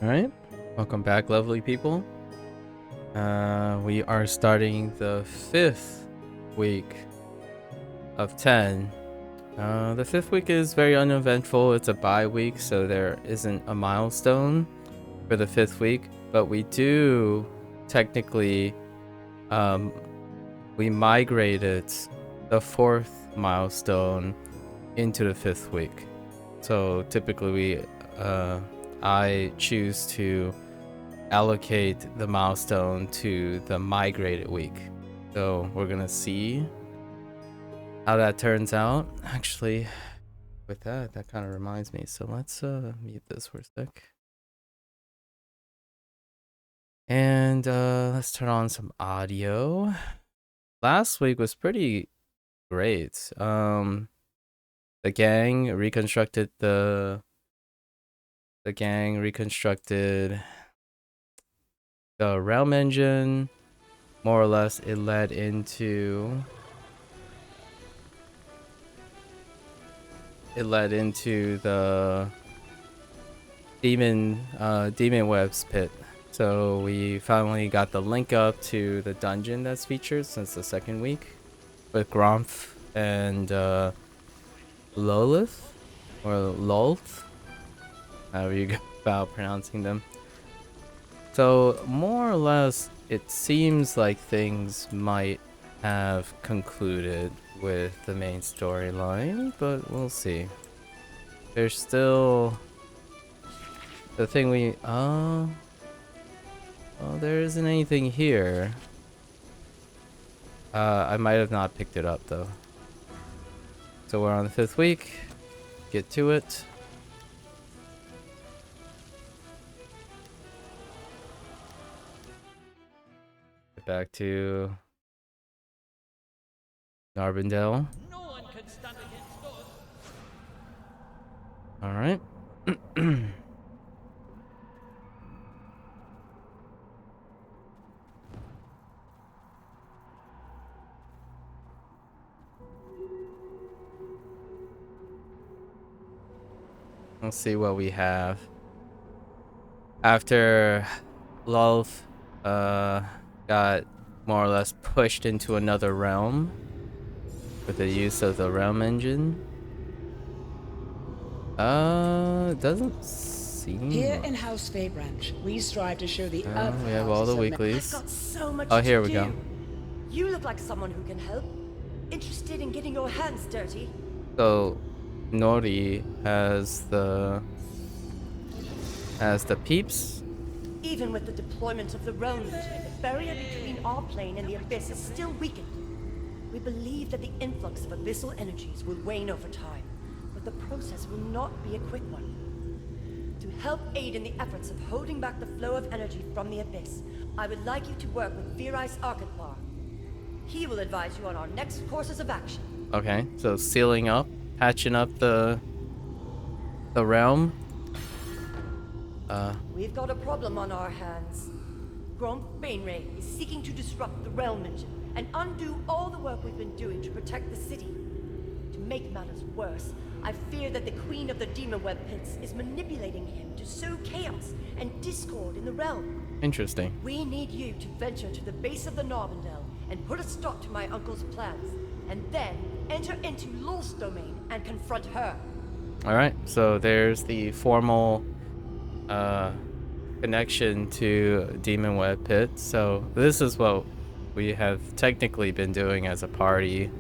Alright, welcome back, lovely people. We are starting the 5th week of 10. The 5th week is very uneventful. It's a bye week, so there isn't a milestone for the 5th week, but we do technically, we migrated the 4th milestone into the 5th week. So typically I choose to allocate the milestone to the migrated week. So we're gonna see how that turns out. Actually, with that kind of reminds me. So let's mute this for a sec. And let's turn on some audio. Last week was pretty great. The gang reconstructed the realm engine. More or less, it led into the Demonweb's pit. So we finally got the link up to the dungeon that's featured since the 2nd week with Gromf and Lolith or Lolth, however you go about pronouncing them. So more or less, it seems like things might have concluded with the main storyline, but we'll see. There's still the thing well, there isn't anything here. I might have not picked it up though. So we're on the 5th week. Get to it. Get back to Narbondale. No one can stand against us. All right. Let's see what we have. After Lolth got more or less pushed into another realm with the use of the realm engine. It doesn't seem... Here in House Fabranch, we strive to show the Earth. We have all the weeklies. I've got so much Oh, here to we do. go. You look like someone who can help. Interested in getting your hands dirty? So Nori has the peeps. Even with the deployment of the realm engine, the barrier between our plane and the abyss is still weakened. We believe that the influx of abyssal energies will wane over time, but the process will not be a quick one. To help aid in the efforts of holding back the flow of energy from the abyss, I would like you to work with Virais Arcadbar. He will advise you on our next courses of action. Okay, so sealing up, patching up the realm. We've got a problem on our hands. Gromp Bainray is seeking to disrupt the realm engine and undo all the work we've been doing to protect the city. To make matters worse, I fear that the Queen of the Demonweb pits is manipulating him to sow chaos and discord in the realm. Interesting. We need you to venture to the base of the Narbondale and put a stop to my uncle's plans, and then enter into Lolth's domain and confront her. Alright, so there's the formal connection to Demonweb Pit. So this is what we have technically been doing as a party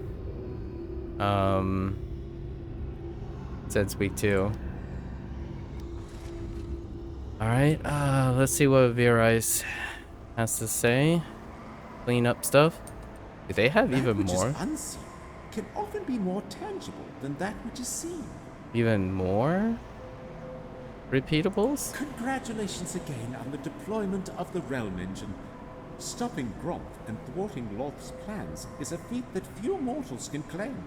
since week 2. Alright, let's see what Virais has to say. Clean up stuff. Do they have even which more? is unseen can often be more tangible than that which is seen. Even more repeatables? Congratulations again on the deployment of the realm engine. Stopping Gromp and thwarting Lolth's plans is a feat that few mortals can claim.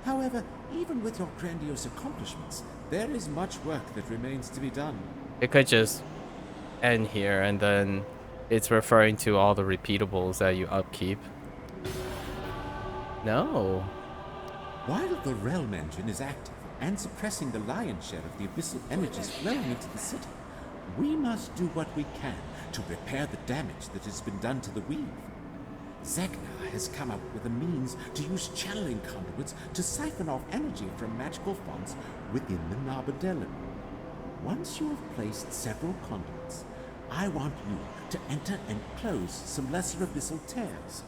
However, even with your grandiose accomplishments, there is much work that remains to be done. It could just end here and then it's referring to all the repeatables that you upkeep. No. While the realm engine is active and suppressing the lion's share of the abyssal energies flowing into the city, We must do what we can to repair the damage that has been done to the weave. Zegna has come up with a means to use channeling conduits to siphon off energy from magical fonts within the Narbadellan. Once you have placed several conduits, I want you to enter and close some lesser abyssal tears.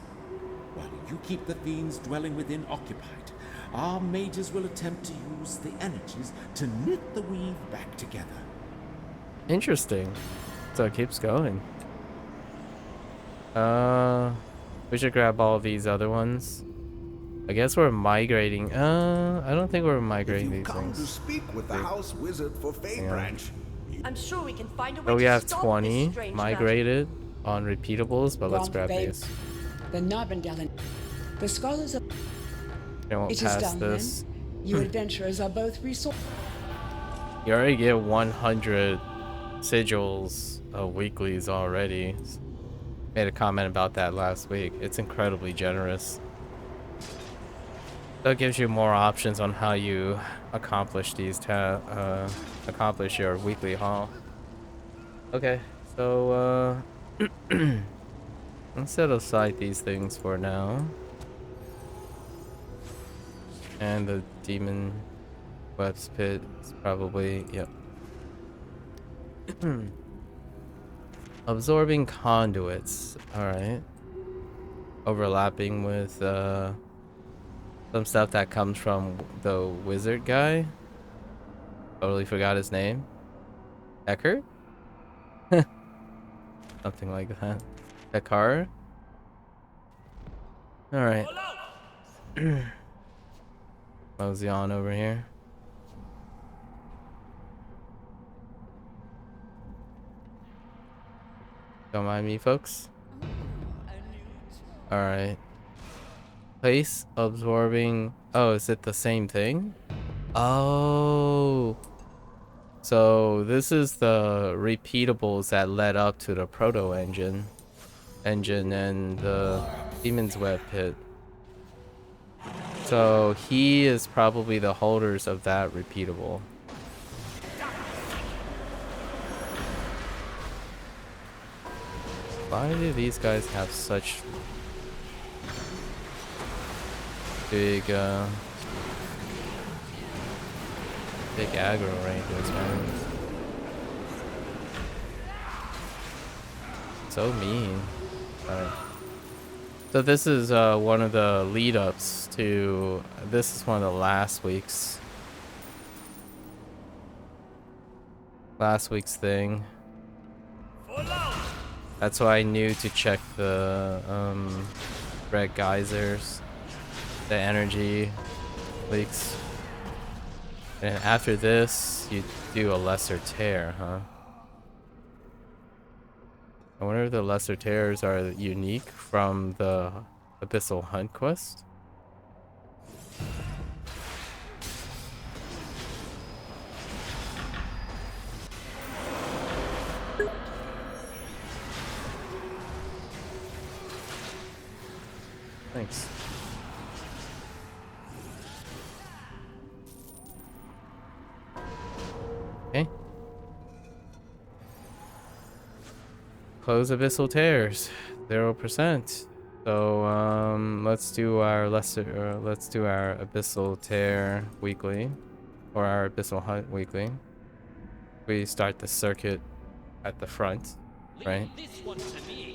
While you keep the fiends dwelling within occupied, our mages will attempt to use the energies to knit the weave back together. Interesting. So it keeps going. We should grab all these other ones. I guess we're migrating. I don't think we're migrating If you these come things. to speak with the house wizard for Branch, I'm sure we can find a way So we to have stop 20 this strange migrated on repeatables, but let's grab Babe. these. The Narbendellan. The scholars of I won't it is pass done this. then. You adventurers are both resource. You already get 100 sigils of weeklies already. Made a comment about that last week. It's incredibly generous. That gives you more options on how you accomplish these accomplish your weekly haul. Okay, so let's set aside these things for now. And the demon webs pit is probably, yep. Absorbing conduits, alright. Overlapping with some stuff that comes from the wizard guy. Totally forgot his name. Eckert? Something like that. Ekar? Alright. Mosey on over here. Don't mind me, folks. Alright. Place absorbing. Oh, is it the same thing? Oh. So this is the repeatables that led up to the proto engine and the demon's web pit. So he is probably the holders of that repeatable. Why do these guys have such big big aggro ranges, man? So mean. Alright. So this is one of the lead ups to, this is one of the last week's thing. That's why I knew to check the red geysers, the energy leaks. And after this, you do a lesser tear, huh? I wonder if the lesser tears are unique from the Abyssal Hunt quest. Thanks. Okay. Close abyssal tears, 0%. So let's do our abyssal tear weekly, or our abyssal hunt weekly. We start the circuit at the front, right?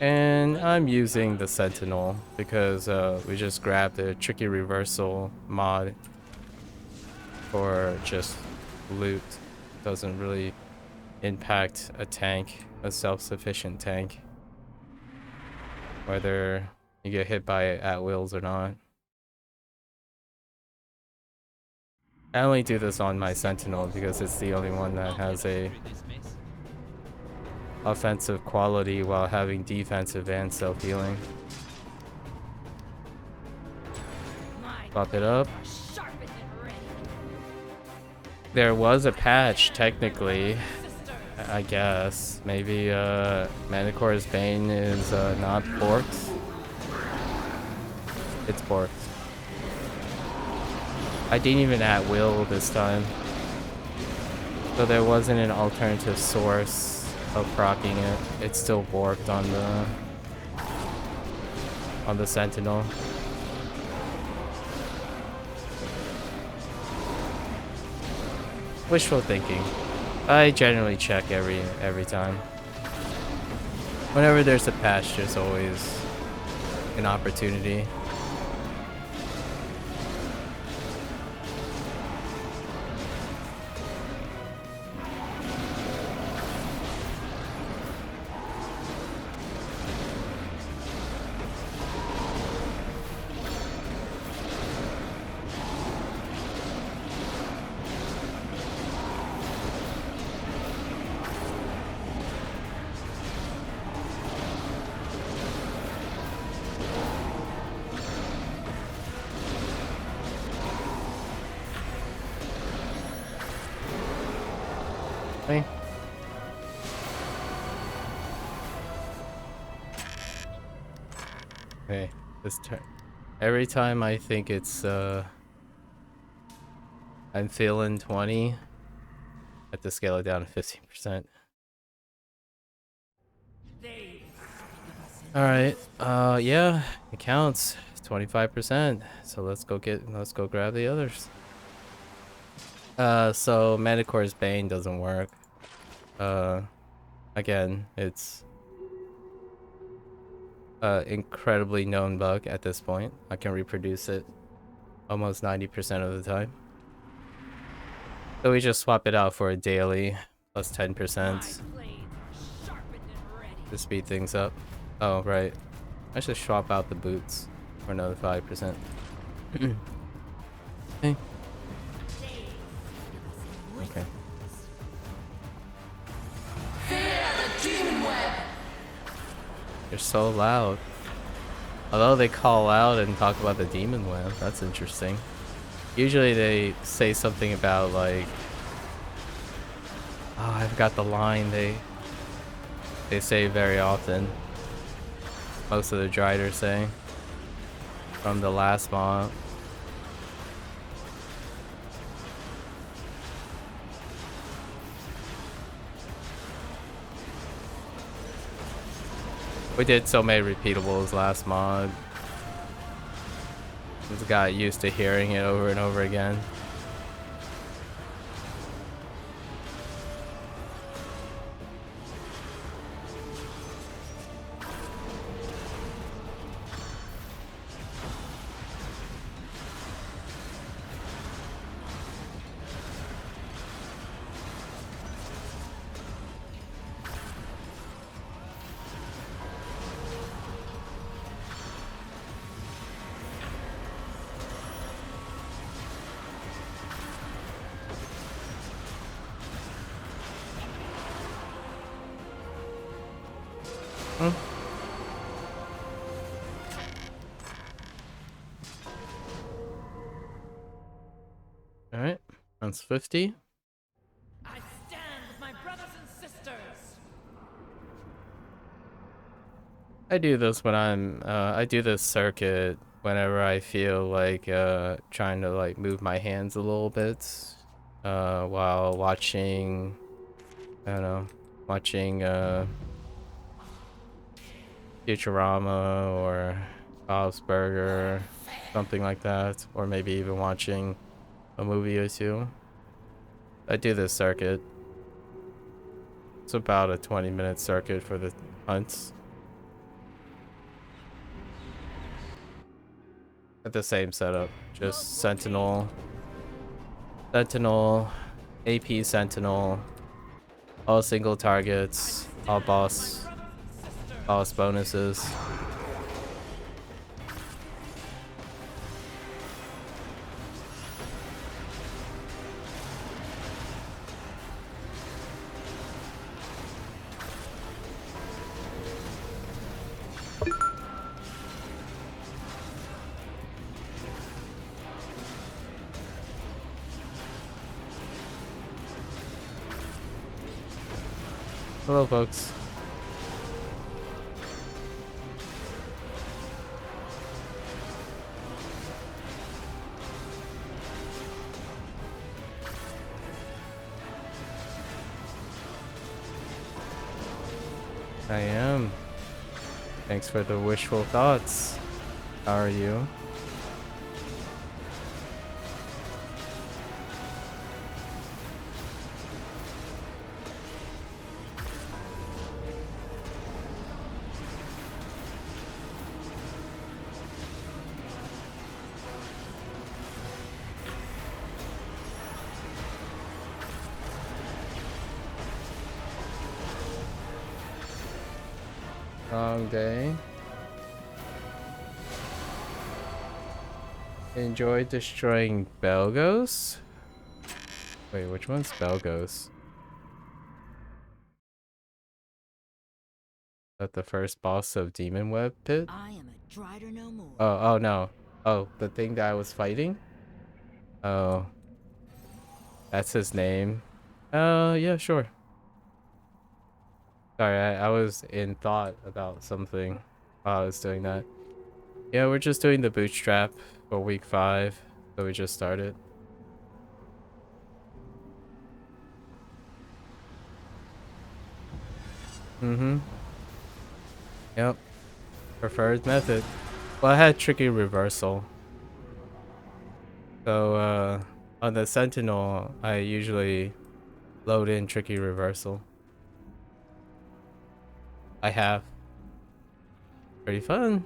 And I'm using the Sentinel because we just grabbed the tricky reversal mod for just loot. Doesn't really impact a tank, a self-sufficient tank, whether you get hit by it at wills or not. I only do this on my Sentinel because it's the only one that has a offensive quality while having defensive and self-healing. Pop it up. There was a patch, technically, I guess. Maybe Manicore's Bane is not borked. It's borked. I didn't even at will this time. So there wasn't an alternative source of proccing it. It's still warped on the Sentinel. Wishful thinking. I generally check every time. Whenever there's a patch, there's always an opportunity. Okay. Okay, this turn. Every time I think it's I'm feeling 20, I have to scale it down to 15%. Alright, yeah, it counts. 25%. So let's go grab the others. So Manicore's Bane doesn't work. Again, it's incredibly known bug at this point. I can reproduce it almost 90% of the time. So we just swap it out for a daily plus 10% to speed things up. Oh, right. I should swap out the boots for another 5%. Okay. Okay. You're so loud. Although they call out and talk about the demon web, that's interesting. Usually they say something about like, oh, I forgot the line they say very often. Most of the Driders say from the last mob. We did so many repeatables last mod. Just got used to hearing it over and over again. Alright, that's 50. I stand with my brothers and sisters. I do this when I do this circuit whenever I feel like trying to like move my hands a little bit while watching, I don't know, watching Futurama or Bob's Burger, something like that, or maybe even watching a movie or two. I do this circuit. It's about a 20-minute circuit for the hunts. At the same setup, just Sentinel, AP Sentinel, all single targets, all boss bonuses. Hello, folks. I am. Thanks for the wishful thoughts. How are you? Long day. Enjoy destroying Belgos? Wait, which one's Belgos? Is that the first boss of Demonweb Pit? I am a Drider no more. Oh no. Oh, the thing that I was fighting? Oh. That's his name. Yeah, sure. Sorry, I was in thought about something while I was doing that. Yeah, we're just doing the bootstrap for week 5, so we just started. Yep. Preferred method. Well, I had tricky reversal. So, on the Sentinel, I usually load in tricky reversal. I have. Pretty fun.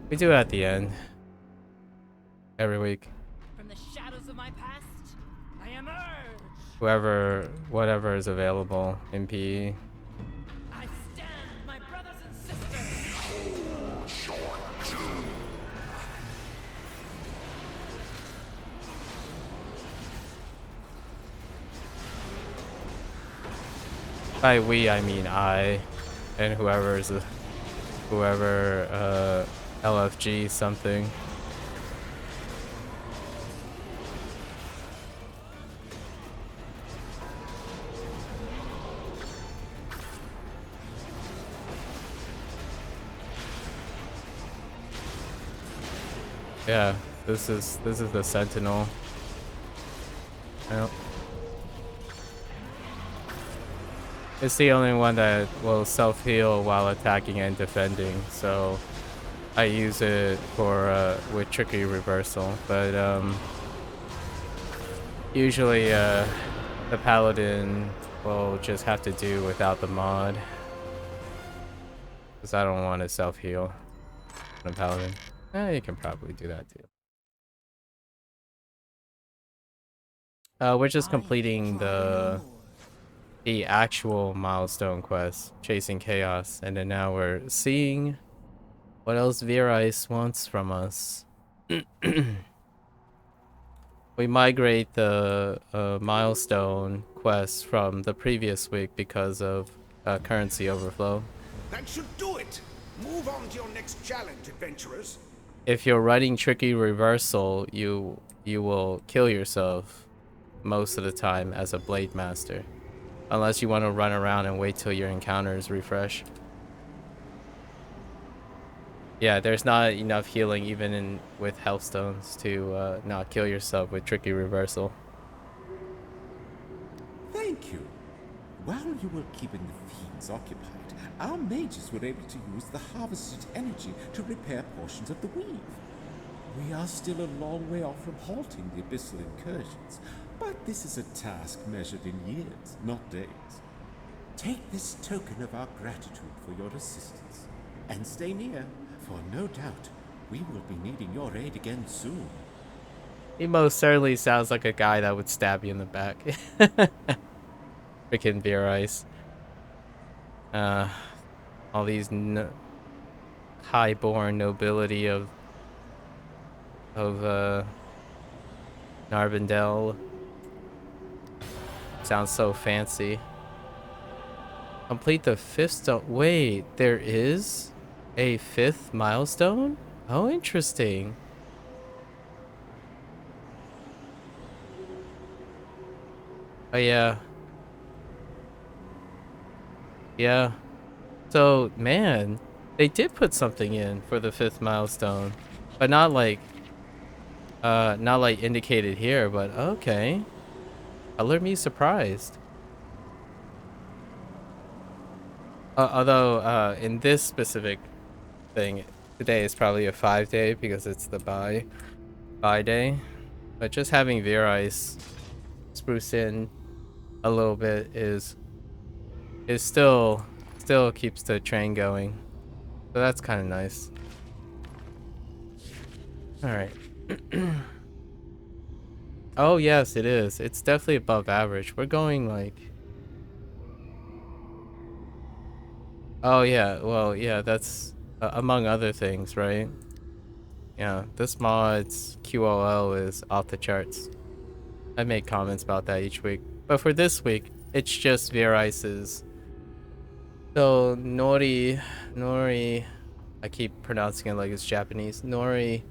We do it at the end. Every week. From the shadows of my past, I emerge. Whatever is available in PE. I stand with my brothers and sisters. By we, I mean I, and whoever LFG something. Yeah, this is the Sentinel. Yep. It's the only one that will self-heal while attacking and defending, so I use it for with tricky reversal. But usually the paladin will just have to do without the mod, because I don't want to self-heal the paladin. You can probably do that too. We're just completing the actual milestone quest, chasing chaos, and then now we're seeing what else Virice wants from us. We migrate the milestone quest from the previous week because of currency overflow. That should do it. Move on to your next challenge, adventurers. If you're running tricky reversal, you will kill yourself most of the time as a blade master. Unless you want to run around and wait till your encounters refresh. Yeah, there's not enough healing even with health stones to not kill yourself with tricky reversal. Thank you. While you were keeping the fiends occupied, our mages were able to use the harvested energy to repair portions of the weave. We are still a long way off from halting the abyssal incursions, but this is a task measured in years, not days. Take this token of our gratitude for your assistance, and stay near, for no doubt we will be needing your aid again soon. He most certainly sounds like a guy that would stab you in the back. Freaking beer ice. All these high-born nobility of Narvandel. Sounds so fancy. Complete the 5th stone. Wait, there is a 5th milestone? Oh, interesting. Oh, yeah. Yeah. So, man, they did put something in for the 5th milestone. But not like indicated here, but okay. Color me surprised. Although in this specific thing, today is probably a 5-day because it's the buy day. But just having Veer Ice spruce in a little bit is still keeps the train going. So that's kind of nice. All right. Oh yes, it is. It's definitely above average. We're going like. Oh yeah, well yeah, that's among other things, right? Yeah, this mod's QOL is off the charts. I make comments about that each week. But for this week, it's just Veer Ice's. So Nori, I keep pronouncing it like it's Japanese. Nori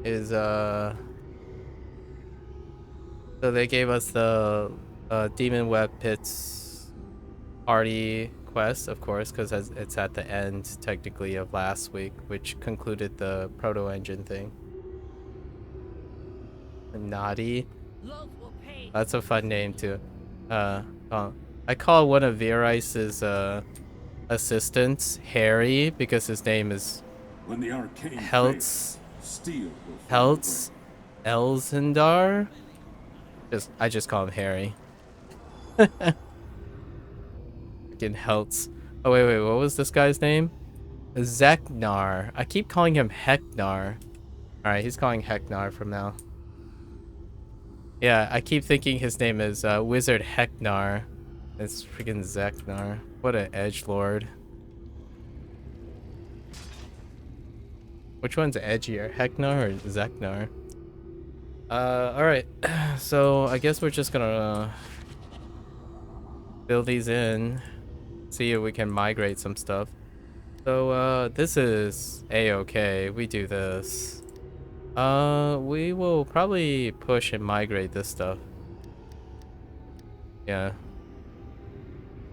is so they gave us the Demonweb Pits party quest, of course, because it's at the end technically of last week, which concluded the proto engine thing. Naughty. Love will pay. That's a fun name too. I call one of Veer Ice's assistants Harry because his name is When the arcane Heltz fades, steel will find the Heltz Elzendar. I just call him Harry. Freaking Heltz. Oh wait, what was this guy's name? Zeknar. I keep calling him Heknar. Alright, he's calling Heknar from now. Yeah, I keep thinking his name is Wizard Heknar. It's freaking Zeknar. What an edgelord. Which one's edgier, Heknar or Zeknar? Alright. So I guess we're just gonna fill these in. See if we can migrate some stuff. So this is A-okay. We do this. We will probably push and migrate this stuff. Yeah.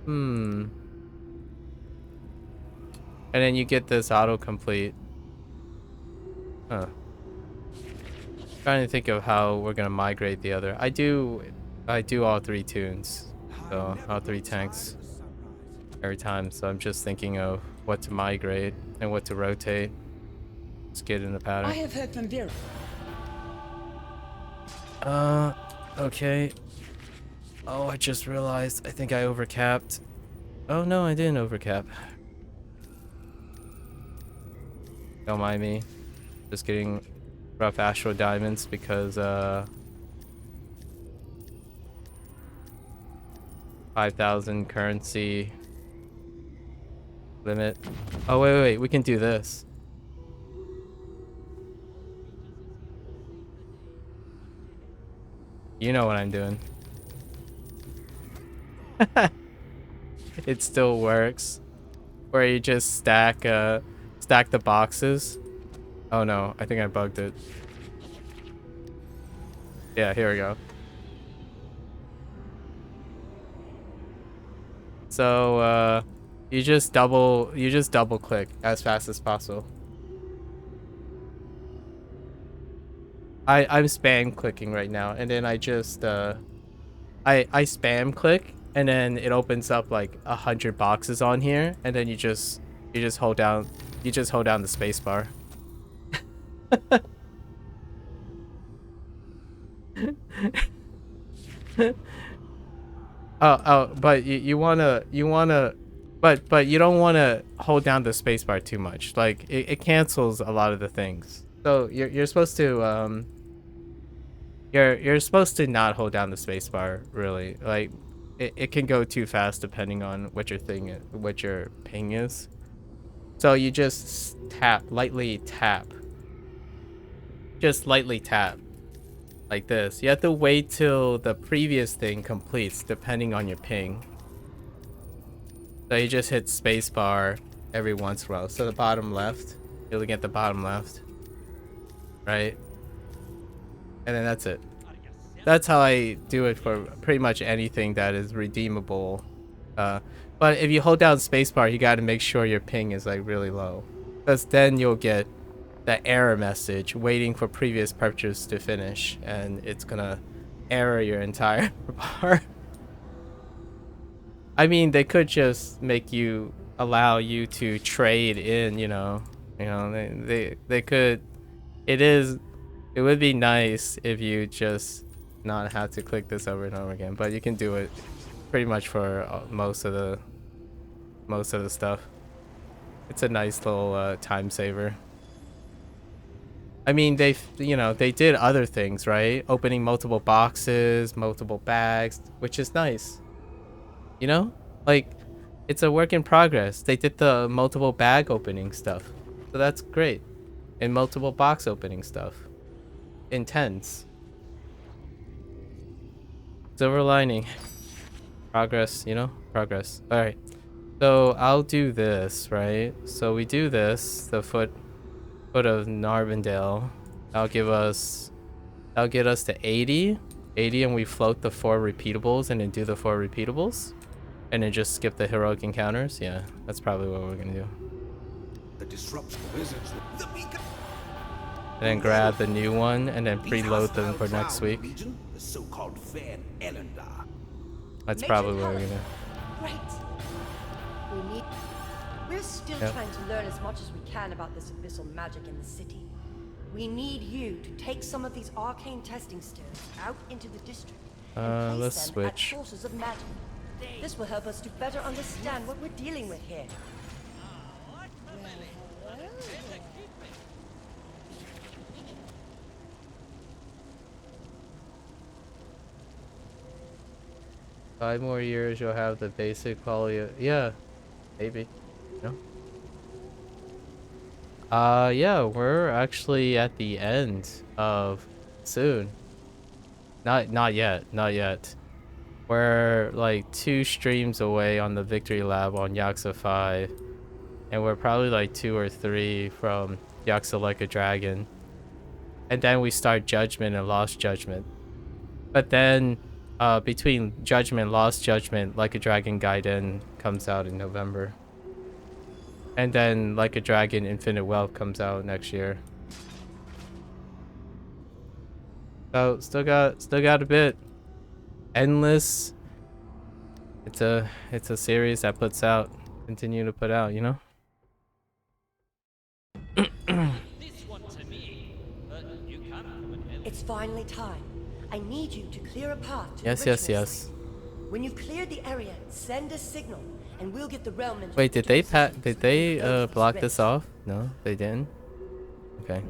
And then you get this autocomplete. Huh. Trying to think of how we're gonna migrate the other. I do all 3 tunes. So all 3 tanks every time. So I'm just thinking of what to migrate and what to rotate. Let's get in the pattern. I have heard from Vera. Okay. Oh, I just realized I think I overcapped. Oh no, I didn't overcap. Don't mind me. Just getting rough astral diamonds because 5,000 currency limit. Oh wait, we can do this. You know what I'm doing. It still works. Where you just stack the boxes. Oh no, I think I bugged it. Yeah, here we go. So you just double click as fast as possible. I'm spam clicking right now, and then I just I spam click, and then it opens up like 100 boxes on here, and then you just hold down the space bar. But you wanna but you don't wanna hold down the space bar too much. Like it cancels a lot of the things. So you're supposed to you're supposed to not hold down the space bar, really. Like it can go too fast depending on what your ping is. So you just lightly tap. Just lightly tap. Like this. You have to wait till the previous thing completes depending on your ping. So you just hit spacebar every once in a while. So the bottom left, you're looking at the bottom left, right? And then that's it. That's how I do it for pretty much anything that is redeemable. But if you hold down spacebar, you got to make sure your ping is like really low, because then you'll get the error message waiting for previous purchase to finish, and it's gonna error your entire bar. I mean, they could just allow you to trade in, they could. It would be nice if you just not have to click this over and over again, but you can do it pretty much for most of the stuff. It's a nice little time saver. I mean, they did other things, right? Opening multiple boxes, multiple bags, which is nice. Like, it's a work in progress. They did the multiple bag opening stuff, so that's great. And multiple box opening stuff. Intense. Silver lining. Progress, progress. All right. So I'll do this, right? So we do this, the foot of Narvandale. That'll get us to 80, and we float the 4 repeatables and then do the 4 repeatables. And then just skip the heroic encounters. Yeah, that's probably what we're gonna do. The disruption wizards. The beacon. And then grab the new one and then preload them for next week. Legion, the so-called Fair Elendar. That's probably what we're gonna. Great. We're still trying to learn as much as we can about this abyssal magic in the city. We need you to take some of these arcane testing stones out into the district and let's place them switch. at sources of magic. This will help us to better understand what we're dealing with here. Five more years, you'll have the basic quality. Yeah, maybe. Yeah, we're actually at the end of soon. Not yet. We're like 2 streams away on the Victory Lab on Yakuza 5. And we're probably like 2 or 3 from Yakuza Like a Dragon. And then we start Judgment and Lost Judgment. But then between Judgment, Lost Judgment, Like a Dragon Gaiden comes out in November. And then Like a Dragon Infinite Wealth comes out next year. So still got a bit. Endless. It's a series that continue to put out, It's finally time. I need you to clear a path to the Yes. ritual site. When you've cleared the area, send a signal, and we'll get the realm into. Wait, did they block this off? No, they didn't. Okay.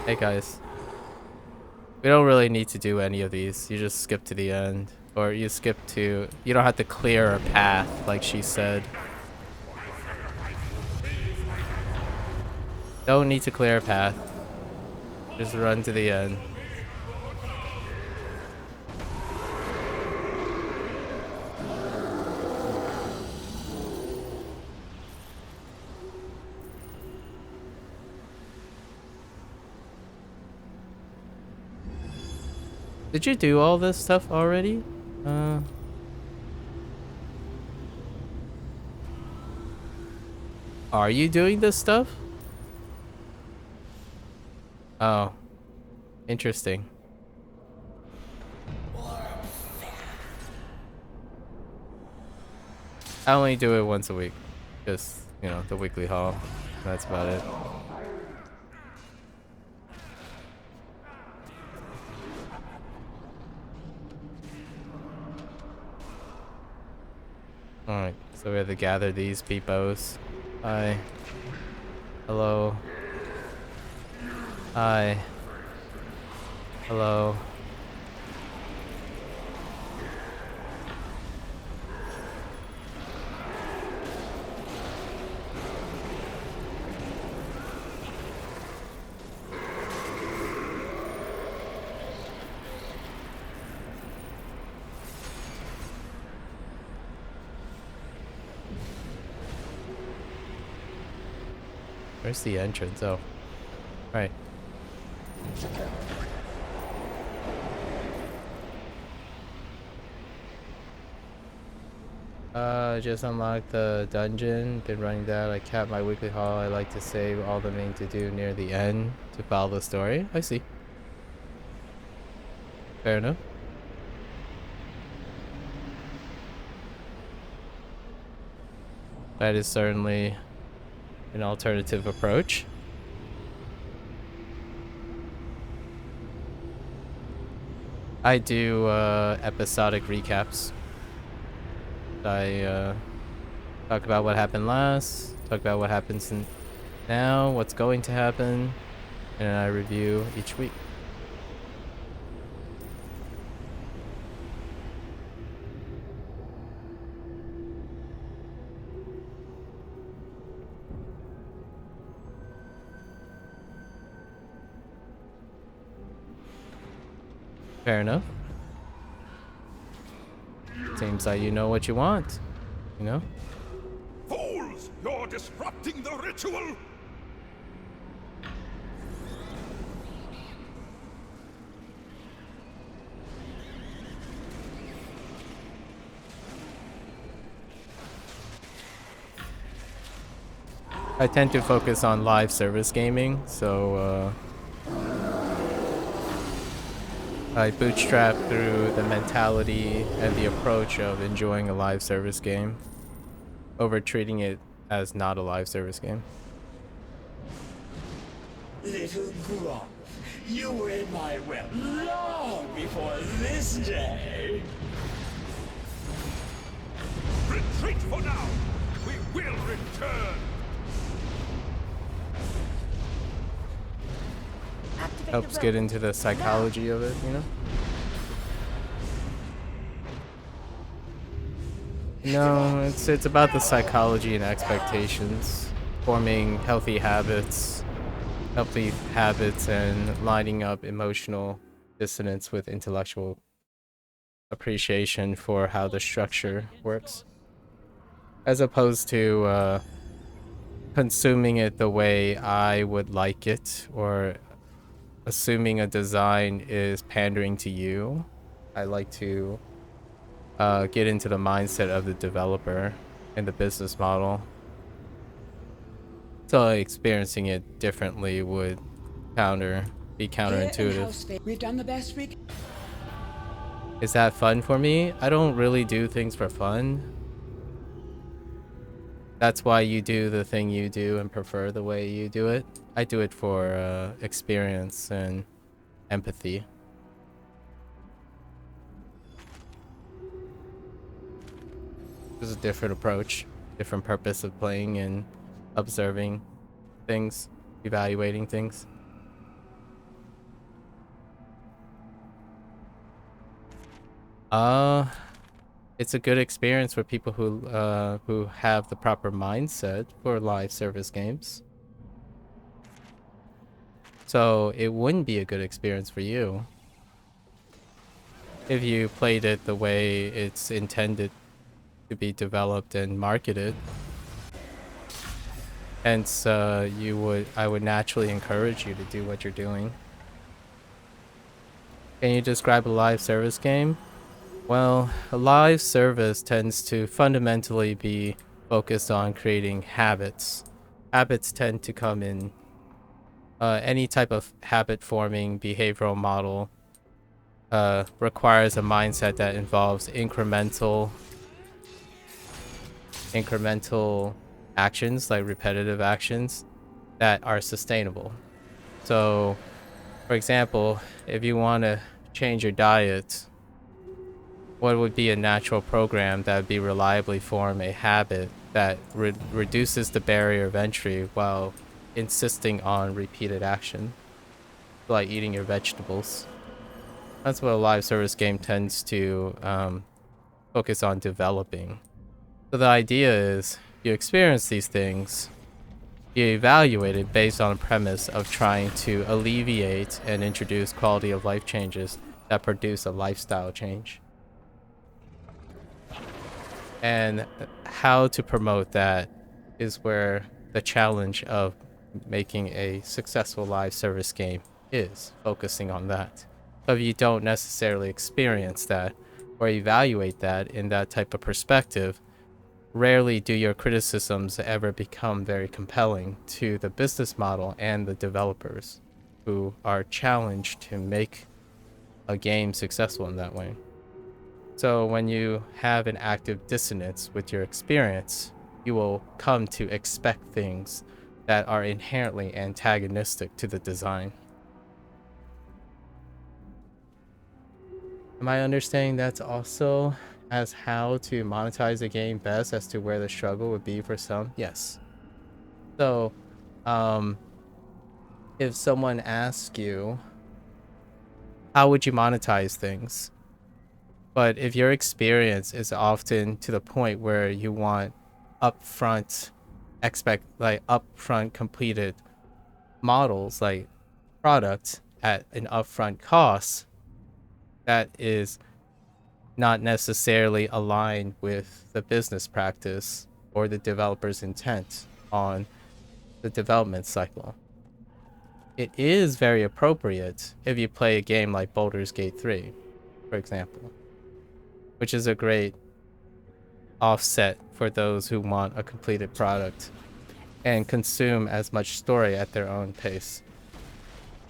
Hey guys. We don't really need to do any of these. You just skip to the end. Or you don't have to clear a path, like she said. Don't need to clear a path. Just run to the end. Did you do all this stuff already? Are you doing this stuff? Oh. Interesting. I only do it once a week. Just, the weekly haul. That's about it. Alright, so we have to gather these peepos. Hi. Hello. Hi. Hello. Where's the entrance? Oh. Right. Just unlocked the dungeon. Been running that. I capped my weekly haul. I like to save all the main to do near the end to follow the story. I see. Fair enough. That is certainly an alternative approach. I do episodic recaps. I talk about what happened last, talk about what happens now, what's going to happen, and I review each week. Fair enough. Seems like you know what you want, you know? Fools! You're disrupting the ritual! I tend to focus on live service gaming, so I bootstrap through the mentality and the approach of enjoying a live service game over treating it as not a live service game. Little Grump, you were in my web long before this day. Retreat for now! We will return! Activate Helps the get relevant into the psychology of it, you know? No, it's about the psychology and expectations, forming healthy habits and lining up emotional dissonance with intellectual appreciation for how the structure works, as opposed to consuming it the way I would like it, or assuming a design is pandering to you. I like to get into the mindset of the developer and the business model. So experiencing it differently would be Here in counterintuitive. house, we've done the best we can. Is that fun for me? I don't really do things for fun. That's why you do the thing you do and prefer the way you do it. I do it for experience and empathy. There's a different approach, different purpose of playing and observing things, evaluating things. It's a good experience for people who have the proper mindset for live service games. So it wouldn't be a good experience for you if you played it the way it's intended to be developed and marketed. Hence, I would naturally encourage you to do what you're doing. Can you describe a live service game? Well, a live service tends to fundamentally be focused on creating habits. Habits tend to come in any type of habit forming behavioral model requires a mindset that involves incremental actions, like repetitive actions that are sustainable. So, for example, if you want to change your diet, what would be a natural program that would be reliably form a habit that reduces the barrier of entry while insisting on repeated action, like eating your vegetables? That's what a live service game tends to focus on developing. So the idea is you experience these things, you evaluate it based on a premise of trying to alleviate and introduce quality of life changes that produce a lifestyle change. And how to promote that is where the challenge of making a successful live service game is, focusing on that. But if you don't necessarily experience that or evaluate that in that type of perspective, rarely do your criticisms ever become very compelling to the business model and the developers who are challenged to make a game successful in that way. So when you have an active dissonance with your experience, you will come to expect things that are inherently antagonistic to the design. Am I understanding that's also as how to monetize a game best as to where the struggle would be for some? Yes. So, if someone asks you, how would you monetize things? But if your experience is often to the point where you want upfront upfront completed models, like products at an upfront cost, that is not necessarily aligned with the business practice or the developer's intent on the development cycle. It is very appropriate if you play a game like Baldur's Gate 3, for example, which is a great offset for those who want a completed product and consume as much story at their own pace.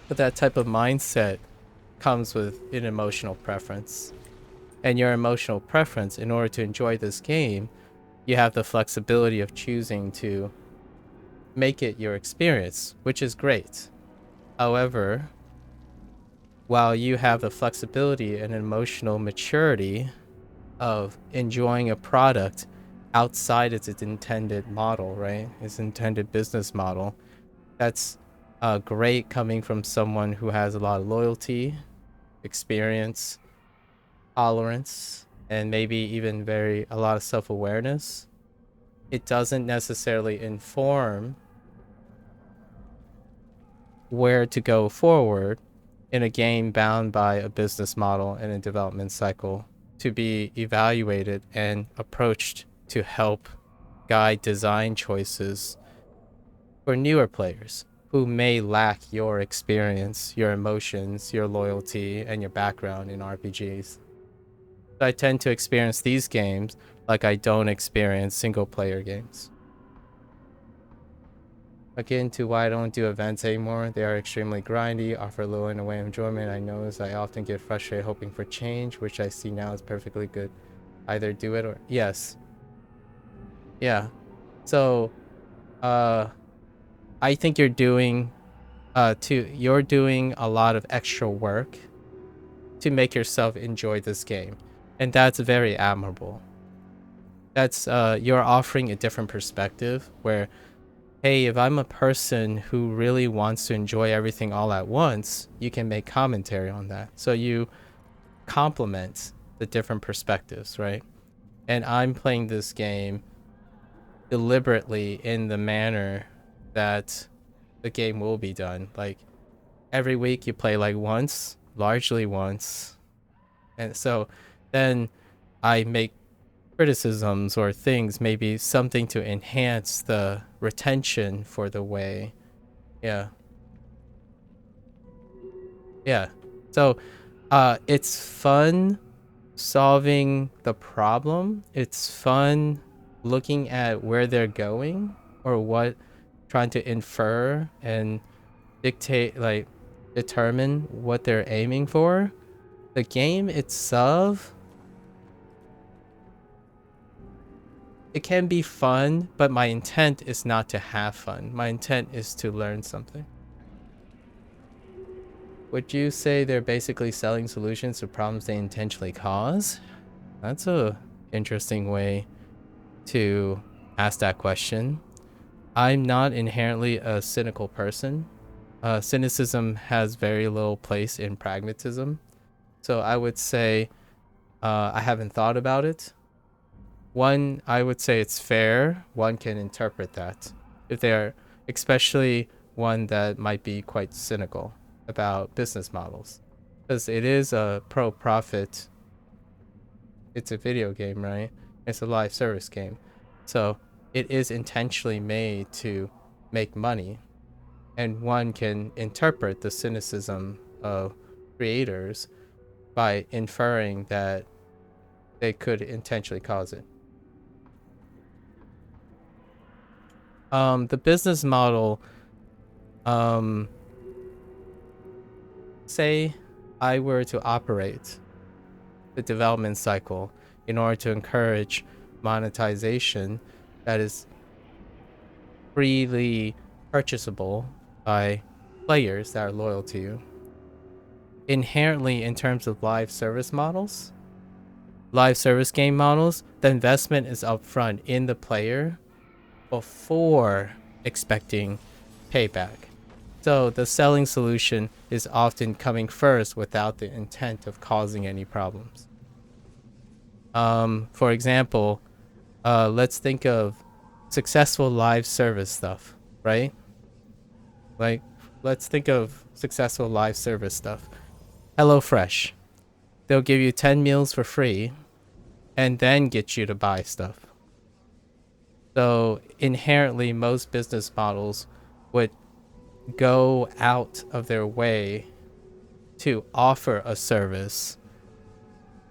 But that type of mindset comes with an emotional preference. And your emotional preference, in order to enjoy this game, you have the flexibility of choosing to make it your experience, which is great. However, while you have the flexibility and emotional maturity of enjoying a product outside its intended model, right? Its intended business model, that's great coming from someone who has a lot of loyalty, experience, tolerance, and maybe even a lot of self-awareness. It doesn't necessarily inform where to go forward in a game bound by a business model and a development cycle to be evaluated and approached to help guide design choices for newer players who may lack your experience, your emotions, your loyalty, and your background in RPGs. I tend to experience these games like I don't experience single player games. Again, to why I don't do events anymore. They are extremely grindy, offer low in a way of enjoyment. I notice I often get frustrated hoping for change, which I see now is perfectly good. Either do it or yes. Yeah. So I think you're doing a lot of extra work to make yourself enjoy this game. And that's very admirable. That's you're offering a different perspective where, hey, if I'm a person who really wants to enjoy everything all at once, you can make commentary on that. So you complement the different perspectives, right? And I'm playing this game deliberately in the manner that the game will be done. Like every week you play like once, largely once. And so then I make criticisms or things, maybe something to enhance the retention for the way. Yeah. So it's fun solving the problem. It's fun looking at where they're going or what, trying to infer and determine what they're aiming for. The game itself, it can be fun, but my intent is not to have fun. My intent is to learn something. Would you say they're basically selling solutions to problems they intentionally cause? That's a interesting way to ask that question. I'm not inherently a cynical person. Cynicism has very little place in pragmatism. So I would say I haven't thought about it. One, I would say it's fair. One can interpret that. If they are, especially one that might be quite cynical about business models. Because it is a pro-profit. It's a video game, right? It's a live service game. So it is intentionally made to make money. And one can interpret the cynicism of creators by inferring that they could intentionally cause it. The business model, say I were to operate the development cycle in order to encourage monetization, that is freely purchasable by players that are loyal to you. Inherently, in terms of live service game models, the investment is upfront in the player before expecting payback. So the selling solution is often coming first without the intent of causing any problems. For example, let's think of successful live service stuff, right? Like, let's think of successful live service stuff. HelloFresh. They'll give you 10 meals for free and then get you to buy stuff. So inherently, most business models would go out of their way to offer a service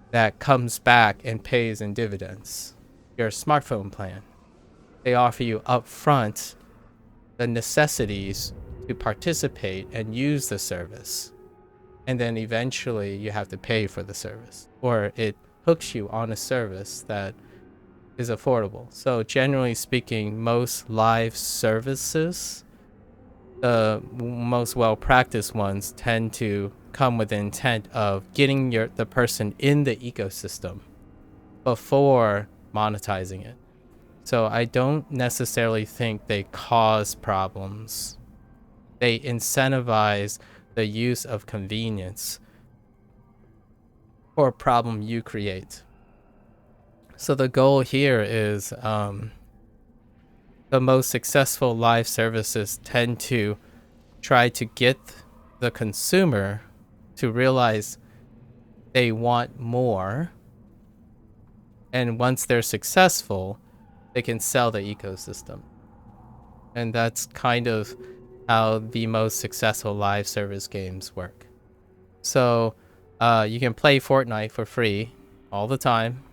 that comes back and pays in dividends. Your smartphone plan. They offer you upfront the necessities to participate and use the service. And then eventually you have to pay for the service, or it hooks you on a service that is affordable. So generally speaking, most live services, the most well-practiced ones, tend to come with the intent of getting the person in the ecosystem before monetizing it. So I don't necessarily think they cause problems. They incentivize the use of convenience for a problem you create. So the goal here is the most successful live services tend to try to get the consumer to realize they want more. And once they're successful, they can sell the ecosystem. And that's kind of how the most successful live service games work. So you can play Fortnite for free all the time,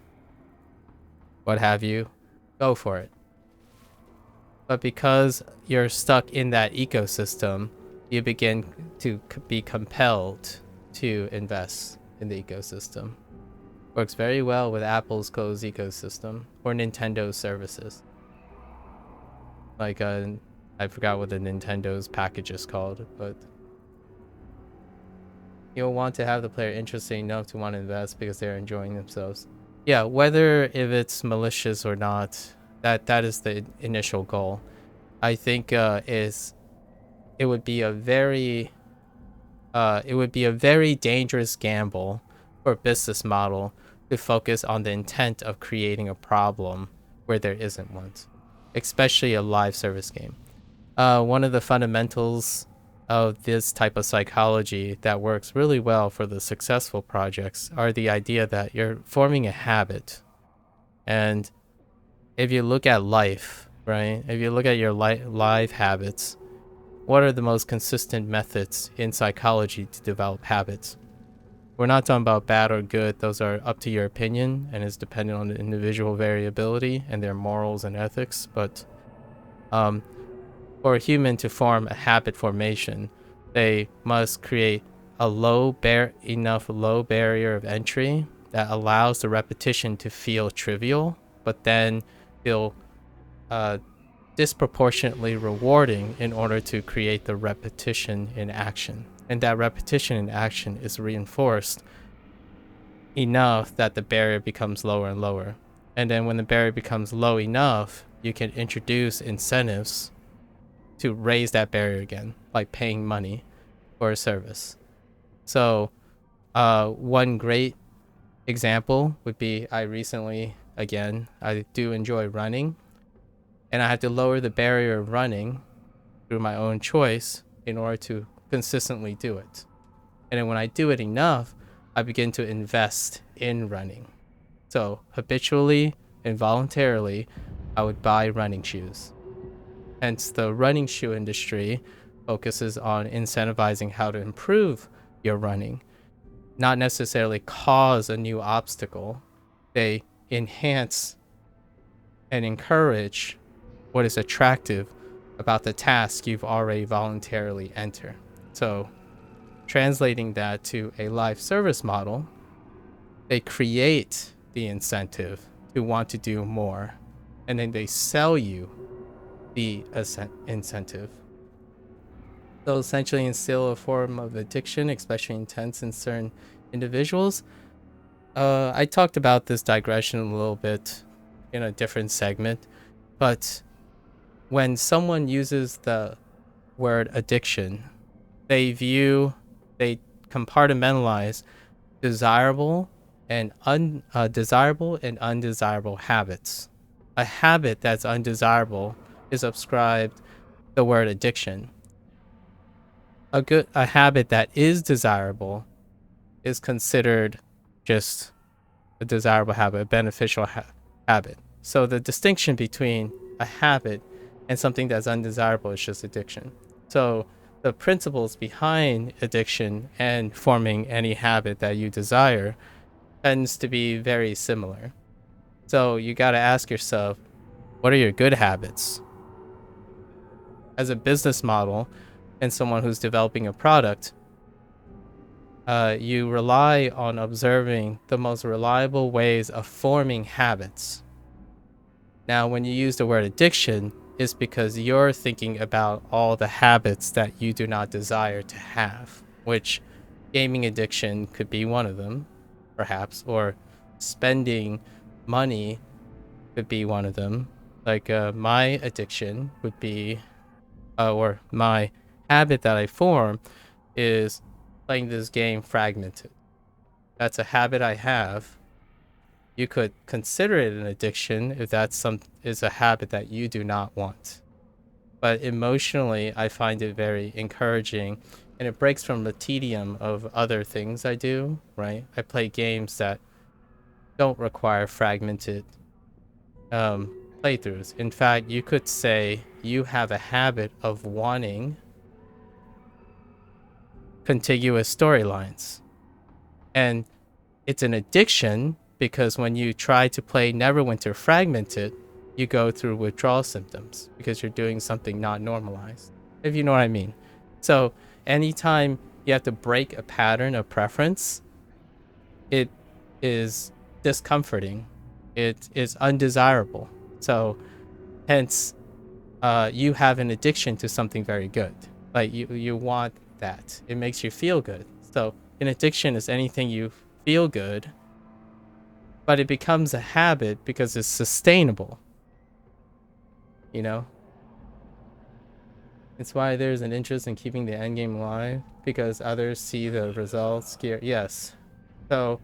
what have you, go for it. But because you're stuck in that ecosystem, you begin to be compelled to invest in the ecosystem. Works very well with Apple's closed ecosystem or Nintendo's services. Like, I forgot what the Nintendo's package is called, but you'll want to have the player interested enough to want to invest because they're enjoying themselves. Yeah, whether if it's malicious or not, that is the initial goal. I think it would be a very dangerous gamble for a business model to focus on the intent of creating a problem where there isn't one, especially a live service game. One of the fundamentals of this type of psychology that works really well for the successful projects are the idea that you're forming a habit. And if you look at life, right? If you look at your live habits, what are the most consistent methods in psychology to develop habits? We're not talking about bad or good. Those are up to your opinion and is dependent on the individual variability and their morals and ethics. But for a human to form a habit formation, they must create a enough low barrier of entry that allows the repetition to feel trivial, but then feel disproportionately rewarding in order to create the repetition in action. And that repetition in action is reinforced enough that the barrier becomes lower and lower. And then when the barrier becomes low enough, you can introduce incentives to raise that barrier again, like paying money for a service. So one great example would be I do enjoy running, and I have to lower the barrier of running through my own choice in order to consistently do it. And then when I do it enough, I begin to invest in running. So habitually and voluntarily, I would buy running shoes. Hence, the running shoe industry focuses on incentivizing how to improve your running, not necessarily cause a new obstacle. They enhance and encourage what is attractive about the task you've already voluntarily entered. So translating that to a live service model, they create the incentive to want to do more. and then they sell you the incentive. They'll essentially instill a form of addiction, especially intense in certain individuals. I talked about this digression a little bit in a different segment, but when someone uses the word addiction, they compartmentalize desirable and undesirable habits. A habit that's undesirable is ascribed the word addiction. A habit that is desirable is considered just a desirable habit, a beneficial habit. So the distinction between a habit and something that's undesirable is just addiction. So the principles behind addiction and forming any habit that you desire tends to be very similar. So you got to ask yourself, what are your good habits? As a business model and someone who's developing a product, you rely on observing the most reliable ways of forming habits. Now, when you use the word addiction, it's because you're thinking about all the habits that you do not desire to have, which gaming addiction could be one of them, perhaps, or spending money could be one of them. Like my addiction would be, or my habit that I form is playing this game Fragmented. That's a habit I have. You could consider it an addiction if is a habit that you do not want. But emotionally, I find it very encouraging, and it breaks from the tedium of other things I do, right? I play games that don't require fragmented playthroughs. In fact, you could say you have a habit of wanting contiguous storylines. And it's an addiction because when you try to play Neverwinter Fragmented, you go through withdrawal symptoms because you're doing something not normalized, if you know what I mean. So anytime you have to break a pattern of preference, it is discomforting. It is undesirable. So hence, you have an addiction to something very good. Like you want that. It makes you feel good. So an addiction is anything you feel good, but it becomes a habit because it's sustainable. You know? It's why there's an interest in keeping the end game alive, because others see the results. Yes. So,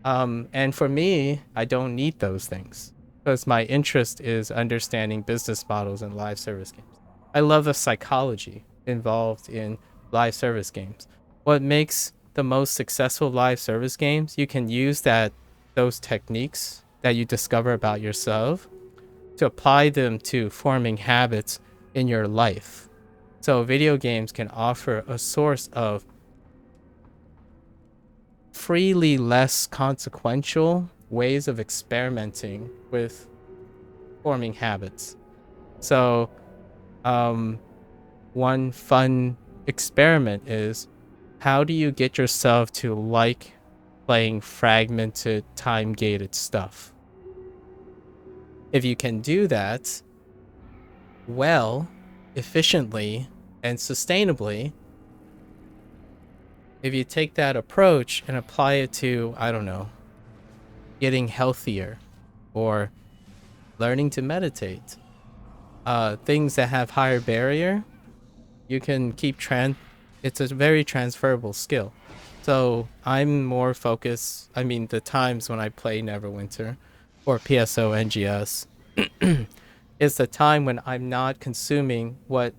and for me, I don't need those things because my interest is understanding business models and live service games. I love the psychology involved in live service games. What makes the most successful live service games, you can use those techniques that you discover about yourself to apply them to forming habits in your life. So video games can offer a source of freely less consequential ways of experimenting with forming habits. So one fun experiment is, how do you get yourself to like playing fragmented, time-gated stuff? If you can do that well, efficiently, and sustainably, if you take that approach and apply it to, I don't know, getting healthier or learning to meditate, things that have higher barrier, you can keep it's a very transferable skill. So I'm more focused, the times when I play Neverwinter or PSO NGS, is the time when I'm not consuming what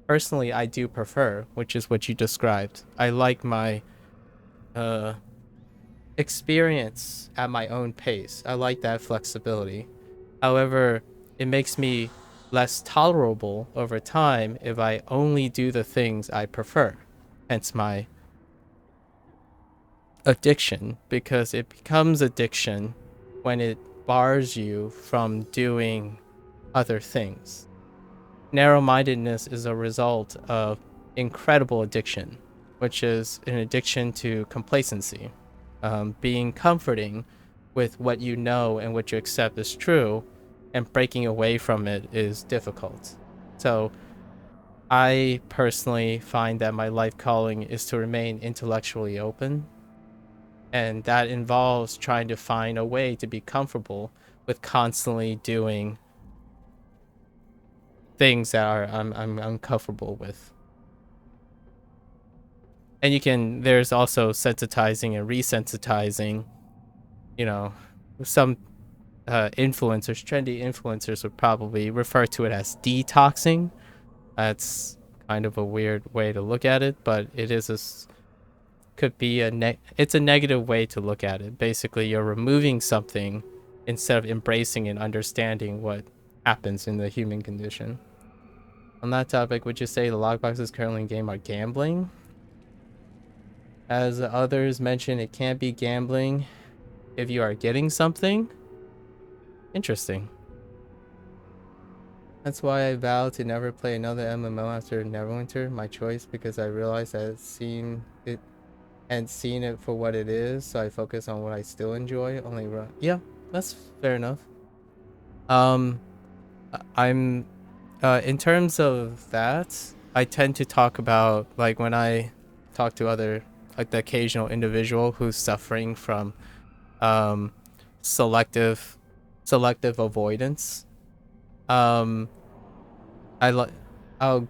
personally I do prefer, which is what you described. I like my experience at my own pace. I like that flexibility. However, it makes me less tolerable over time if I only do the things I prefer. Hence my addiction, because it becomes addiction when it bars you from doing other things. Narrow-mindedness is a result of incredible addiction, which is an addiction to complacency, being comforting with what you know and what you accept is true, and breaking away from it is difficult. So I personally find that my life calling is to remain intellectually open, and that involves trying to find a way to be comfortable with constantly doing things that I'm uncomfortable with. And there's also sensitizing and resensitizing. You know, some trendy influencers would probably refer to it as detoxing. That's kind of a weird way to look at it, but it is could be it's a negative way to look at it. Basically, you're removing something instead of embracing and understanding what happens in the human condition. On that topic, would you say the logboxes currently in game are gambling? As others mentioned, it can't be gambling if you are getting something. Interesting. That's why I vowed to never play another MMO after Neverwinter, my choice, because I realized I had seen it for what it is, so I focus on what I still enjoy. Yeah, that's fair enough. I'm in terms of that, I tend to talk about, like, when I talk to other, like, the occasional individual who's suffering from selective avoidance. I'll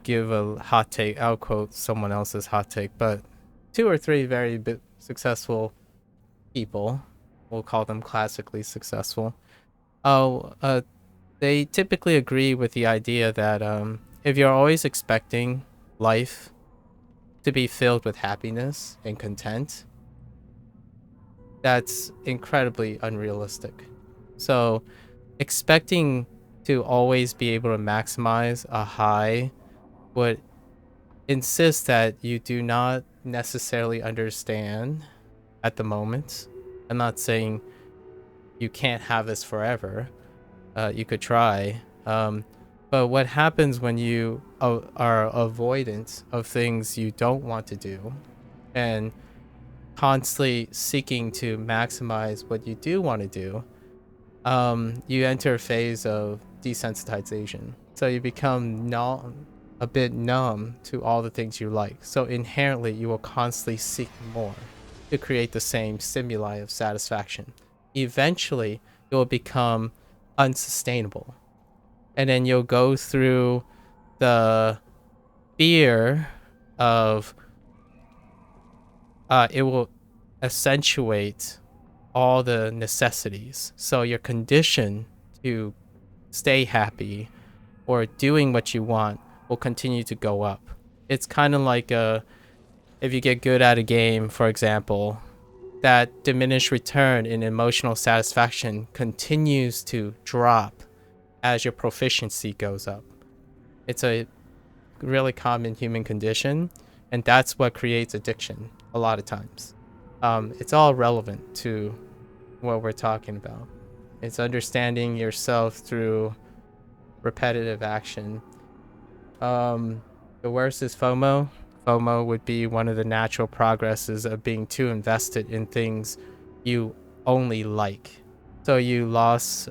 give a hot take. I'll quote someone else's hot take, but 2 or 3 very successful people, we'll call them classically successful, they typically agree with the idea that if you're always expecting life to be filled with happiness and content, that's incredibly unrealistic. So expecting to always be able to maximize a high would insist that you do not necessarily understand at the moment. I'm not saying you can't have this forever. You could try. But what happens when you are avoidant of things you don't want to do and constantly seeking to maximize what you do want to do, you enter a phase of desensitization. So you become a bit numb to all the things you like. So inherently, you will constantly seek more to create the same stimuli of satisfaction. Eventually, it will become unsustainable. And then you'll go through the fear of it will accentuate all the necessities. So your condition to stay happy or doing what you want will continue to go up. It's kind of like if you get good at a game, for example, that diminished return in emotional satisfaction continues to drop as your proficiency goes up. It's a really common human condition, and that's what creates addiction a lot of times. It's all relevant to what we're talking about. It's understanding yourself through repetitive action. The worst is FOMO. FOMO would be one of the natural progresses of being too invested in things you only like. So you lost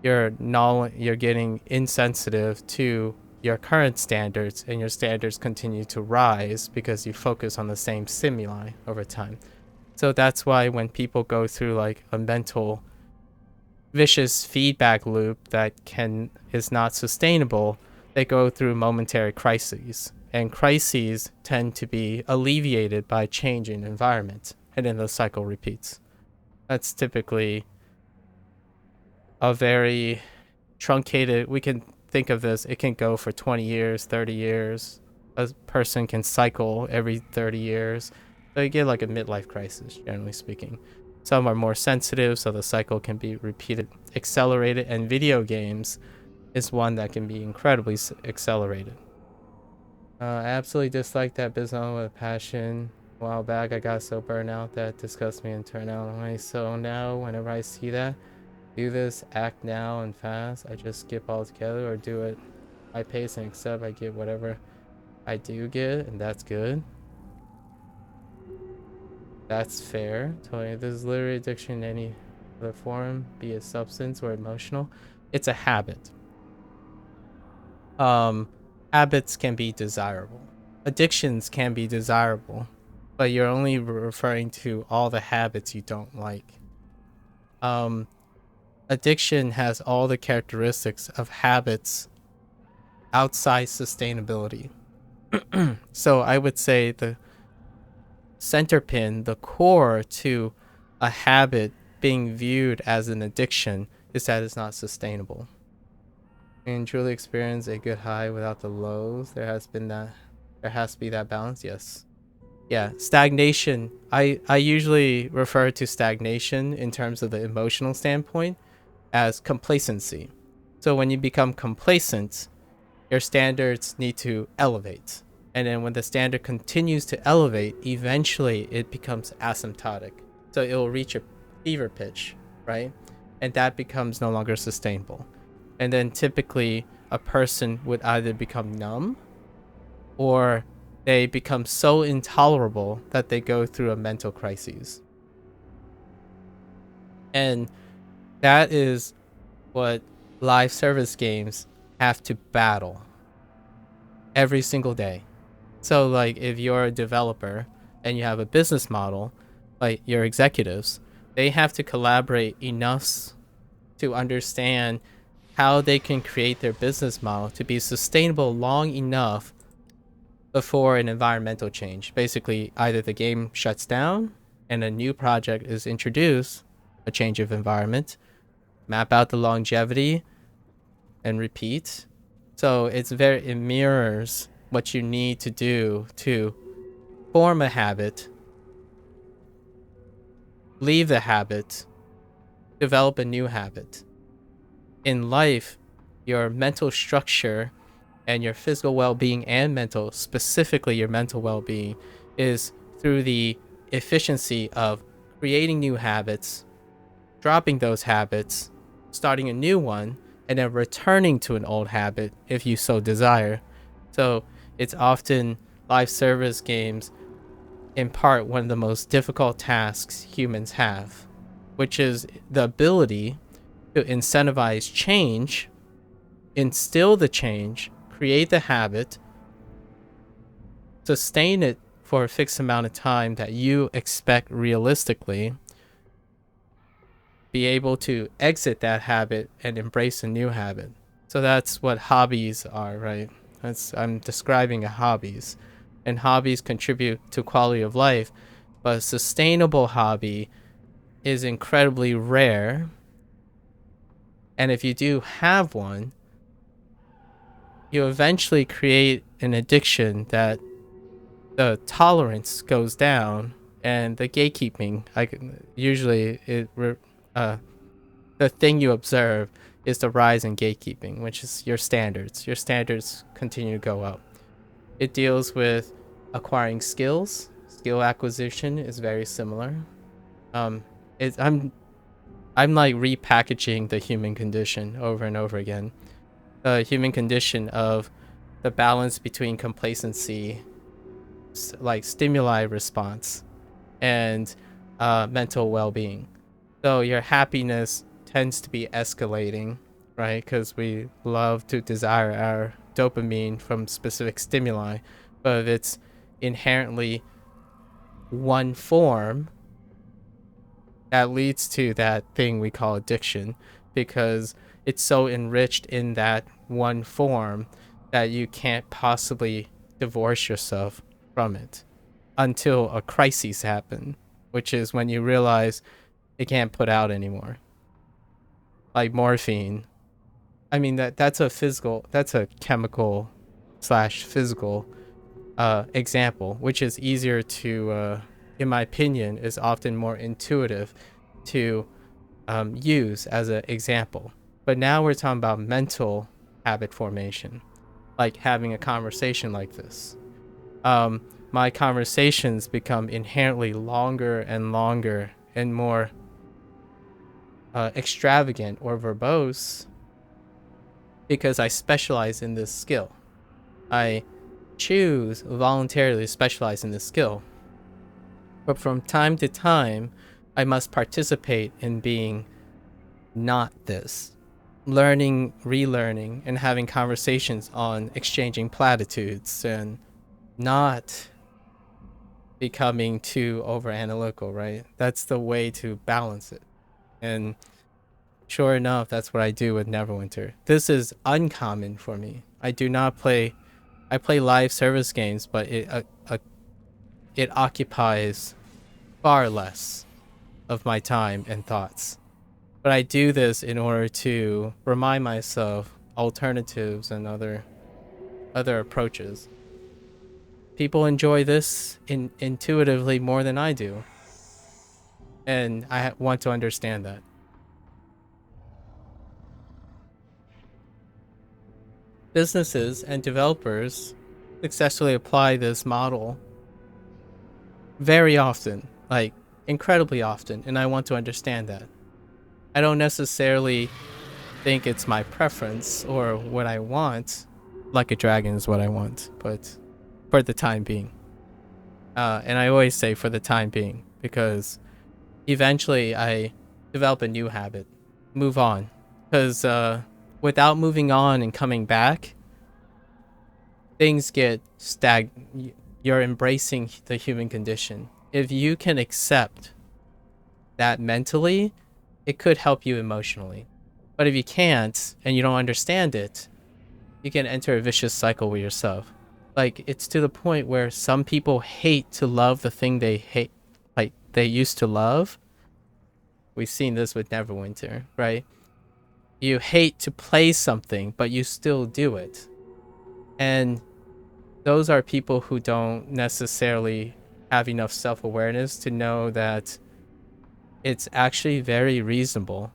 your knowledge, you're getting insensitive to your current standards, and your standards continue to rise because you focus on the same stimuli over time. So that's why when people go through like a mental vicious feedback loop that is not sustainable, they go through momentary crises. And crises tend to be alleviated by changing environment, and then the cycle repeats. That's typically a very truncated, we can think of this, it can go for 20 years, 30 years. A person can cycle every 30 years. So you get like a midlife crisis, generally speaking. Some are more sensitive, so the cycle can be repeated, accelerated, and video games is one that can be incredibly accelerated. I absolutely dislike that business with passion. A while back, I got so burnt out that it disgusts me and turned out on me. So now, whenever I see that, do this, act now and fast, I just skip altogether or do it high pace and accept I get whatever I do get, and that's good. That's fair. Totally. This is literally addiction in any other form, be it substance or emotional. it's a habit. Habits can be desirable. Addictions can be desirable, but you're only referring to all the habits you don't like. Addiction has all the characteristics of habits outside sustainability. So I would say the center pin, the core to a habit being viewed as an addiction is that it's not sustainable. And truly experience a good high without the lows. There has to be that balance. Yes. Yeah, stagnation. I usually refer to stagnation in terms of the emotional standpoint as complacency. So when you become complacent, your standards need to elevate. And then when the standard continues to elevate, eventually it becomes asymptotic. So it will reach a fever pitch, right? And that becomes no longer sustainable. And then typically a person would either become numb or they become so intolerable that they go through a mental crisis. And that is what live service games have to battle every single day. So like if you're a developer and you have a business model, like your executives, they have to collaborate enough to understand how they can create their business model to be sustainable long enough before an environmental change. Basically, either the game shuts down and a new project is introduced, a change of environment, map out the longevity, and repeat. So it mirrors what you need to do to form a habit, leave the habit, develop a new habit. In life, your mental structure and your physical well-being and mental, specifically your mental well-being, is through the efficiency of creating new habits, dropping those habits, starting a new one, and then returning to an old habit if you so desire. So it's often live service games in part one of the most difficult tasks humans have, which is the ability to incentivize change, instill the change, create the habit, sustain it for a fixed amount of time that you expect realistically, be able to exit that habit and embrace a new habit. So that's what hobbies are, right? I'm describing hobbies, and hobbies contribute to quality of life, but a sustainable hobby is incredibly rare. And if you do have one, you eventually create an addiction that the tolerance goes down and the gatekeeping, the thing you observe is the rise in gatekeeping, which is your standards. Your standards continue to go up. It deals with acquiring skills. Skill acquisition is very similar. I'm like repackaging the human condition over and over again. The human condition of the balance between complacency, like stimuli response, and mental well-being. So your happiness tends to be escalating, right? Because we love to desire our dopamine from specific stimuli, but if it's inherently one form, that leads to that thing we call addiction, because it's so enriched in that one form that you can't possibly divorce yourself from it until a crisis happens, which is when you realize it can't put out anymore. Like morphine. I mean, that's a chemical / physical example, which is easier to, in my opinion, is often more intuitive to use as an example. But now we're talking about mental habit formation, like having a conversation like this. My conversations become inherently longer and longer and more extravagant or verbose because I specialize in this skill. I choose voluntarily to specialize in this skill. But from time to time, I must participate in being not this. learning, relearning, and having conversations on exchanging platitudes and not becoming too over analytical, right? That's the way to balance it. And sure enough, that's what I do with Neverwinter. This is uncommon for me. I play live service games, but it occupies far less of my time and thoughts. But I do this in order to remind myself alternatives and other approaches. People enjoy this intuitively more than I do, and I want to understand that. Businesses and developers successfully apply this model very often, like incredibly often, and I want to understand that. I don't necessarily think it's my preference or what I want. Like a dragon is what I want, but for the time being. And I always say for the time being, because eventually I develop a new habit, move on. Because without moving on and coming back, things get you're embracing the human condition. If you can accept that mentally, it could help you emotionally. But if you can't and you don't understand it, you can enter a vicious cycle with yourself. Like, it's to the point where some people hate to love the thing they hate, like they used to love. We've seen this with Neverwinter, right? You hate to play something, but you still do it. And those are people who don't necessarily have enough self-awareness to know that it's actually very reasonable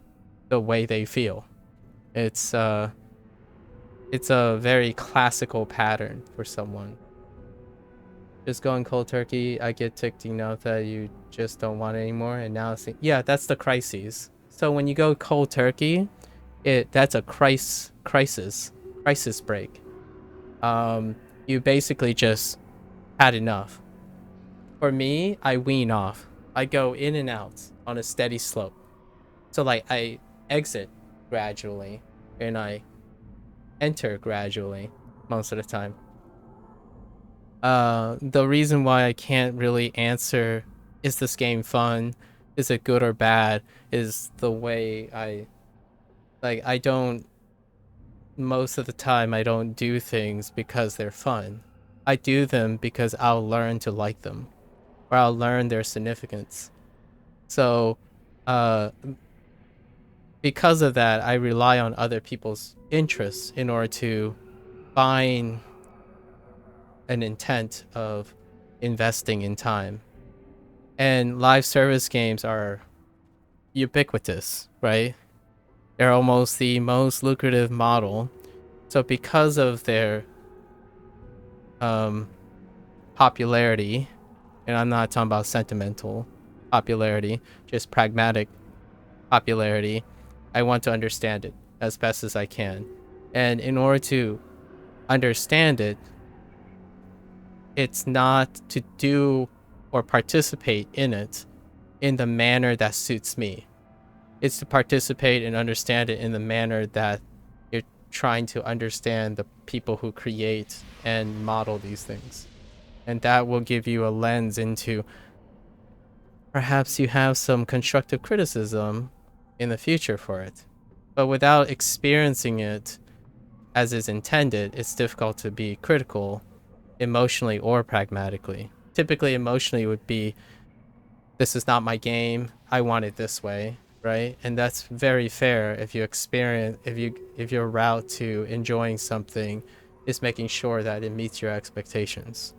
the way they feel. It's a very classical pattern for someone. Just going cold turkey, I get ticked enough that you just don't want it anymore, and now it's, yeah, that's the crises. So when you go cold turkey, that's a crisis break. You basically just had enough. For me, I wean off. I go in and out on a steady slope. So like I exit gradually and I enter gradually most of the time. The reason why I can't really answer, is this game fun? Is it good or bad? Is the way I don't, most of the time I don't do things because they're fun. I do them because I'll learn to like them, or I'll learn their significance. So, because of that, I rely on other people's interests in order to find an intent of investing in time. And live service games are ubiquitous, right? They're almost the most lucrative model. So because of their popularity, and I'm not talking about sentimental popularity, just pragmatic popularity, I want to understand it as best as I can. And in order to understand it, it's not to do or participate in it in the manner that suits me. It's to participate and understand it in the manner that you're trying to understand the people who create and model these things. And that will give you a lens into, perhaps you have some constructive criticism in the future for it. But without experiencing it as is intended, it's difficult to be critical emotionally or pragmatically. Typically emotionally would be, this is not my game, I want it this way, right? And that's very fair if you experience, if your route to enjoying something is making sure that it meets your expectations.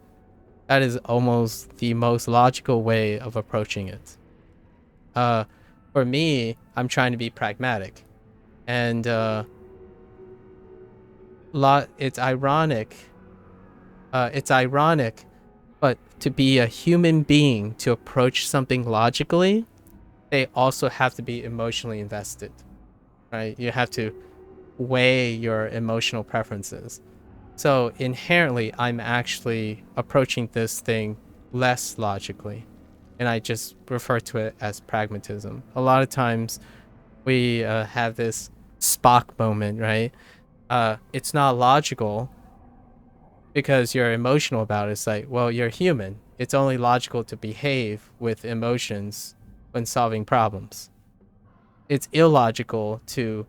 That is almost the most logical way of approaching it. For me, I'm trying to be pragmatic, and it's ironic. But to be a human being, to approach something logically, they also have to be emotionally invested, right? You have to weigh your emotional preferences. So inherently, I'm actually approaching this thing less logically, and I just refer to it as pragmatism. A lot of times we have this Spock moment, right? It's not logical because you're emotional about it. It's like, well, you're human. It's only logical to behave with emotions when solving problems. It's illogical to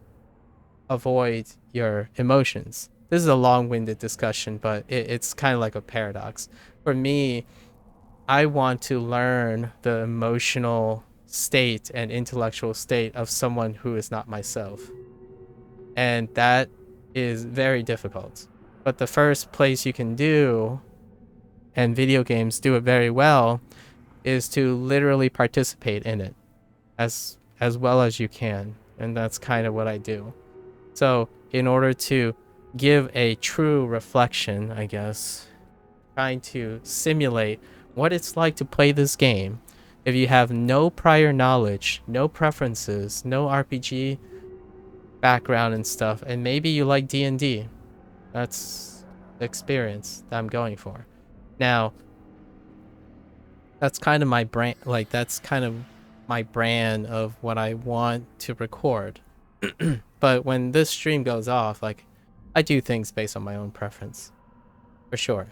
avoid your emotions. This is a long-winded discussion, but it's kind of like a paradox. For me, I want to learn the emotional state and intellectual state of someone who is not myself. And that is very difficult. But the first place you can do, and video games do it very well, is to literally participate in it as well as you can. And that's kind of what I do. So in order to give a true reflection, I guess, trying to simulate what it's like to play this game if you have no prior knowledge, no preferences, no RPG background and stuff, and maybe you like D&D. That's the experience that I'm going for. Now, that's kind of my brand, like that's kind of my brand of what I want to record. But when this stream goes off, like, I do things based on my own preference, for sure.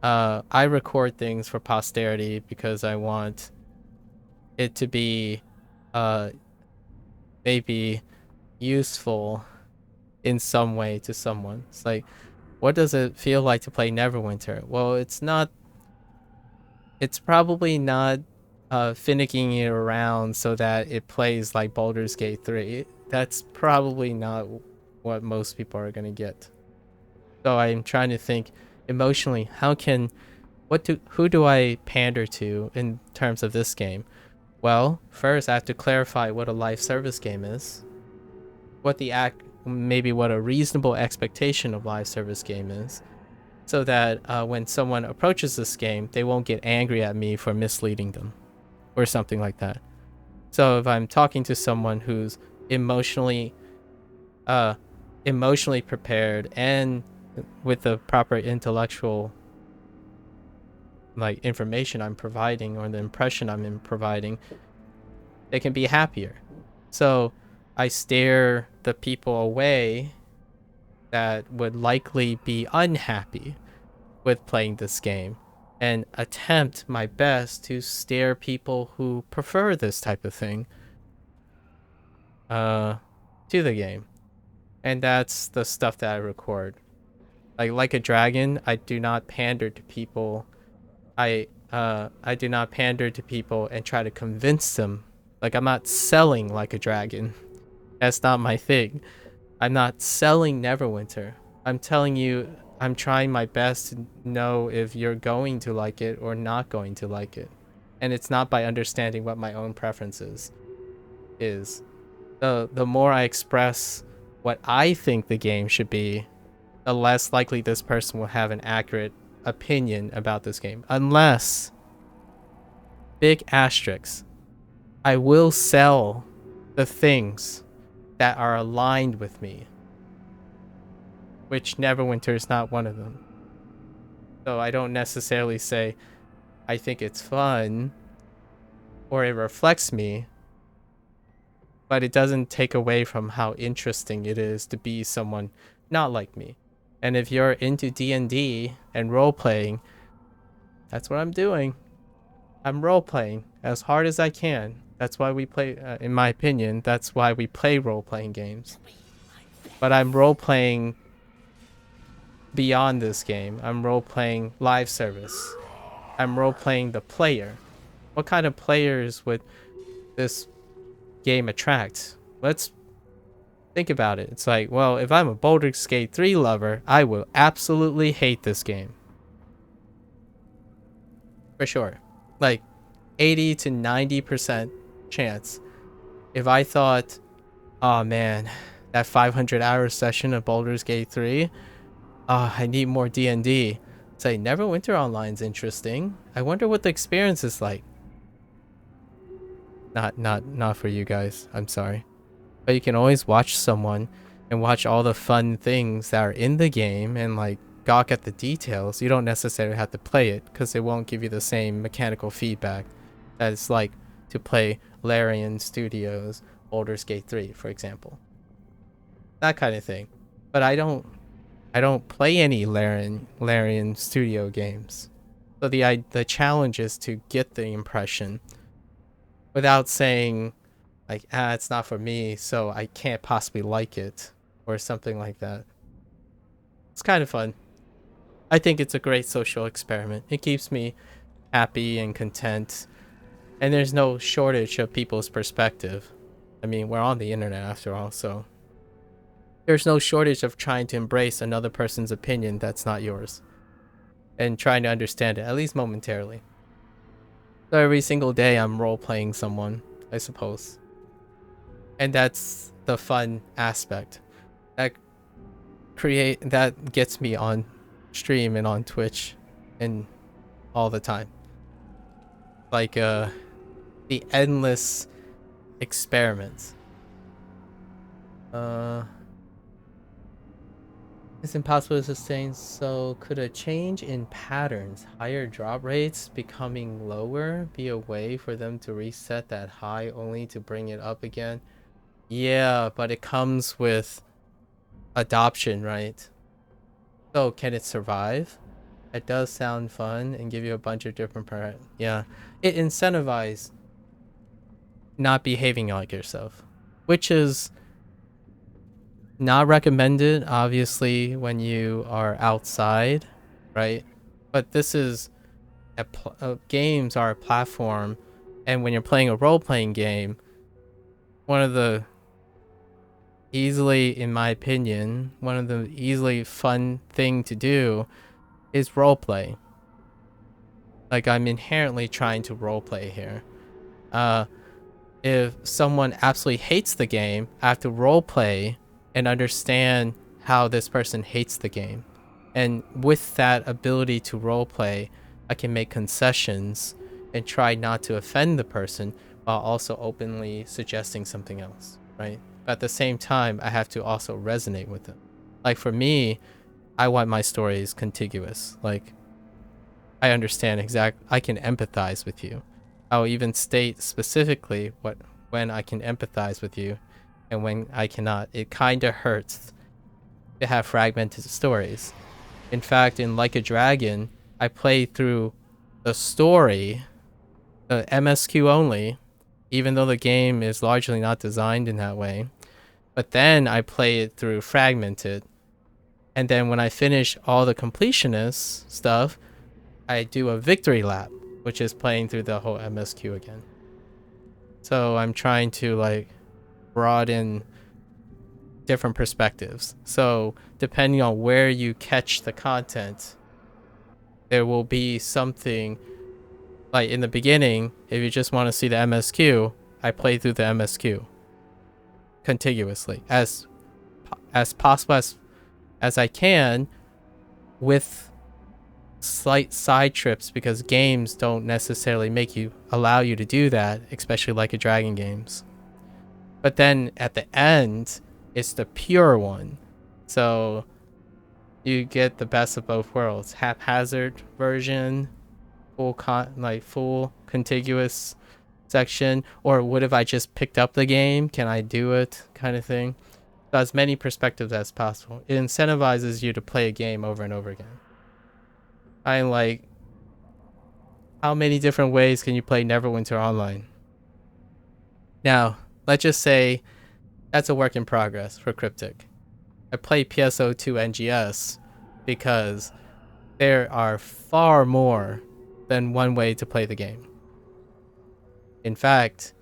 I record things for posterity because I want it to be maybe useful in some way to someone. It's like, what does it feel like to play Neverwinter? Well, it's probably not finicking it around so that it plays like Baldur's Gate 3. That's probably not what most people are going to get. So I'm trying to think emotionally, who do I pander to in terms of this game? Well, first I have to clarify what a live service game is, maybe what a reasonable expectation of live service game is, so that when someone approaches this game, they won't get angry at me for misleading them or something like that. So if I'm talking to someone who's emotionally prepared and with the proper intellectual like information I'm providing or the impression I'm providing, they can be happier. So I steer the people away that would likely be unhappy with playing this game and attempt my best to steer people who prefer this type of thing to the game. And that's the stuff that I record. Like a dragon, I do not pander to people. I do not pander to people and try to convince them. Like, I'm not selling Like a Dragon. That's not my thing. I'm not selling Neverwinter. I'm telling you, I'm trying my best to know if you're going to like it or not going to like it. And it's not by understanding what my own preferences is. The more I express what I think the game should be, the less likely this person will have an accurate opinion about this game. Unless, big asterisks, I will sell the things that are aligned with me, which Neverwinter is not one of them. So I don't necessarily say I think it's fun or it reflects me, but it doesn't take away from how interesting it is to be someone not like me. And if you're into D&D and role-playing, that's what I'm doing. I'm role-playing as hard as I can. That's why we play, in my opinion, that's why we play role-playing games. But I'm role-playing beyond this game. I'm role-playing live service. I'm role-playing the player. What kind of players would this game attract? Let's think about it. It's like, well, if I'm a Baldur's Gate 3 lover, I will absolutely hate this game. For sure. Like, 80 to 90% chance. If I thought, oh man, that 500-hour session of Baldur's Gate 3, I need more D&D. Say, Neverwinter Online's interesting. I wonder what the experience is like. Not for you guys. I'm sorry. But you can always watch someone and watch all the fun things that are in the game and like gawk at the details. You don't necessarily have to play it because it won't give you the same mechanical feedback that it's like to play Larian Studios Baldur's Gate 3, for example. that kind of thing. But I don't play any Larian Studio games. So the challenge is to get the impression without saying like, it's not for me, so I can't possibly like it or something like that. It's kind of fun. I think it's a great social experiment. It keeps me happy and content, and there's no shortage of people's perspective. I mean, we're on the internet after all, so there's no shortage of trying to embrace another person's opinion that's not yours and trying to understand it, at least momentarily. So every single day I'm role-playing someone, I suppose. And that's the fun aspect. That gets me on stream and on Twitch and all the time. Like the endless experiments. It's impossible to sustain, so could a change in patterns, higher drop rates becoming lower, be a way for them to reset that high only to bring it up again? Yeah, but it comes with adoption, right? So can it survive? It does sound fun and give you a bunch of different yeah. It incentivizes not behaving like yourself, which is not recommended, obviously, when you are outside, right? But this is games are a platform, and when you're playing a role-playing game, one of the in my opinion, one of the easily fun thing to do is roleplay. Like, I'm inherently trying to roleplay here. If someone absolutely hates the game, I have to roleplay and understand how this person hates the game. And with that ability to roleplay, I can make concessions and try not to offend the person while also openly suggesting something else, right? But at the same time, I have to also resonate with them. Like for me, I want my stories contiguous. Like, I understand I can empathize with you. I'll even state specifically when I can empathize with you and when I cannot. It kind of hurts to have fragmented stories. In fact, in Like a Dragon, I play through the story, the MSQ only, even though the game is largely not designed in that way. But then I play it through fragmented. And then when I finish all the completionist stuff, I do a victory lap, which is playing through the whole MSQ again. So I'm trying to like broaden different perspectives. So depending on where you catch the content, there will be something like in the beginning, if you just want to see the MSQ, I play through the MSQ contiguously as possible as I can, with slight side trips, because games don't necessarily allow you to do that, especially Like a Dragon games. But then at the end, it's the pure one. So you get the best of both worlds. Haphazard version, full contiguous section, or what if I just picked up the game? Can I do it? Kind of thing. So as many perspectives as possible. It incentivizes you to play a game over and over again. I'm like, how many different ways can you play Neverwinter Online? Now, let's just say that's a work in progress for Cryptic. I play PSO2 NGS because there are far more than one way to play the game. In fact,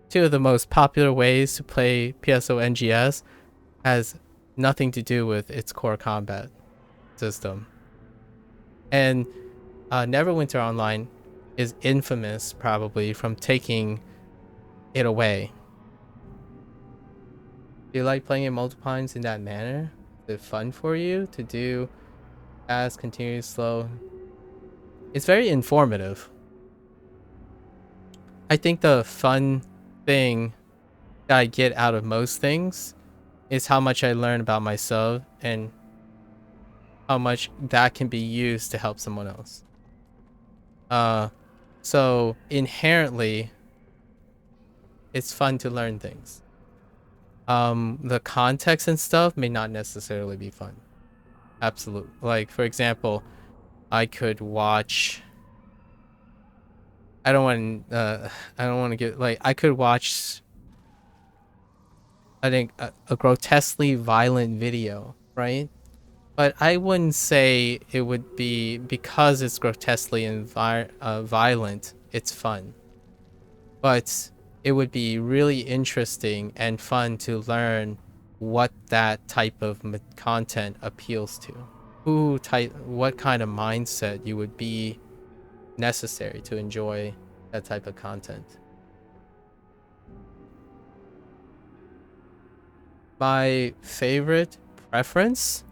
two of the most popular ways to play PSO NGS has nothing to do with its core combat system. And Neverwinter Online is infamous probably from taking it away. Do you like playing it multiple times in that manner? Is it fun for you to do fast, continuous, slow? It's very informative. I think the fun thing that I get out of most things is how much I learn about myself and how much that can be used to help someone else. So inherently, it's fun to learn things. the context and stuff may not necessarily be fun. Absolutely. Like, for example, I could watch. I don't want to get like. I could watch. I think a grotesquely violent video, right? But I wouldn't say it would be because it's grotesquely and violent. It's fun. But it would be really interesting and fun to learn what that type of content appeals to. What kind of mindset you would be necessary to enjoy that type of content. My favorite preference?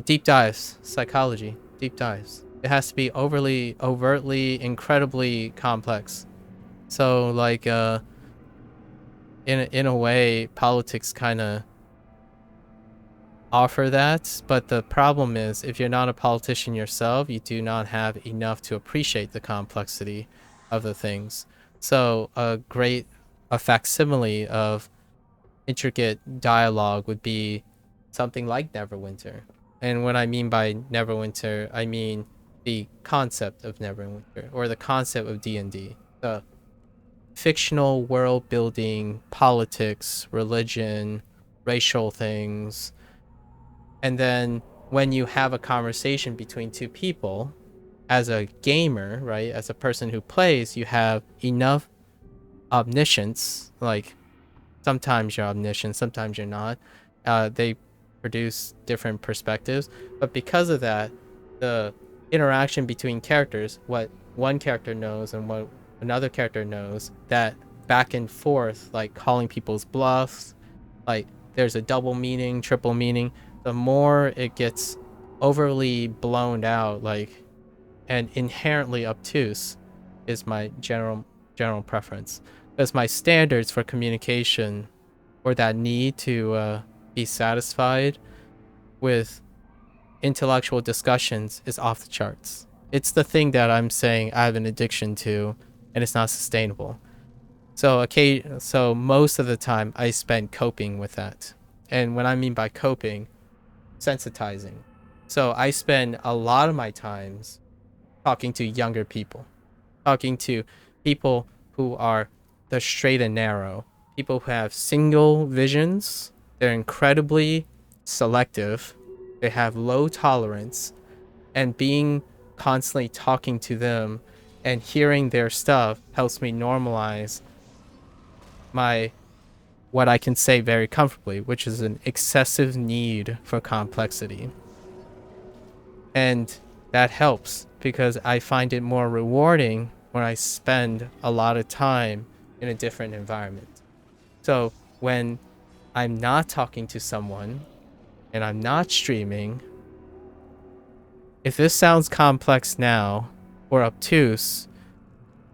Deep dives, psychology, deep dives. It has to be overtly, incredibly complex. So like in a way, politics kind of offer that, but the problem is if you're not a politician yourself, you do not have enough to appreciate the complexity of the things. So a facsimile of intricate dialogue would be something like Neverwinter. And what I mean by Neverwinter, I mean the concept of Neverwinter, or the concept of D&D. The fictional world building, politics, religion, racial things. And then when you have a conversation between two people, as a gamer, right, as a person who plays, you have enough omniscience, like sometimes you're omniscient, sometimes you're not. They produce different perspectives, but because of that, the interaction between characters, what one character knows and what another character knows, that back and forth, like calling people's bluffs, like there's a double meaning, triple meaning, the more it gets overly blown out, like, and inherently obtuse is my general preference. Because my standards for communication, or that need to be satisfied with intellectual discussions, is off the charts. It's the thing that I'm saying I have an addiction to, and it's not sustainable. So most of the time I spend coping with that. And what I mean by coping, sensitizing. So I spend a lot of my times talking to younger people, talking to people who are the straight and narrow, people who have single visions. They're incredibly selective. They have low tolerance, and being constantly talking to them and hearing their stuff helps me normalize what I can say very comfortably, which is an excessive need for complexity. And that helps because I find it more rewarding when I spend a lot of time in a different environment. So when I'm not talking to someone and I'm not streaming, if this sounds complex now, or obtuse,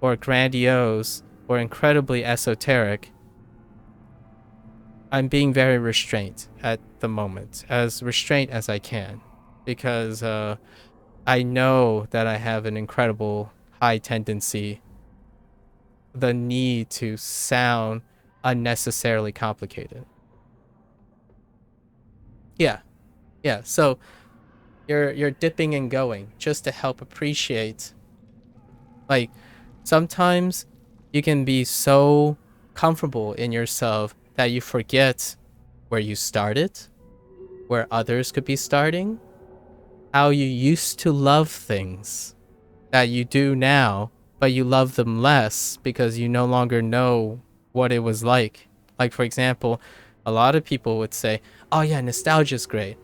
or grandiose, or incredibly esoteric, I'm being very restrained at the moment, as restrained as I can, because I know that I have an incredible high tendency, the need to sound unnecessarily complicated. Yeah. So you're dipping and going just to help appreciate. Like, sometimes you can be so comfortable in yourself that you forget where you started, where others could be starting, how you used to love things that you do now, but you love them less because you no longer know what it was like. Like, for example, a lot of people would say, oh yeah, nostalgia is great.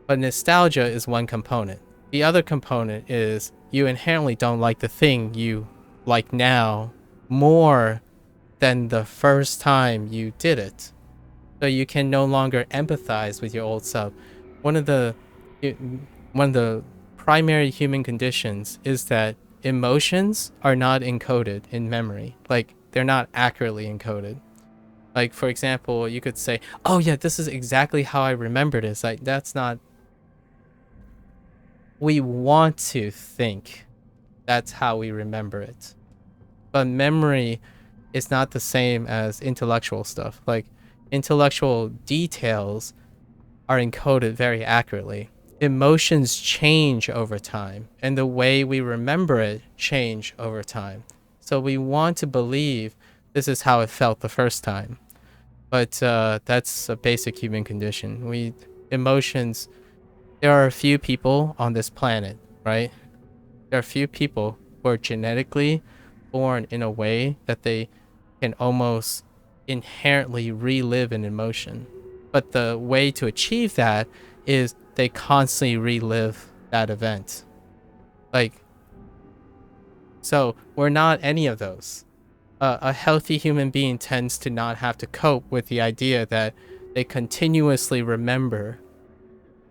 But nostalgia is one component. The other component is you inherently don't like the thing you like now more than the first time you did it. So you can no longer empathize with your old self. One of the primary human conditions is that emotions are not encoded in memory. Like, they're not accurately encoded. Like, for example, you could say, oh yeah, this is exactly how I remembered it. It's like, that's not... We want to think that's how we remember it. But memory is not the same as intellectual stuff. Like, intellectual details are encoded very accurately. Emotions change over time, and the way we remember it change over time. So we want to believe this is how it felt the first time. But that's a basic human condition. Emotions, there are a few people on this planet, right? There are a few people who are genetically born in a way that they can almost inherently relive an emotion. But the way to achieve that is they constantly relive that event. Like, so we're not any of those. A healthy human being tends to not have to cope with the idea that they continuously remember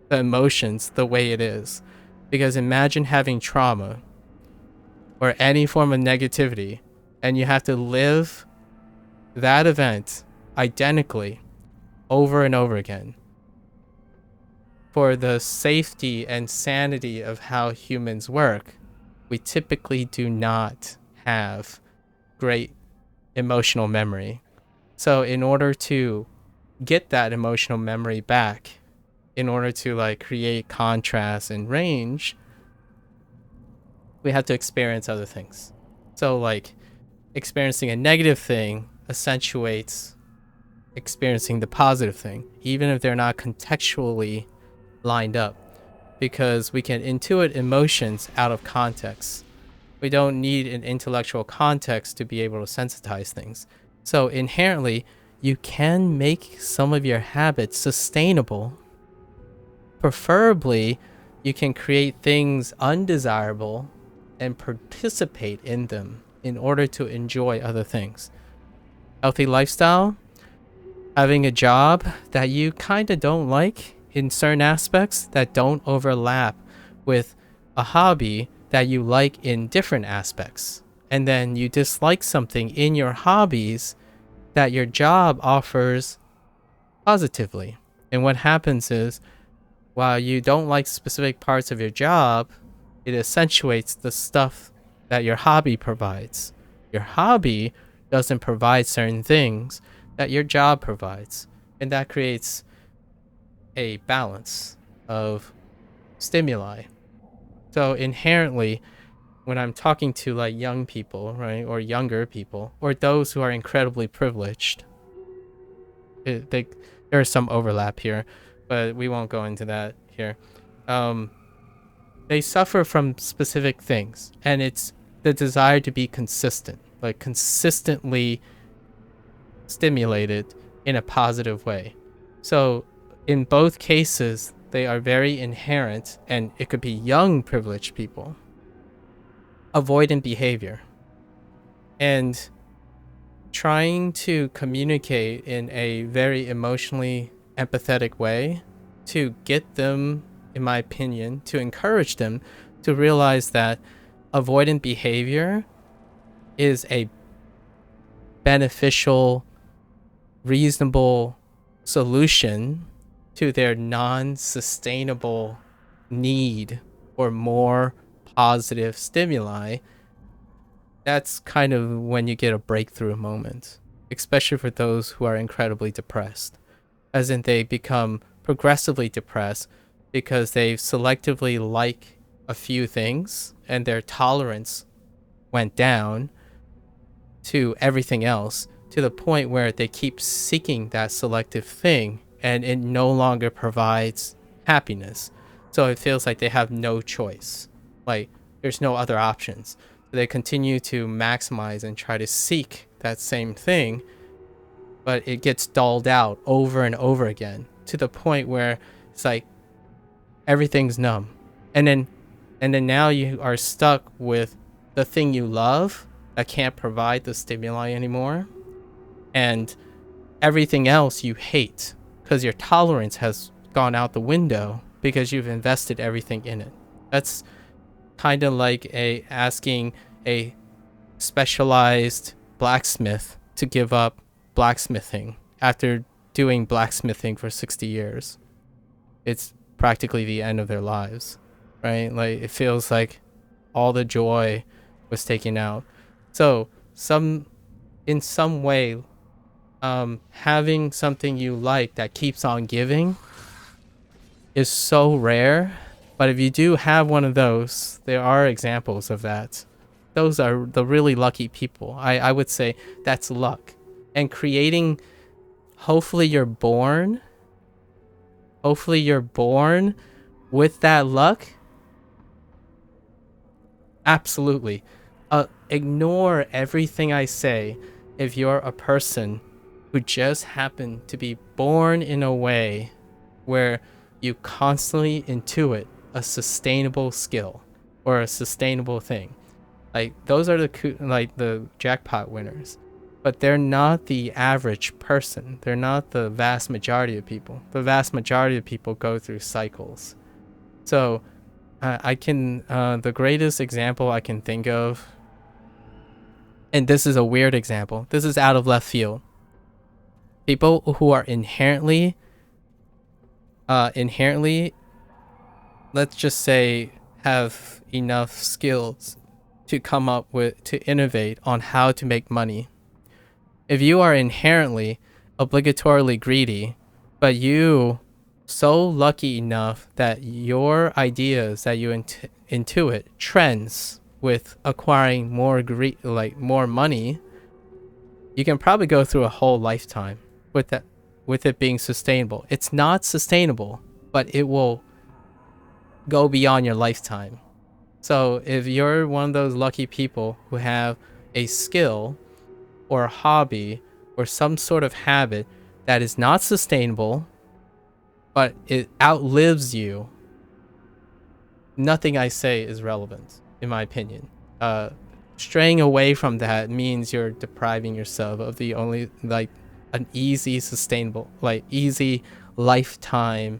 the emotions the way it is. Because imagine having trauma or any form of negativity, and you have to live that event identically over and over again. For the safety and sanity of how humans work, we typically do not have great emotional memory. So in order to get that emotional memory back, in order to like create contrast and range, we have to experience other things. So like experiencing a negative thing accentuates experiencing the positive thing, even if they're not contextually lined up, because we can intuit emotions out of context. We don't need an intellectual context to be able to sensitize things. So inherently, you can make some of your habits sustainable. Preferably, you can create things undesirable and participate in them in order to enjoy other things. Healthy lifestyle, having a job that you kind of don't like in certain aspects that don't overlap with a hobby that you like in different aspects. And then you dislike something in your hobbies that your job offers positively. And what happens is, while you don't like specific parts of your job, it accentuates the stuff that your hobby provides. Your hobby doesn't provide certain things that your job provides. And that creates a balance of stimuli. So inherently, when I'm talking to like young people, right, or younger people, or those who are incredibly privileged, there is some overlap here, but we won't go into that here. They suffer from specific things, and it's the desire to be consistent, like consistently stimulated in a positive way. So in both cases, they are very inherent, and it could be young privileged people, avoidant behavior. And trying to communicate in a very emotionally empathetic way to get them, in my opinion, to encourage them to realize that avoidant behavior is a beneficial, reasonable solution to their non-sustainable need for more positive stimuli. That's kind of when you get a breakthrough moment, especially for those who are incredibly depressed, as in they become progressively depressed because they selectively like a few things and their tolerance went down to everything else, to the point where they keep seeking that selective thing and it no longer provides happiness. So it feels like they have no choice. Like there's no other options. They continue to maximize and try to seek that same thing, but it gets dulled out over and over again to the point where it's like everything's numb. And then now you are stuck with the thing you love that can't provide the stimuli anymore, and everything else you hate because your tolerance has gone out the window because you've invested everything in it. That's kind of like asking a specialized blacksmith to give up blacksmithing after doing blacksmithing for 60 years. It's practically the end of their lives, right? Like it feels like all the joy was taken out. So in some way, having something you like that keeps on giving is so rare. But if you do have one of those, there are examples of that. Those are the really lucky people. I would say that's luck. And creating, hopefully you're born with that luck. Absolutely. Ignore everything I say if you're a person who just happened to be born in a way where you constantly intuit a sustainable skill or a sustainable thing. Like those are the jackpot winners, but they're not the average person. They're not the vast majority of people. The vast majority of people go through cycles. So the greatest example I can think of, and this is a weird example, this is out of left field. People who are inherently, let's just say, have enough skills to come up with, to innovate on how to make money. If you are inherently obligatorily greedy, but you so lucky enough that your ideas that you intuit trends with acquiring more more money, you can probably go through a whole lifetime with that, with it being sustainable. It's not sustainable, but it will go beyond your lifetime. So if you're one of those lucky people who have a skill or a hobby or some sort of habit that is not sustainable, but it outlives you, nothing I say is relevant, in my opinion. Straying away from that means you're depriving yourself of the only, like, an easy, sustainable, like, easy lifetime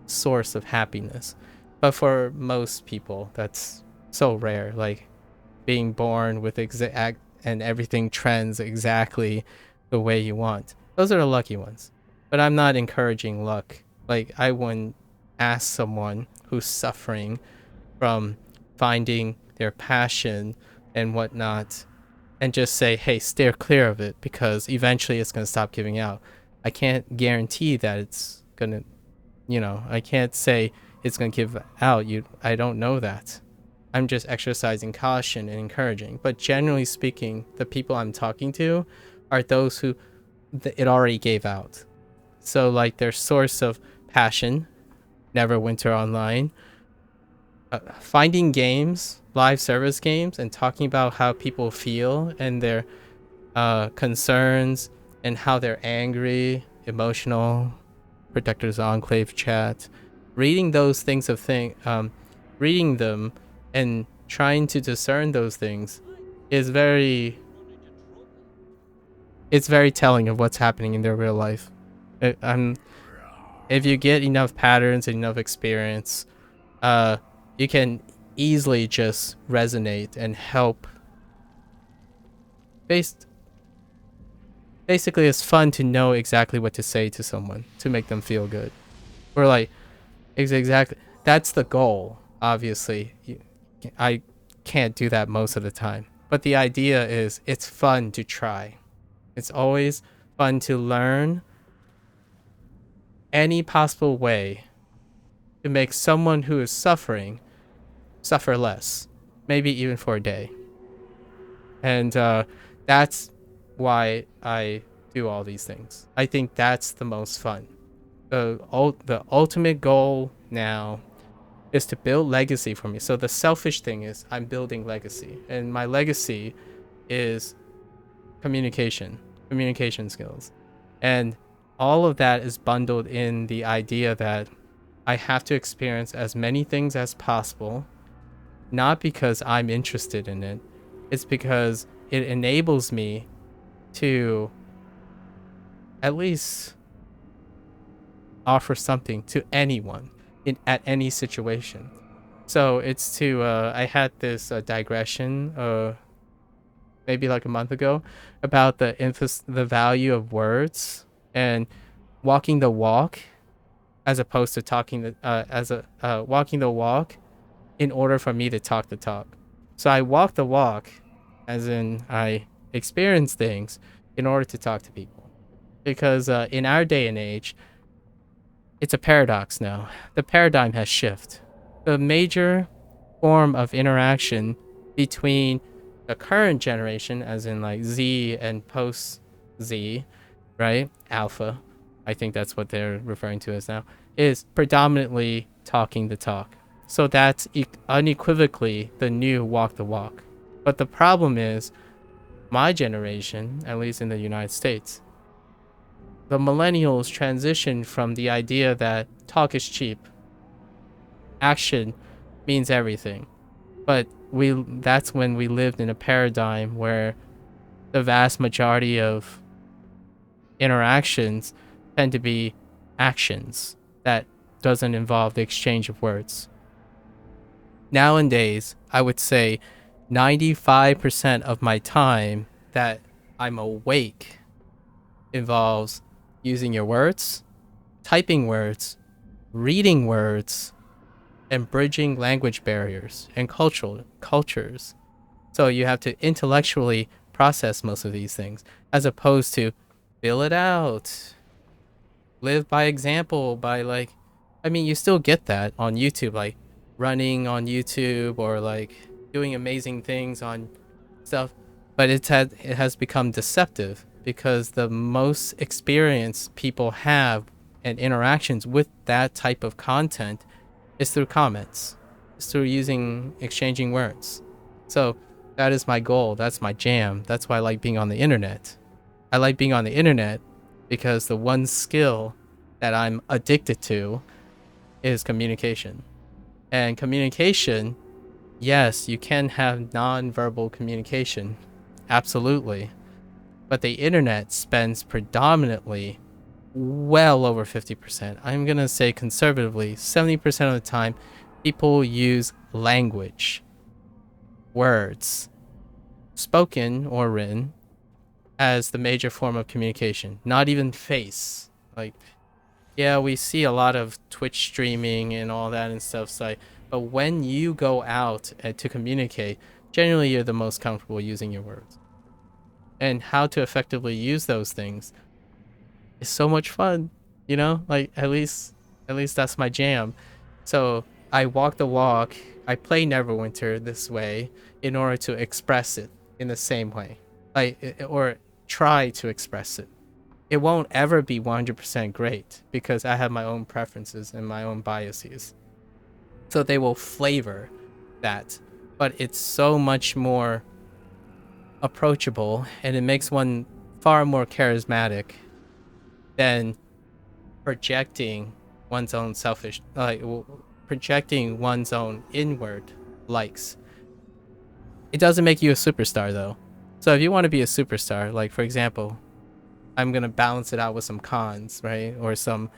source of happiness. But for most people, that's so rare. Like, being born with exact and everything trends exactly the way you want. Those are the lucky ones. But I'm not encouraging luck. Like, I wouldn't ask someone who's suffering from finding their passion and whatnot and just say, hey, steer clear of it because eventually it's going to stop giving out. I can't guarantee that it's going to, I can't say it's going to give out. I don't know that. I'm just exercising caution and encouraging. But generally speaking, the people I'm talking to are those who it already gave out. So like their source of passion, Neverwinter Online, finding games, live service games, and talking about how people feel and their concerns and how they're angry, emotional, Protectors Enclave chat, reading those things reading them and trying to discern those things is very telling of what's happening in their real life. If you get enough patterns and enough experience, you can easily just resonate and help. Basically, it's fun to know exactly what to say to someone to make them feel good. Or like, exactly, that's the goal. Obviously, I can't do that most of the time. But the idea is it's fun to try. It's always fun to learn any possible way to make someone who is suffering suffer less, maybe even for a day. And that's why I do all these things. I think that's the most fun. The ultimate goal now is to build legacy for me. So the selfish thing is I'm building legacy, and my legacy is communication skills. And all of that is bundled in the idea that I have to experience as many things as possible, not because I'm interested in it. It's because it enables me to at least offer something to anyone at any situation. So it's to I had this digression maybe like a month ago about the value of words and walking the walk as opposed to talking walking the walk in order for me to talk the talk. So I walk the walk as in I experience things in order to talk to people. because in our day and age, it's a paradox now. The paradigm has shifted. The major form of interaction between the current generation, as in like Z and post Z, right? Alpha, I think that's what they're referring to as now, is predominantly talking the talk. So that's unequivocally the new walk the walk. But the problem is, my generation, at least in the United States, the millennials transitioned from the idea that talk is cheap, action means everything. But that's when we lived in a paradigm where the vast majority of interactions tend to be actions that doesn't involve the exchange of words. Nowadays, I would say 95% of my time that I'm awake involves using your words, typing words, reading words, and bridging language barriers and cultures. So you have to intellectually process most of these things, as opposed to fill it out, live by example, by like, I mean, you still get that on YouTube, like running on YouTube or like doing amazing things on stuff, but it has become deceptive because the most experience people have and interactions with that type of content is through comments. It's through exchanging words. So that is my goal. That's my jam. That's why I like being on the internet. I like being on the internet because the one skill that I'm addicted to is communication. And communication, yes, you can have non-verbal communication. Absolutely. But the internet spends predominantly well over 50%. I'm going to say conservatively, 70% of the time, people use language, words, spoken or written, as the major form of communication, not even face. Like, yeah, we see a lot of Twitch streaming and all that and stuff, so, but when you go out to communicate, generally you're the most comfortable using your words. And how to effectively use those things is so much fun, you know? Like, at least that's my jam. So I walk the walk. I play Neverwinter this way in order to express it in the same way, or try to express it. It won't ever be 100% great because I have my own preferences and my own biases. So they will flavor that, but it's so much more approachable and it makes one far more charismatic than projecting one's own projecting one's own inward likes. It doesn't make you a superstar though. So if you want to be a superstar, like for example, I'm gonna balance it out with some cons, right? Or some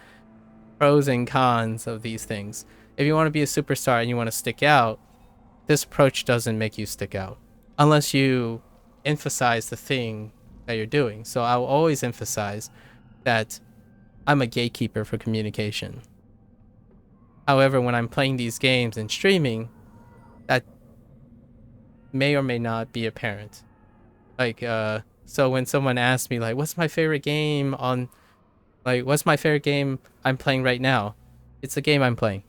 pros and cons of these things. If you want to be a superstar and you want to stick out, this approach doesn't make you stick out unless you emphasize the thing that you're doing. So I'll always emphasize that I'm a gatekeeper for communication. However, when I'm playing these games and streaming, that may or may not be apparent. Like, so when someone asks me, like, what's my favorite game I'm playing right now? It's the game I'm playing.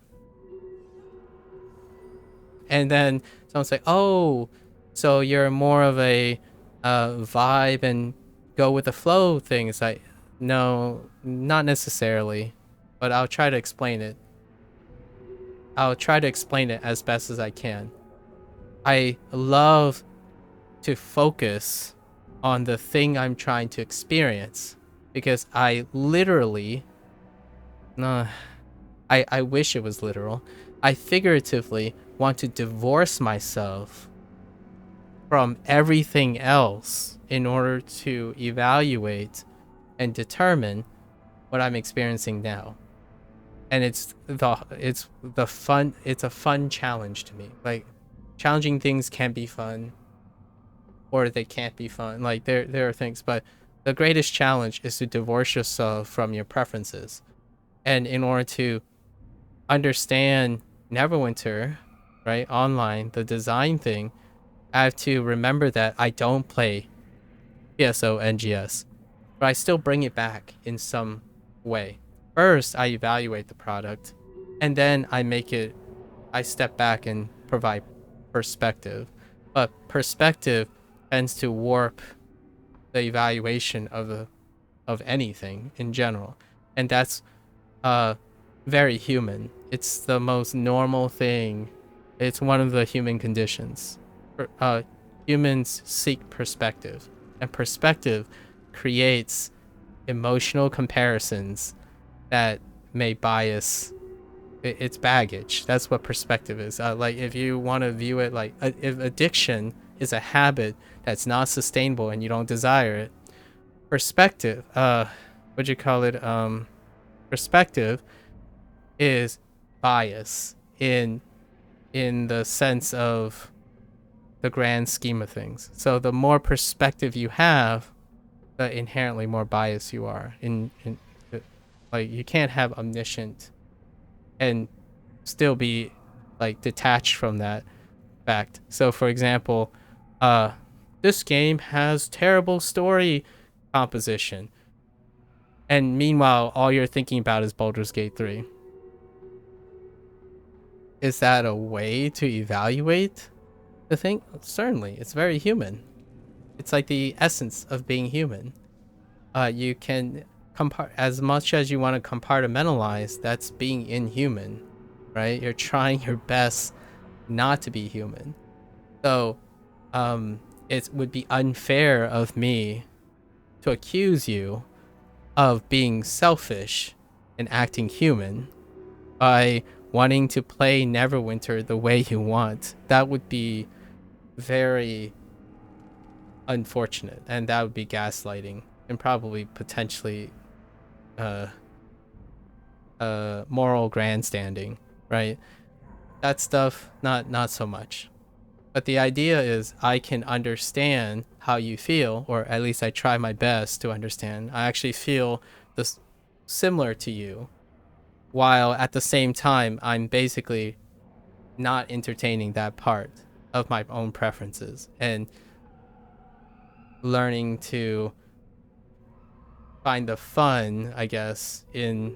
And then someone's like, oh, so you're more of a vibe and go with the flow thing. It's like, no, not necessarily, but I'll try to explain it. I'll try to explain it as best as I can. I love to focus on the thing I'm trying to experience because I literally, I wish it was literal. I figuratively want to divorce myself from everything else in order to evaluate and determine what I'm experiencing now. And it's a fun challenge to me. Like, challenging things can be fun or they can't be fun. Like, there are things, but the greatest challenge is to divorce yourself from your preferences. And in order to understand Neverwinter, right, online, the design thing, I have to remember that I don't play PSO NGS. but I still bring it back in some way. First, I evaluate the product, and then I step back and provide perspective. But perspective tends to warp the evaluation of anything in general. And that's very human. It's the most normal thing. It's one of the human conditions. Humans seek perspective, and perspective creates emotional comparisons that may bias. It's baggage. That's what perspective is. Like, if you want to view it like if addiction is a habit that's not sustainable and you don't desire it, perspective, what'd you call it? Perspective is bias in the sense of the grand scheme of things. So the more perspective you have, the inherently more biased you are. Like, you can't have omniscient and still be like detached from that fact. So for example, this game has terrible story composition, and meanwhile all you're thinking about is Baldur's Gate 3. Is that a way to evaluate the thing? Certainly, it's very human. It's like the essence of being human. You can as much as you want to compartmentalize, that's being inhuman, right? You're trying your best not to be human. So it would be unfair of me to accuse you of being selfish and acting human by wanting to play Neverwinter the way you want. That would be very unfortunate, and that would be gaslighting and probably potentially moral grandstanding, right? That stuff, not so much. But the idea is I can understand how you feel, or at least I try my best to understand. I actually feel this similar to you, while at the same time I'm basically not entertaining that part of my own preferences and learning to find the fun, I guess, in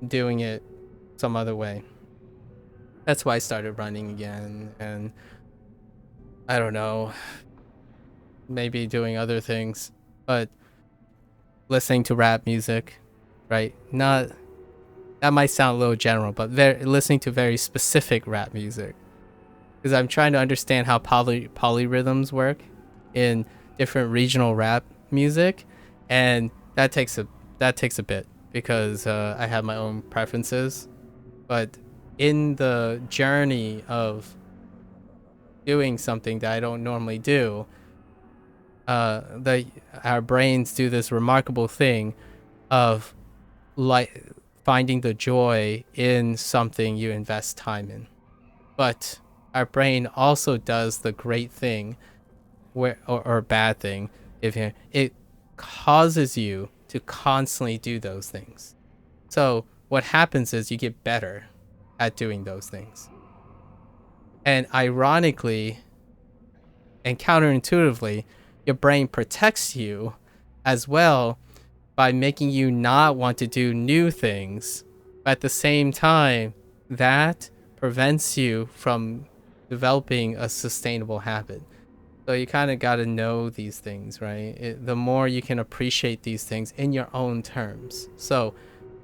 doing it some other way. That's why I started running again, and I don't know, maybe doing other things, but listening to rap music, right? Not, that might sound a little general, but listening to very specific rap music, because I'm trying to understand how polyrhythms work in different regional rap music, and that takes a bit, because I have my own preferences. But in the journey of doing something that I don't normally do, our brains do this remarkable thing of like finding the joy in something you invest time in. But our brain also does the great thing, or bad thing, if it causes you to constantly do those things. So what happens is you get better at doing those things. And ironically and counterintuitively, your brain protects you as well by making you not want to do new things. But at the same time, that prevents you from developing a sustainable habit. So you kind of got to know these things, right? The more you can appreciate these things in your own terms. So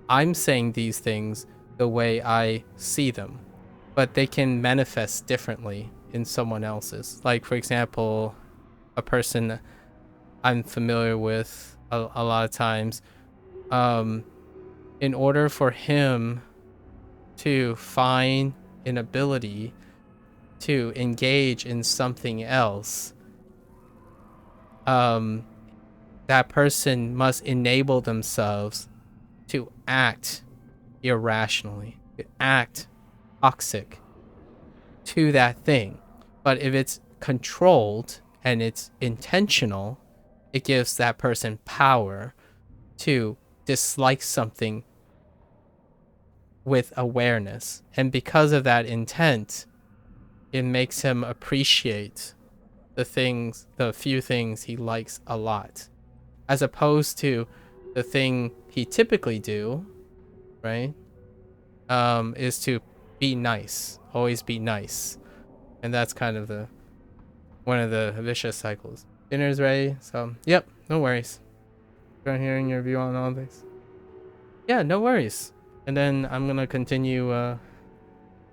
I'm saying these things the way I see them, but they can manifest differently in someone else's. Like, for example, a person I'm familiar with a lot of times, in order for him to find an ability to engage in something else, that person must enable themselves to act irrationally, to act toxic to that thing. But if it's controlled and it's intentional, it gives that person power to dislike something with awareness. And because of that intent, it makes him appreciate the few things he likes a lot. as opposed to the thing he typically do, right? Is to be nice, always be nice, and that's kind of the one of the vicious cycles. Dinner's ready, so yep, no worries. Go hearing your view on all this. Yeah, no worries. And then I'm gonna continue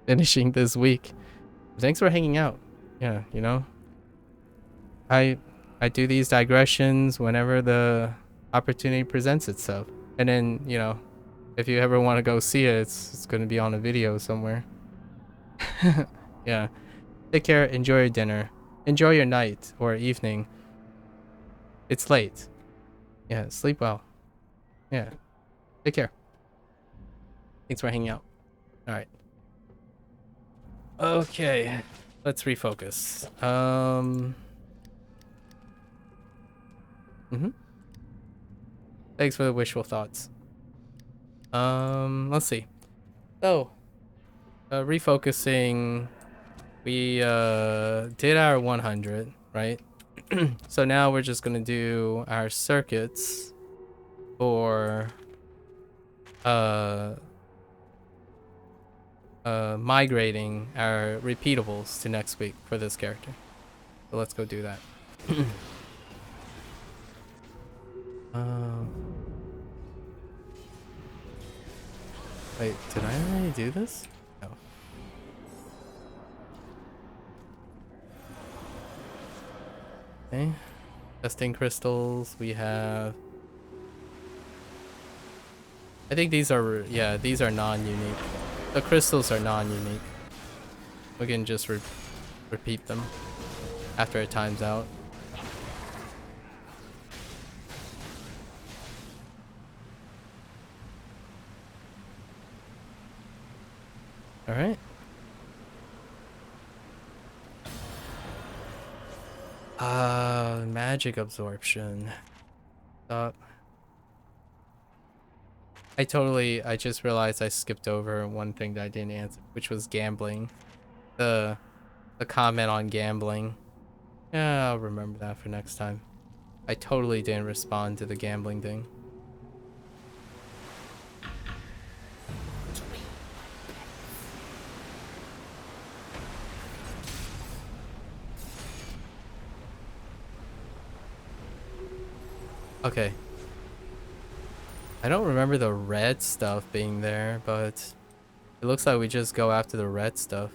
finishing this week. Thanks for hanging out. Yeah, you know, I do these digressions whenever the opportunity presents itself, and then you know, if you ever want to go see it, it's gonna be on a video somewhere. Yeah. Take care. Enjoy your dinner. Enjoy your night or evening. It's late. Yeah. Sleep well. Yeah. Take care. Thanks for hanging out. All right. Okay. Let's refocus. Thanks for the wishful thoughts. Let's see. So, refocusing. We did our 100, right? So now we're just gonna do our circuits for migrating our repeatables to next week for this character. So let's go do that. Wait, did I already do this? No. Okay. Testing crystals. We have. I think these are, yeah, these are non-unique. The crystals are non-unique. We can just repeat them after it times out. All right. Magic absorption. Stop. I just realized I skipped over one thing that I didn't answer, which was gambling. The comment on gambling. Yeah, I'll remember that for next time. I totally didn't respond to the gambling thing. Okay. I don't remember the red stuff being there, but it looks like we just go after the red stuff.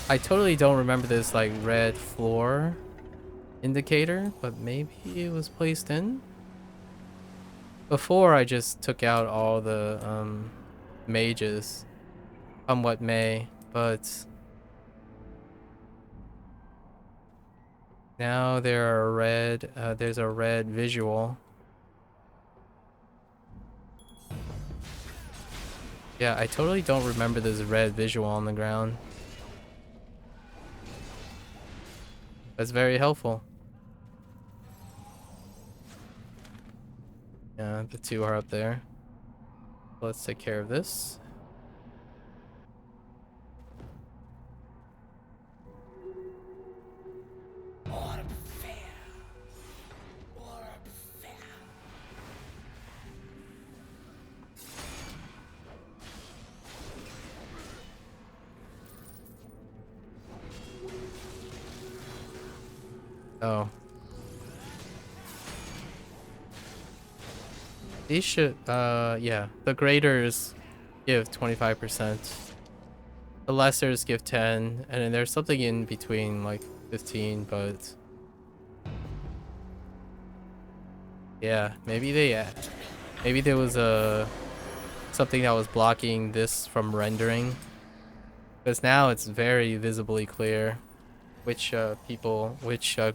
I totally don't remember this like red floor indicator, but maybe it was placed in. Before I just took out all the mages, come what may, but now there are red, there's a red visual. Yeah, I totally don't remember this red visual on the ground. That's very helpful. Yeah, the two are up there. Let's take care of this. Oh. These should, yeah. The graders give 25%. The lessers give 10, and then there's something in between, like 15, but... Yeah, maybe maybe there was something that was blocking this from rendering. Because now it's very visibly clear which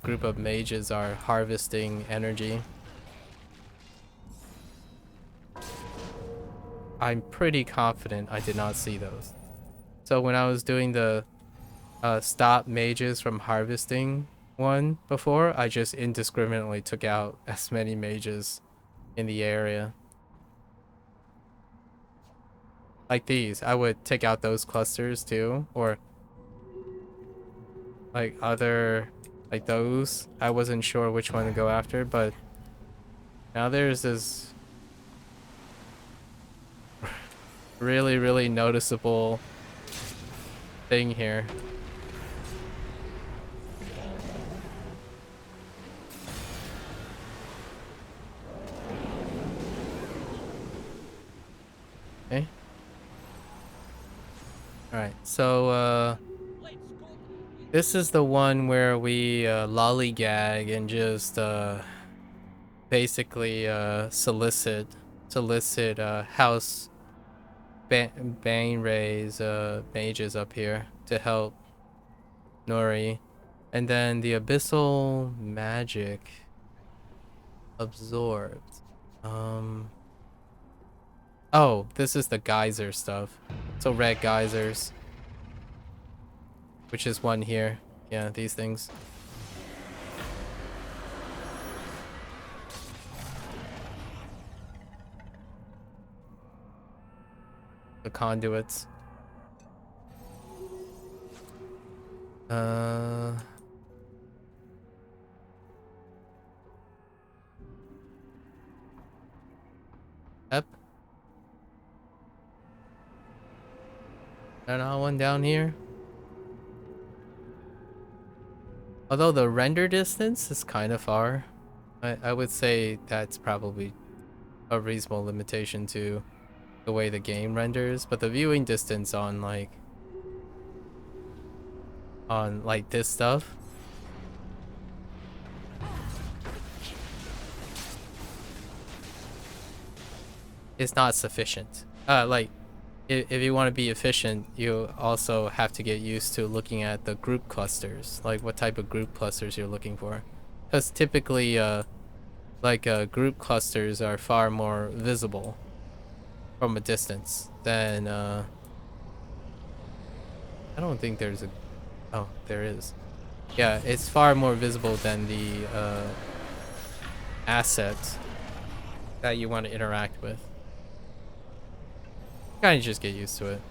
group of mages are harvesting energy. I'm pretty confident I did not see those. So when I was doing the stop mages from harvesting one before, I just indiscriminately took out as many mages in the area. Like these, I would take out those clusters too, or like other like those. I wasn't sure which one to go after, but now there's this really, really noticeable thing here. Okay. Alright, so this is the one where we lollygag and just basically solicit house Bane Rays mages up here to help Nori. And then the abyssal magic absorbed. Oh, this is the geyser stuff. So red geysers. Which is one here. Yeah, these things. The conduits. Yep. Another one down here. Although the render distance is kind of far, I would say that's probably a reasonable limitation to the way the game renders, but the viewing distance on like this stuff is not sufficient. Like if you want to be efficient, you also have to get used to looking at the group clusters, like what type of group clusters you're looking for, because typically group clusters are far more visible from a distance than I don't think there's a oh, there is. Yeah, it's far more visible than the asset that you want to interact with. Kind of just get used to it.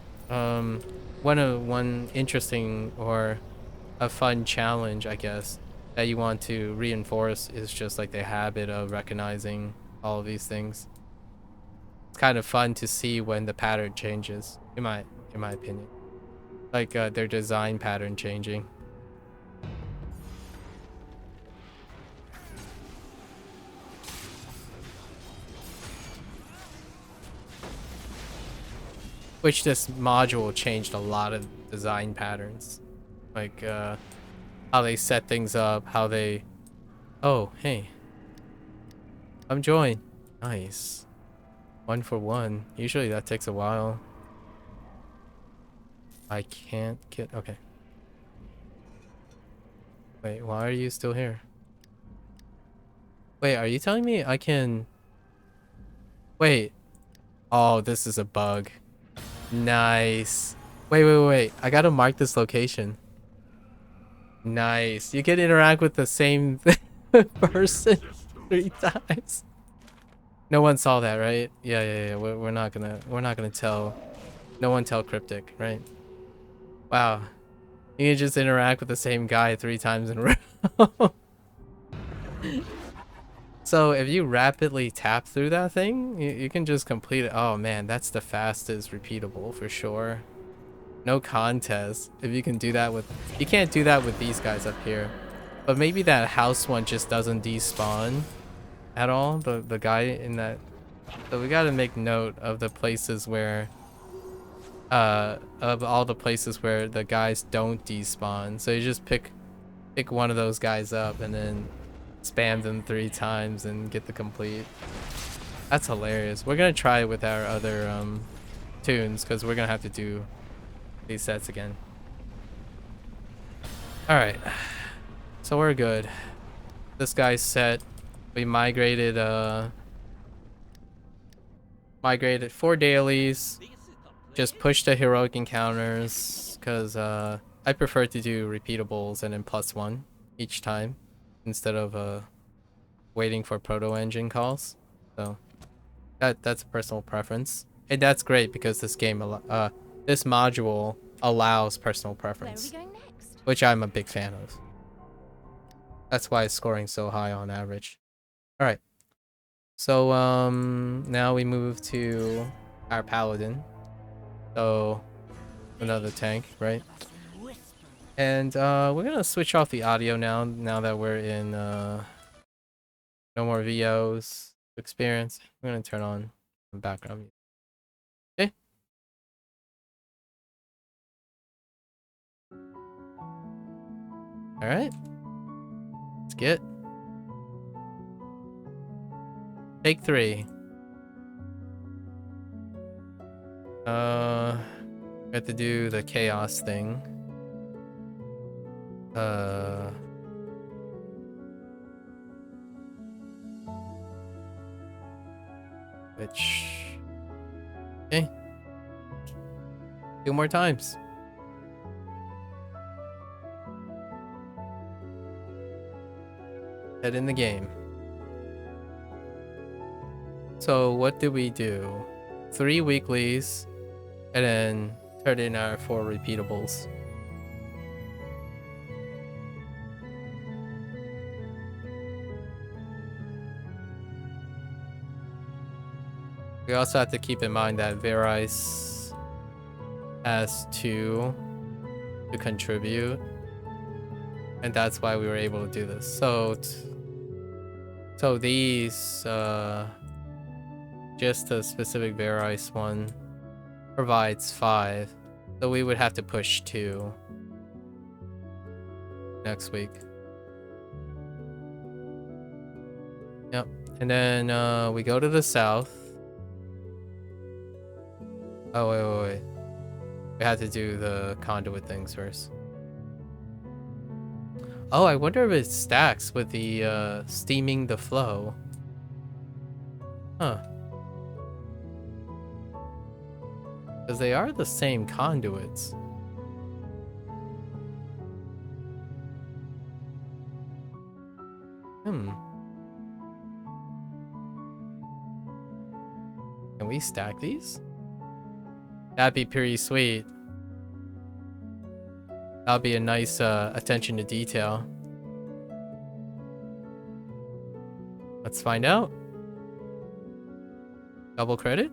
One interesting or a fun challenge, I guess, that you want to reinforce is just like the habit of recognizing all of these things. It's kind of fun to see when the pattern changes, in my opinion. Like their design pattern changing. Which this module changed a lot of design patterns. Like how they set things up, how they... Oh, hey. I'm joined. Nice. 1 for 1. Usually that takes a while. I can't get... Okay. Wait, why are you still here? Wait, are you telling me I can... Wait. Oh, this is a bug. Nice. Wait. I gotta mark this location. Nice. You can interact with the same person 3 times. No one saw that, right? Yeah. We're not gonna tell. No one tell Cryptic, right? Wow. You can just interact with the same guy 3 times in a row. So if you rapidly tap through that thing, you can just complete it. Oh man, that's the fastest repeatable for sure. No contest. If you can do that with... You can't do that with these guys up here. But maybe that house one just doesn't despawn at all. The guy in that... So we gotta make note of the places where... of all the places where the guys don't despawn. So you just pick one of those guys up and then spam them 3 times and get the complete. That's hilarious. We're gonna try it with our other tunes because we're gonna have to do these sets again. All right, so we're good. This guy's set. We migrated 4 dailies. Just push the heroic encounters because I prefer to do repeatables and then +1 each time instead of waiting for proto engine calls. So that's a personal preference, and that's great because this game this module allows personal preference, which I'm a big fan of. That's why it's scoring so high on average. All right. So now we move to our paladin. So another tank, right? And we're gonna switch off the audio now that we're in no more VOs experience. We're gonna turn on the background music. Okay. All right. Let's get take 3. We have to do the chaos thing. Which okay. 2 more times. Head in the game. So what do we do? 3 weeklies, and then turn in our 4 repeatables. We also have to keep in mind that Verice has 2 to contribute, and that's why we were able to do this. So these just the specific Verice one provides 5, so we would have to push 2 next week. Yep. And then we go to the south. Oh wait. We had to do the conduit things first. Oh, I wonder if it stacks with the steaming the flow. Huh. Because they are the same conduits. Can we stack these? That'd be pretty sweet. That'll be a nice attention to detail. Let's find out. Double credit?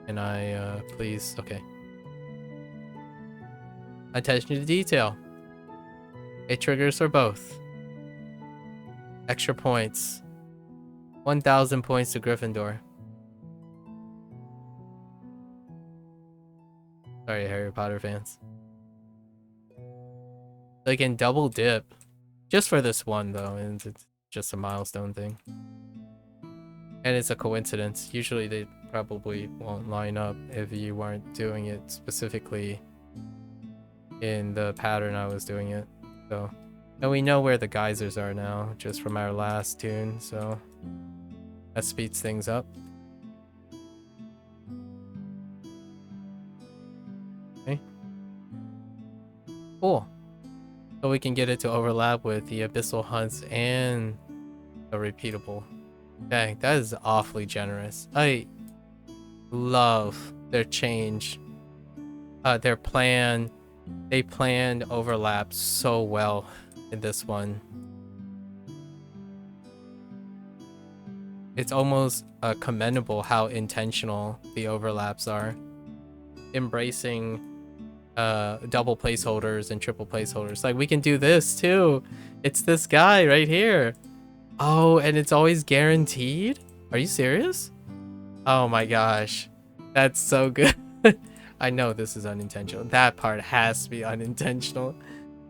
Can I please? Okay. Attention to detail. It triggers for both. Extra points. 1,000 points to Gryffindor. Sorry, Harry Potter fans. They can double dip. Just for this one, though. And it's just a milestone thing. And it's a coincidence. Usually they probably won't line up if you weren't doing it specifically in the pattern I was doing it. So, and we know where the geysers are now, just from our last tune. So that speeds things up. Okay. Cool. So we can get it to overlap with the Abyssal Hunts and the repeatable. Dang, that is awfully generous. I love their change. Their plan. They planned overlaps so well in this one. It's almost commendable how intentional the overlaps are. Embracing double placeholders and triple placeholders. Like, we can do this too. It's this guy right here. Oh, and it's always guaranteed? Are you serious? Oh my gosh. That's so good. I know this is unintentional. That part has to be unintentional.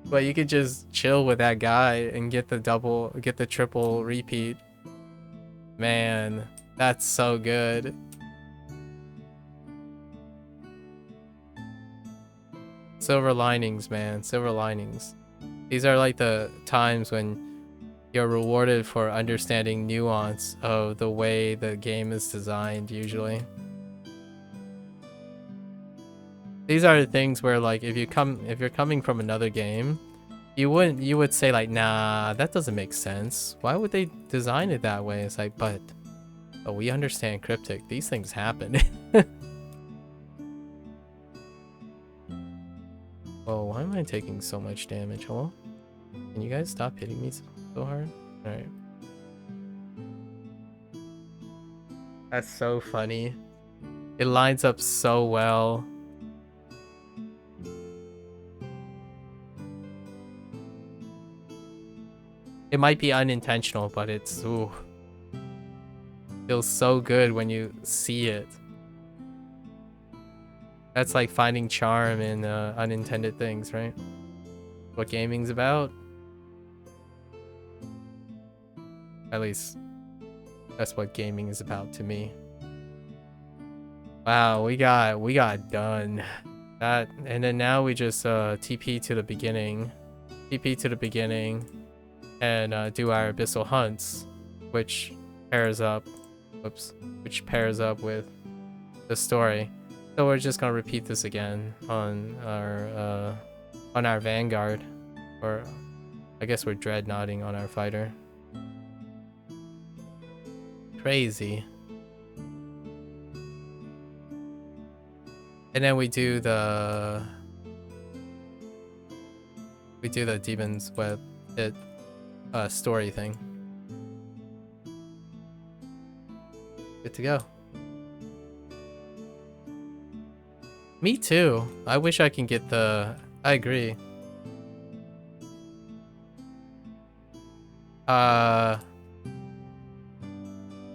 But you could just chill with that guy and get the triple repeat. Man, that's so good. Silver linings, man. Silver linings. These are like the times when you're rewarded for understanding nuance of the way the game is designed, usually. These are the things where, like, if you're coming from another game, you would say like, nah, that doesn't make sense. Why would they design it that way? It's like, but we understand Cryptic. These things happen. Oh, why am I taking so much damage? Hello? Can you guys stop hitting me so hard? Alright. That's so funny. It lines up so well. It might be unintentional, but it's ooh, feels so good when you see it. That's like finding charm in unintended things, right? What gaming's about. At least that's what gaming is about to me. Wow, we got done. That, and then now we just TP to the beginning. TP to the beginning and do our abyssal hunts, which pairs up which pairs up with the story. So we're just gonna repeat this again on our Vanguard, or I guess we're dreadnoughting on our fighter. Crazy. And then we do the Demon's Web story thing. Good to go. Me too. I wish I can get the... I agree.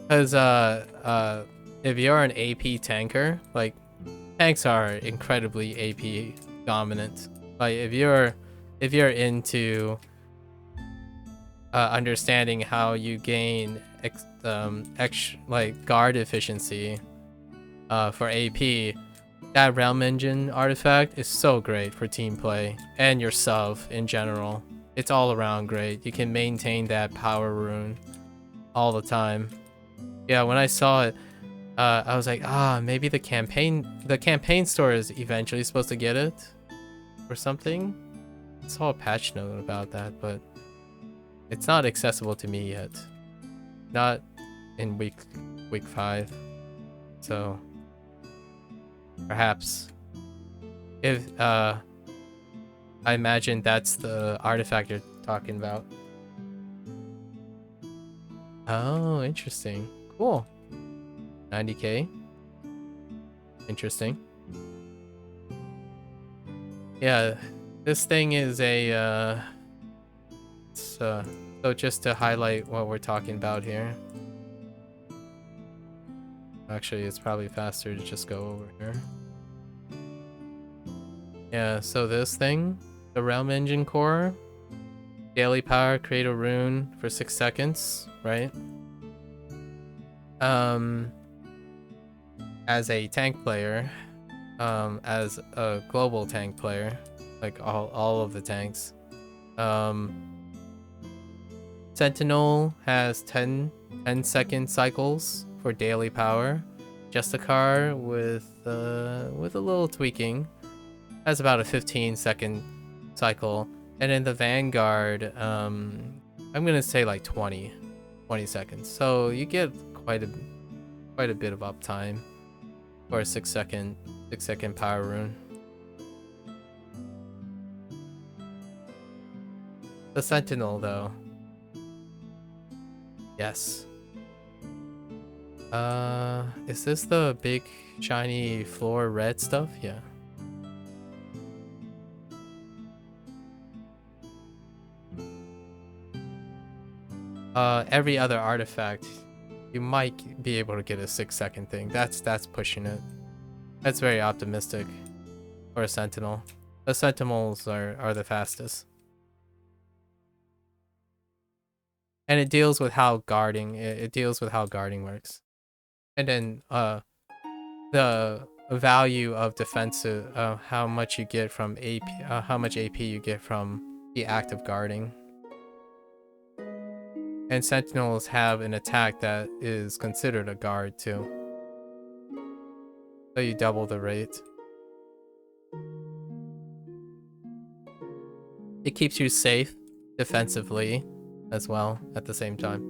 Cause if you're an AP tanker, like, tanks are incredibly AP dominant. Like if you're into understanding how you gain like guard efficiency for AP, that Realm Engine artifact is so great for team play and yourself in general. It's all around great. You can maintain that power rune all the time. Yeah, when I saw it, I was like, maybe the campaign store is eventually supposed to get it or something. I saw a patch note about that, but it's not accessible to me yet. Not in week 5. So perhaps if I imagine that's the artifact you're talking about. Oh, interesting. Cool. 90k. Interesting. Yeah, this thing is a so just to highlight what we're talking about here. Actually, it's probably faster to just go over here. Yeah, so this thing, the Realm Engine core, daily power, create a rune for 6 seconds, right? As a tank player, as a global tank player, like all of the tanks, Sentinel has 10-second cycles for daily power. Justicar with a little tweaking has about a 15-second cycle, and in the Vanguard, I'm gonna say like 20 seconds. So you get quite a bit of uptime for a 6-second power rune. The Sentinel though. Yes. Is this the big shiny floor red stuff? Yeah. Every other artifact, you might be able to get a 6-second thing. That's pushing it. That's very optimistic for a Sentinel. The Sentinels are the fastest. And it deals with how guarding works. And then the value of defensive, how much you get from AP, how much AP you get from the act of guarding. And Sentinels have an attack that is considered a guard too. So you double the rate. It keeps you safe defensively as well at the same time.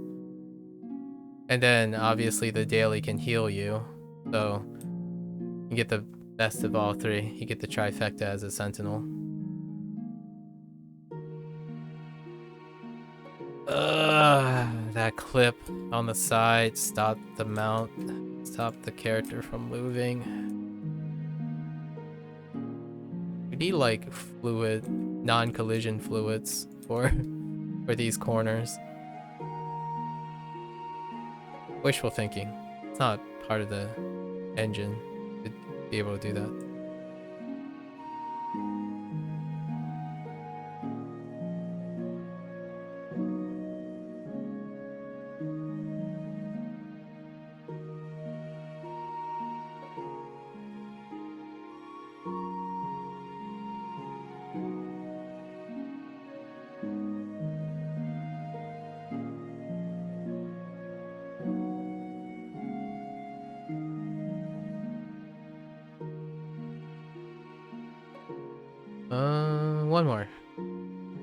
And then obviously the daily can heal you. So you get the best of all three. You get the trifecta as a Sentinel. That clip on the side stopped the mount, stopped the character from moving. We need like fluid, non-collision fluids for these corners. Wishful thinking. It's not part of the engine to be able to do that.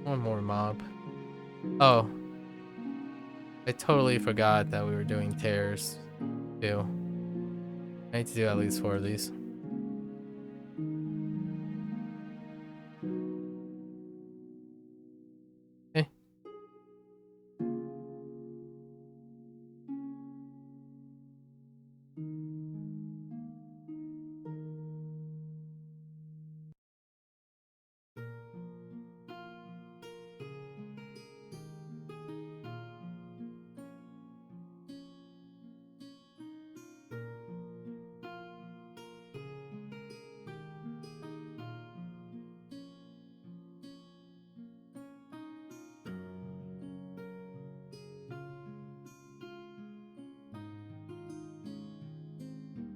One more mob. Oh, I totally forgot that we were doing tears too. I need to do at least 4 of these. Okay.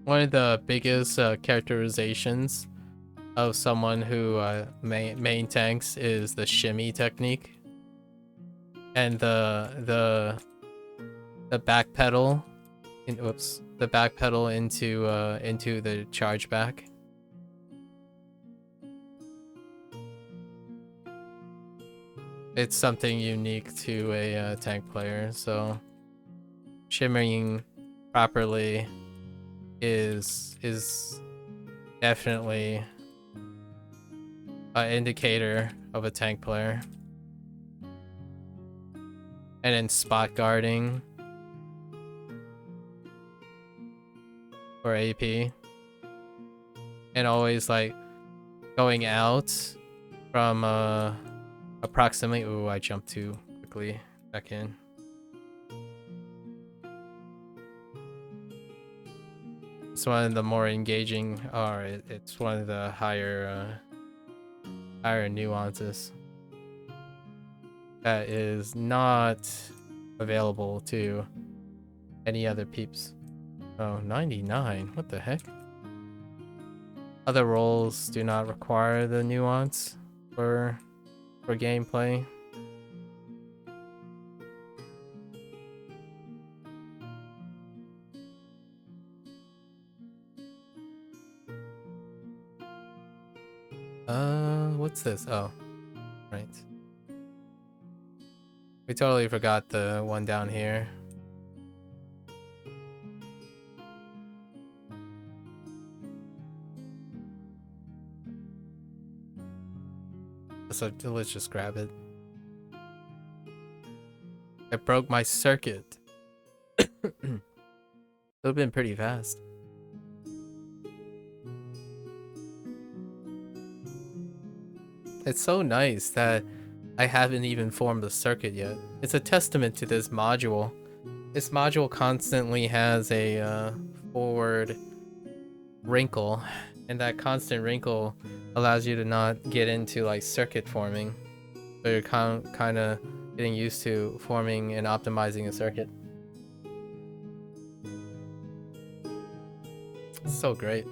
One of the biggest characterizations of someone who main tanks is the shimmy technique, and the back pedal. Whoops, the back pedal into the charge back. It's something unique to a tank player. So shimmering properly is definitely an indicator of a tank player. And then spot guarding for AP, and always like going out from approximately. Ooh, I jumped too quickly back in. It's one of the more engaging, or it's one of the higher nuances that is not available to any other peeps. Oh, 99. What the heck? Other roles do not require the nuance for gameplay. What's this? Oh, right. We totally forgot the one down here. So let's just grab it. I broke my circuit. Would have been pretty fast. It's so nice that I haven't even formed the circuit yet. It's a testament to this module. This module constantly has a forward wrinkle, and that constant wrinkle allows you to not get into like circuit forming. So you're kind of getting used to forming and optimizing a circuit. It's so great.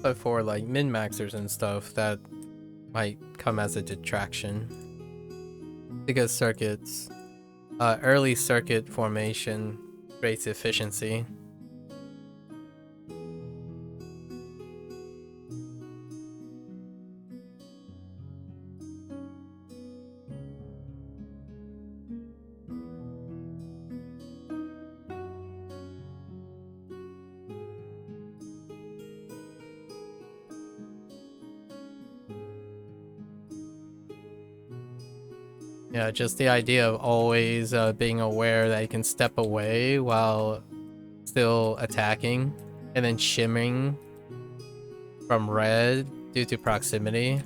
But for like min-maxers and stuff, that might come as a detraction. Because circuits, early circuit formation creates efficiency. Yeah, just the idea of always being aware that you can step away while still attacking, and then shimmering from red due to proximity.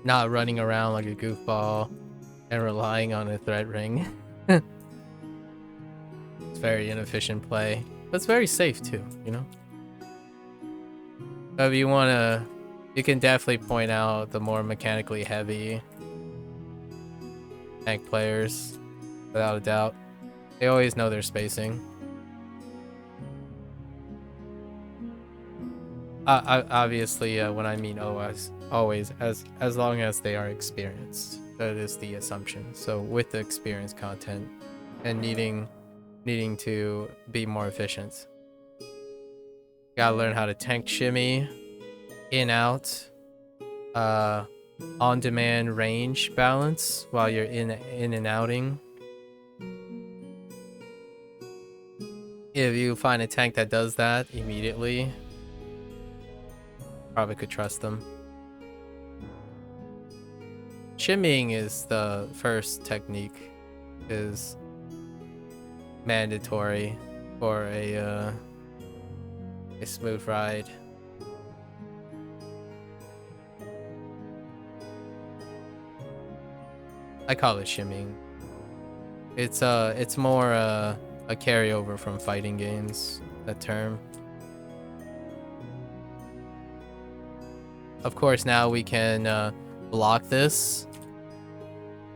Not running around like a goofball and relying on a threat ring. It's very inefficient play, but it's very safe too, you know? So if you wanna, you can definitely point out the more mechanically heavy tank players, without a doubt. They always know their spacing. Obviously, when I mean always, as long as they are experienced. That is the assumption. So with the experience content and needing to be more efficient, gotta learn how to tank shimmy, in out, on demand range balance while you're in and outing. If you find a tank that does that immediately, probably could trust them. Shimmying is the first technique, is mandatory for a smooth ride. I call it shimmying. It's more a carryover from fighting games, that term. Of course, now we can block this,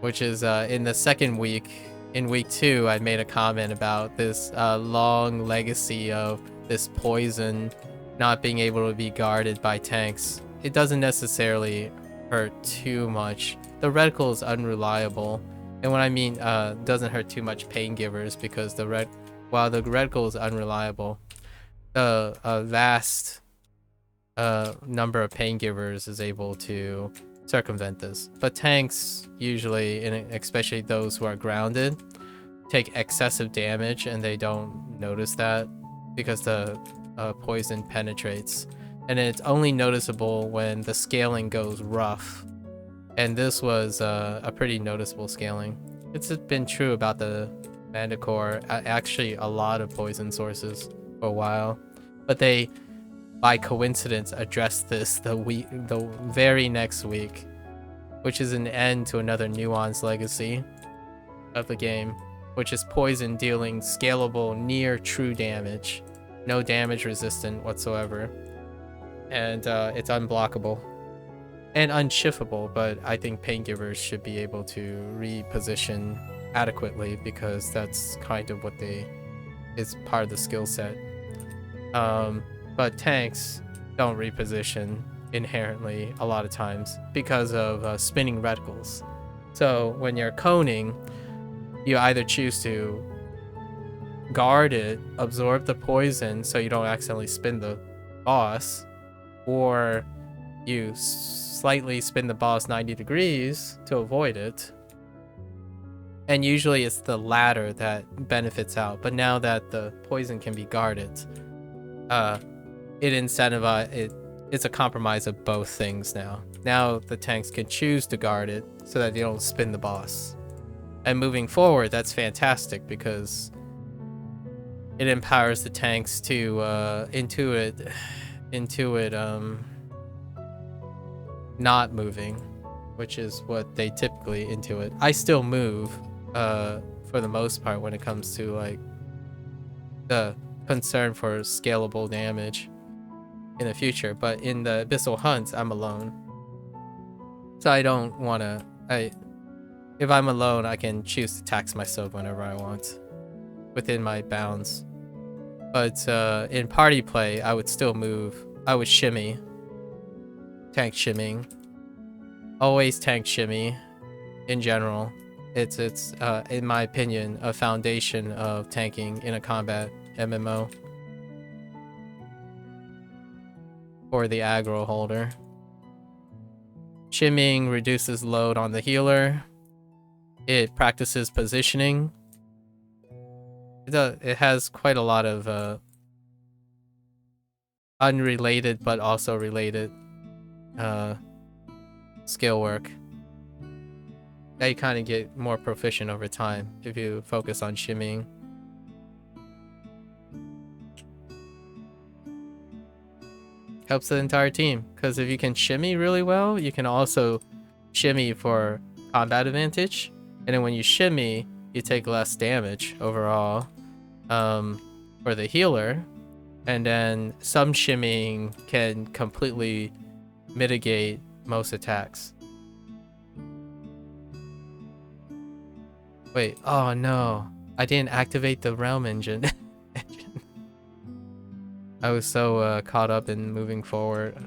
which is in the second week. In week 2, I made a comment about this long legacy of this poison not being able to be guarded by tanks. It doesn't necessarily hurt too much. The reticle is unreliable, and when I mean doesn't hurt too much pain givers, because while the reticle is unreliable, the vast number of pain givers is able to circumvent this. But tanks usually, and especially those who are grounded, take excessive damage and they don't notice that because the poison penetrates, and it's only noticeable when the scaling goes rough, and this was a pretty noticeable scaling. It's been true about the Manticore, actually a lot of poison sources for a while, but they by coincidence addressed this the very next week, which is an end to another nuanced legacy of the game, which is poison dealing scalable near true damage, no damage resistant whatsoever, and it's unblockable and unshiftable. But I think pain givers should be able to reposition adequately, because that's kind of what is part of the skill set. But tanks don't reposition inherently a lot of times because of spinning reticles. So when you're coning, you either choose to guard it, absorb the poison so you don't accidentally spin the boss, or you slightly spin the boss 90 degrees to avoid it. And usually it's the latter that benefits out. But now that the poison can be guarded, it's a compromise of both things now. Now the tanks can choose to guard it so that they don't spin the boss. And moving forward, that's fantastic, because it empowers the tanks to intuit not moving, which is what they typically intuit. I still move for the most part when it comes to like the concern for scalable damage in the future, but in the abyssal hunts I'm alone, so I don't want to. If I'm alone, I can choose to tax myself whenever I want within my bounds. But in party play, I would still move. I would shimmy, tank shimming, always tank shimmy. In general, it's in my opinion a foundation of tanking in a combat MMO. For the aggro holder, Shimmying reduces load on the healer. It practices positioning. It has quite a lot of unrelated but also related skill work that you kind of get more proficient over time if you focus on shimmying. Helps the entire team, because if you can shimmy really well, you can also shimmy for combat advantage, and then when you shimmy, you take less damage overall for the healer, and then some shimmying can completely mitigate most attacks. Wait, oh no, I didn't activate the realm engine. I was so caught up in moving forward,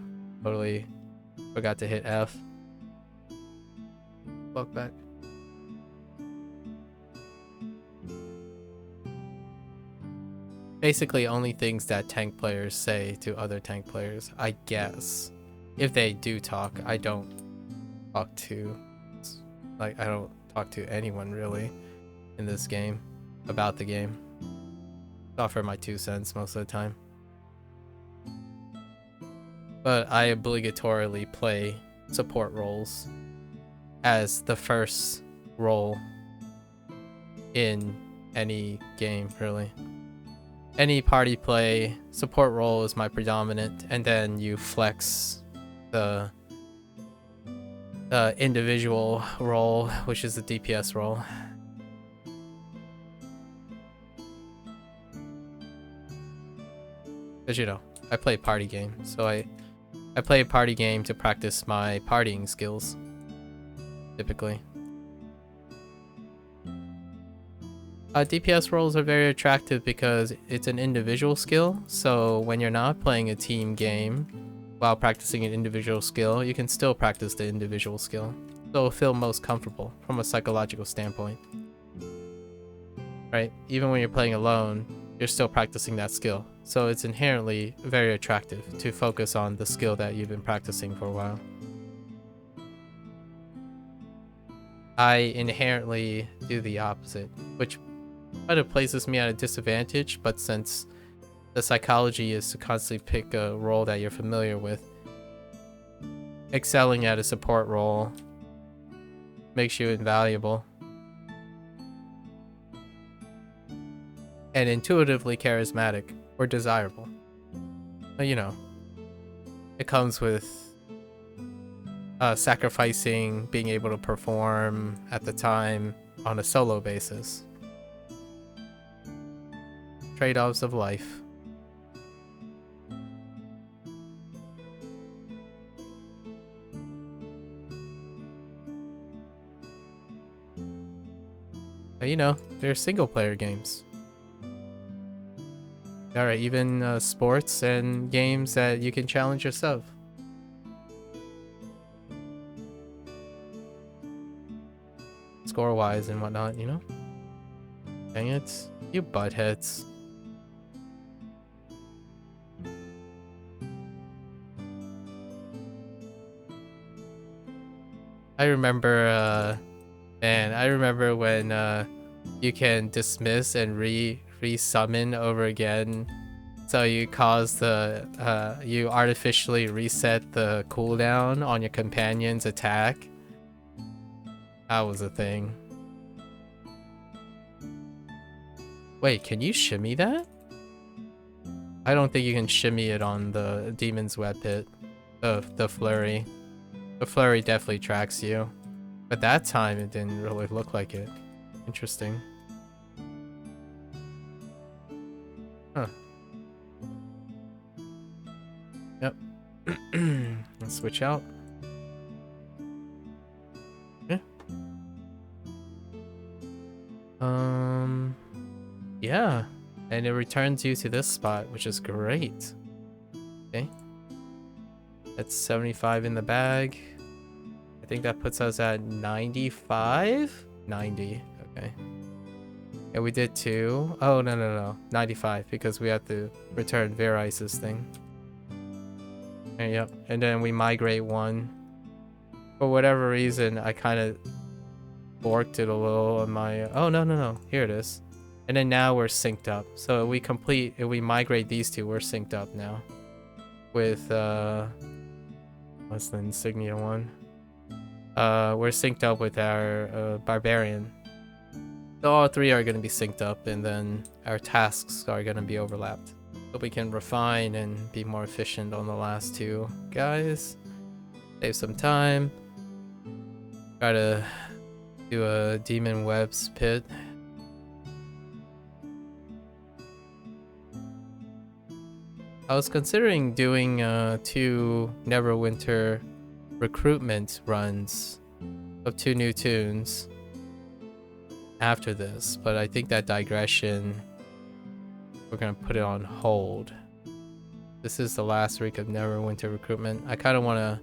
totally forgot to hit F. Fuck back. Basically only things that tank players say to other tank players, I guess. If they do talk, I don't talk to, like, I don't talk to anyone really in this game about the game. Offer my 2 cents most of the time. But I obligatorily play support roles as the first role in any game, really. Any party play, support role is my predominant, and then you flex the individual role, which is the DPS role. Because, you know, I play party game, so I play a party game to practice my partying skills, typically. DPS roles are very attractive because it's an individual skill, so when you're not playing a team game while practicing an individual skill, you can still practice the individual skill. So it'll feel most comfortable from a psychological standpoint. Right? Even when you're playing alone, you're still practicing that skill. So it's inherently very attractive to focus on the skill that you've been practicing for a while. I inherently do the opposite, which kind of places me at a disadvantage, but since the psychology is to constantly pick a role that you're familiar with, excelling at a support role makes you invaluable. And intuitively charismatic or desirable. But you know, it comes with sacrificing being able to perform at the time on a solo basis. Trade-offs of life. But you know, they're single-player games. There are even sports and games that you can challenge yourself. Score-wise and whatnot, you know? Dang it, you buttheads. I remember, man, I remember when you can dismiss and re-summon over again, so you cause the you artificially reset the cooldown on your companion's attack. That was a thing. Wait, can you shimmy that? I don't think you can shimmy it on the Demon's Web pit. The flurry. The flurry definitely tracks you, but that time it didn't really look like it. Interesting. Huh. Yep. Let's switch out. Yeah. Yeah. And it returns you to this spot, which is great. Okay. That's 75 in the bag. I think that puts us at 95? 90. Okay. And we did 2. Oh, no. 95, because we have to return Verice's thing. And, yep. And then we migrate 1. for whatever reason, I kind of borked it a little on my... Oh, no. Here it is. And then now we're synced up. So if we migrate these two, we're synced up now. With, what's the insignia one? We're synced up with our barbarian. So all three are going to be synced up, and then our tasks are going to be overlapped. So we can refine and be more efficient on the last two guys. Save some time. Try to do a Demonweb's pit. I was considering doing 2 Neverwinter recruitment runs of 2 new tunes after this, but I think that digression, we're gonna put it on hold. This is the last week of Neverwinter recruitment. I kind of want to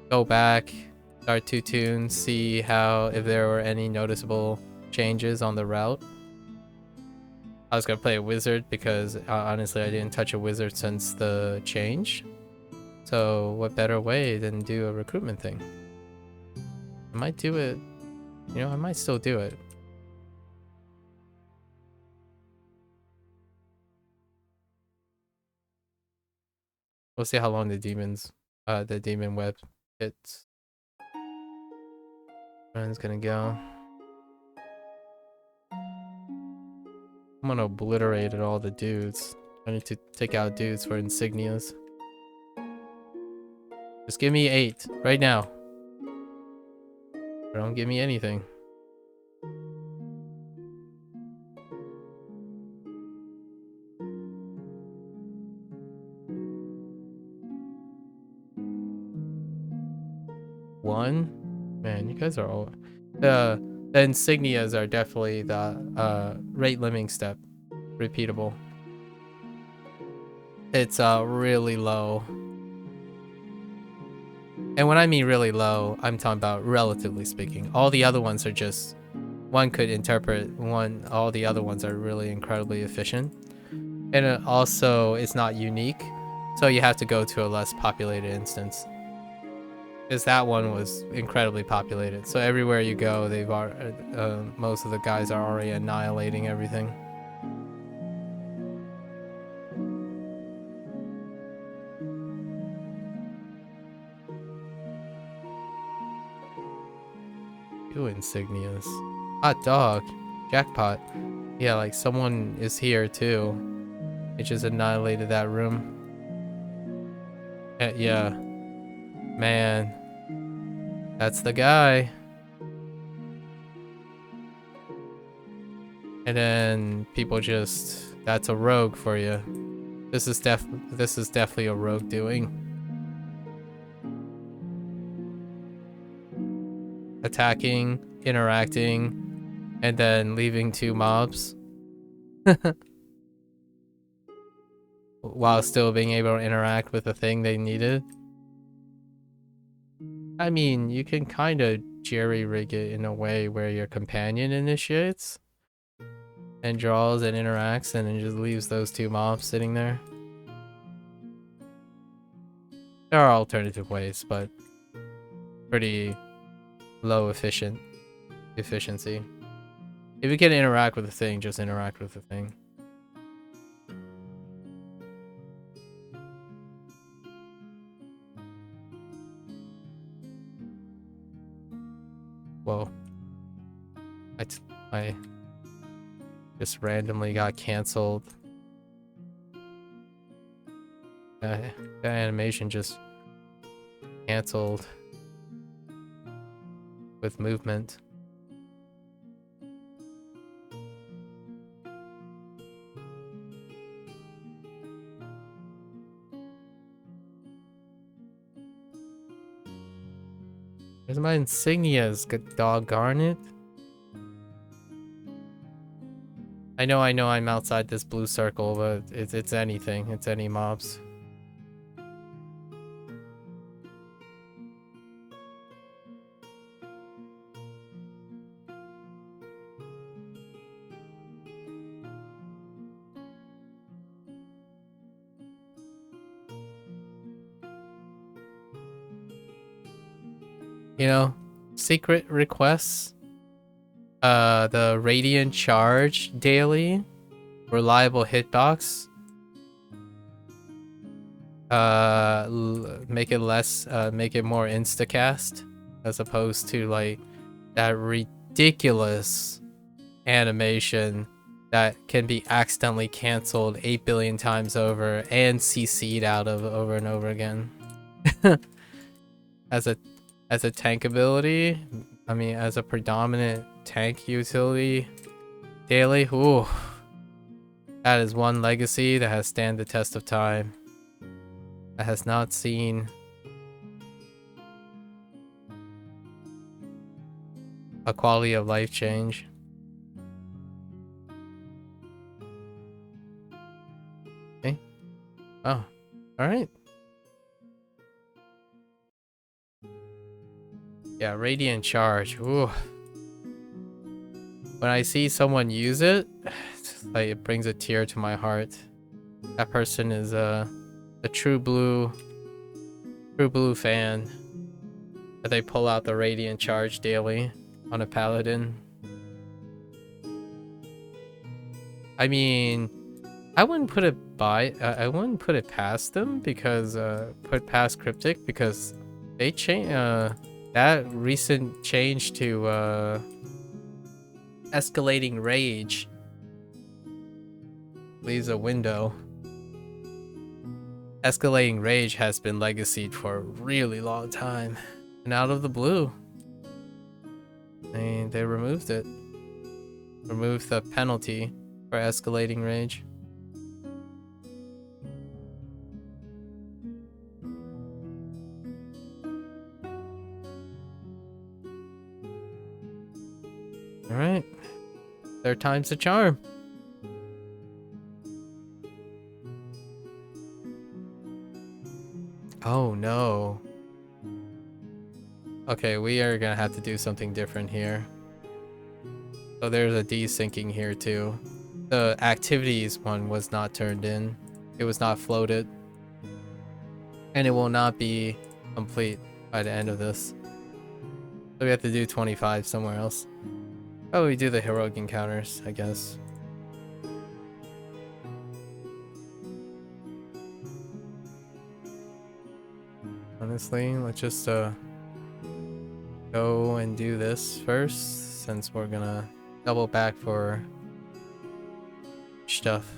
go back, start 2 tunes, see if there were any noticeable changes on the route. I was gonna play a wizard because honestly I didn't touch a wizard since the change. So what better way than do a recruitment thing? I might do it, you know, I might still do it. We'll see how long the Demonweb hits. Run's gonna go. I'm gonna obliterate all the dudes. I need to take out dudes for insignias. Just give me 8 right now. Or don't give me anything. One? Man, you guys are all... The insignias are definitely the rate limiting step. Repeatable. It's really low. And when I mean really low, I'm talking about relatively speaking. All the other ones are just... One could interpret one. All the other ones are really incredibly efficient. And it also, it's not unique. So you have to go to a less populated instance. Because that one was incredibly populated. So everywhere you go, most of the guys are already annihilating everything. Two insignias. Hot dog. Jackpot. Yeah, like someone is here too. It just annihilated that room. Yeah. Man. That's the guy. And then people just... That's a rogue for you. This is definitely a rogue doing. Attacking, interacting, and then leaving 2 mobs. While still being able to interact with the thing they needed. I mean, you can kind of jerry-rig it in a way where your companion initiates and draws and interacts and then just leaves those 2 mobs sitting there. There are alternative ways, but pretty low efficiency. If you can interact with the thing, just interact with the thing. Whoa. I just randomly got canceled. That animation just canceled with movement. Where's my insignias? Doggone it. I know I'm outside this blue circle, but it's anything. It's any mobs. you know, secret requests. The Radiant Charge daily, reliable hitbox. Make it less, make it more instacast, as opposed to like that ridiculous animation that can be accidentally canceled 8 billion times over and CC'd out of over and over again. as a tank ability, I mean, as a predominant tank utility daily, ooh, that is one legacy that has stand the test of time. That has not seen a quality of life change. Okay. Oh, all right. Yeah, Radiant Charge. Ooh. When I see someone use it, it's like it brings a tear to my heart. That person is a true blue fan. That they pull out the Radiant Charge daily on a paladin. I mean, I wouldn't put it by. I wouldn't put it past them because put past Cryptic because they change. That recent change to escalating rage leaves a window. Escalating rage has been legacied for a really long time, and out of the blue, they removed it. Removed the penalty for escalating rage. All right, third time's the charm. Oh no. Okay, we are gonna have to do something different here. So there's a desyncing here too. The activities one was not turned in. It was not floated. And it will not be complete by the end of this. So we have to do 25 somewhere else. Oh, we do the heroic encounters, I guess. Honestly, let's just go and do this first, since we're gonna double back for stuff.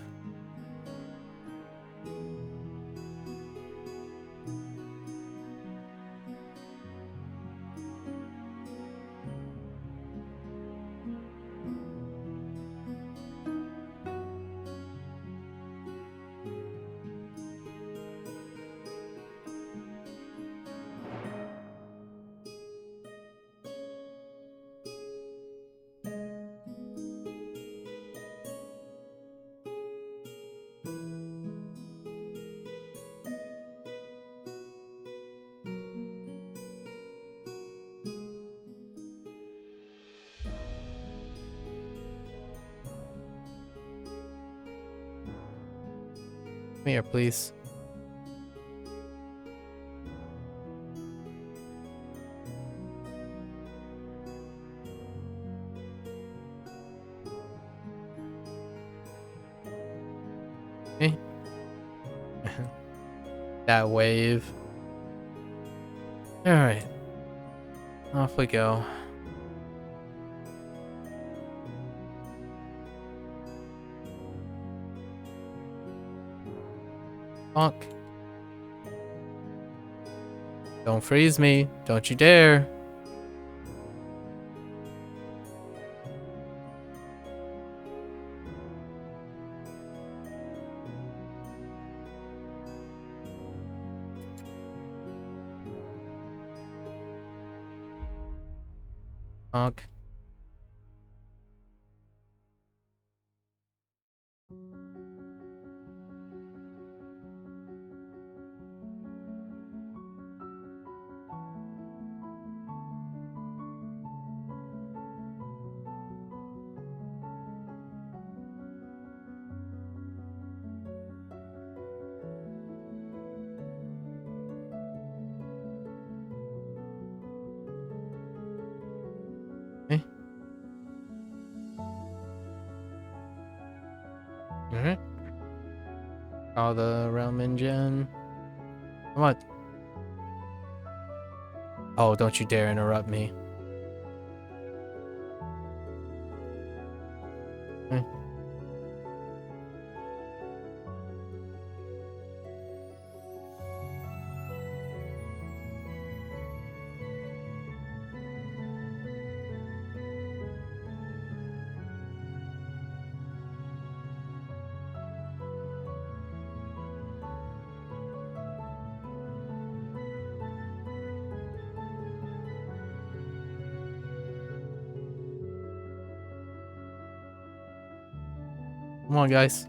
Come here, please. Okay. That wave. Alright. Off we go. Bonk. Don't freeze me. Don't you dare. Bonk. Call the realm engine. Come on. Oh, don't you dare interrupt me. Okay. Come on, guys.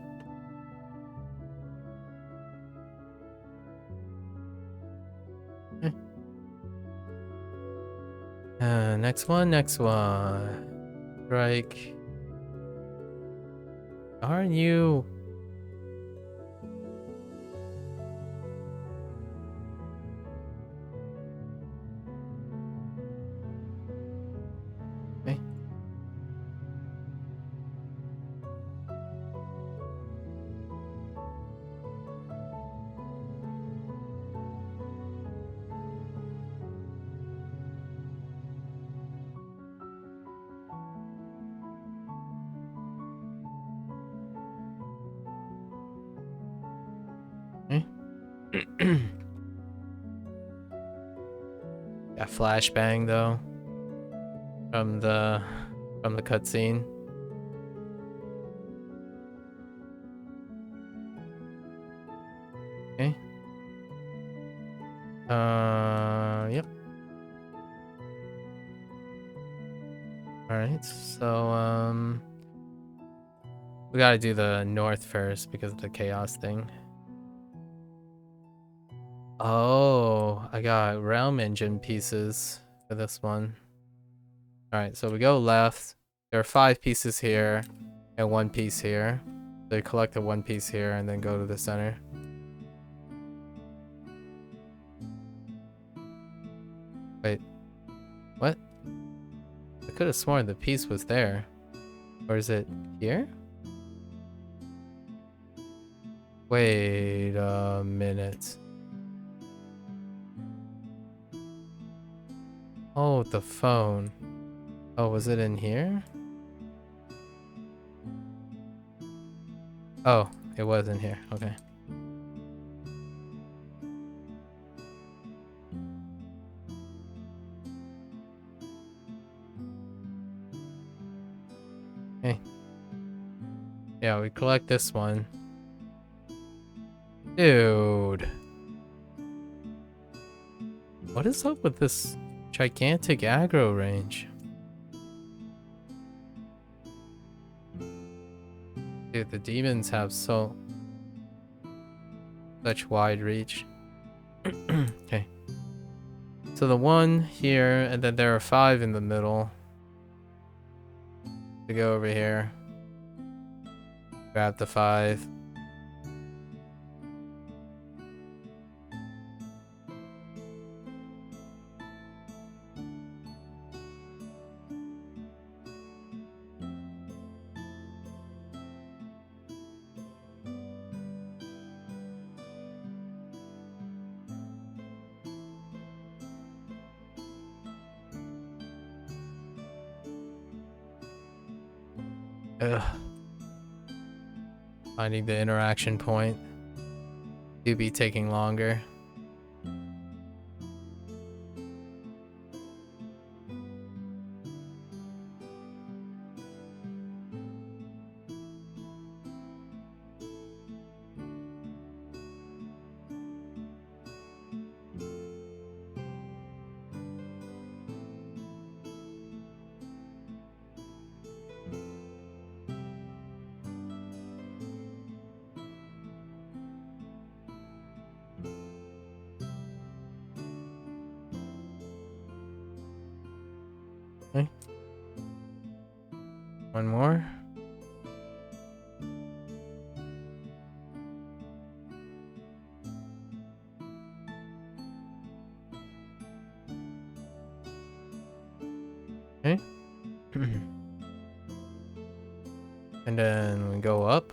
Okay. Next one, next one. Strike. Aren't you? Okay. Okay. Got flashbang though from the cutscene. Okay. Yep. All right. So we gotta do the north first because of the chaos thing. Oh, I got realm engine pieces for this one. All right, so we go left. There are 5 pieces here and 1 piece here. So you collect the 1 piece here and then go to the center. Wait, what? I could have sworn the piece was there. Or is it here? Wait a minute. Oh, the phone. Oh, was it in here? Oh, it was in here. Okay. Okay. Yeah, we collect this one. Dude. What is up with this gigantic aggro range? Dude, the demons have such wide reach. Okay. So the 1 here, and then there are 5 in the middle. To go over here. Grab the 5. Ugh. Finding the interaction point do be taking longer. Okay. 1 more. Okay. And then we go up.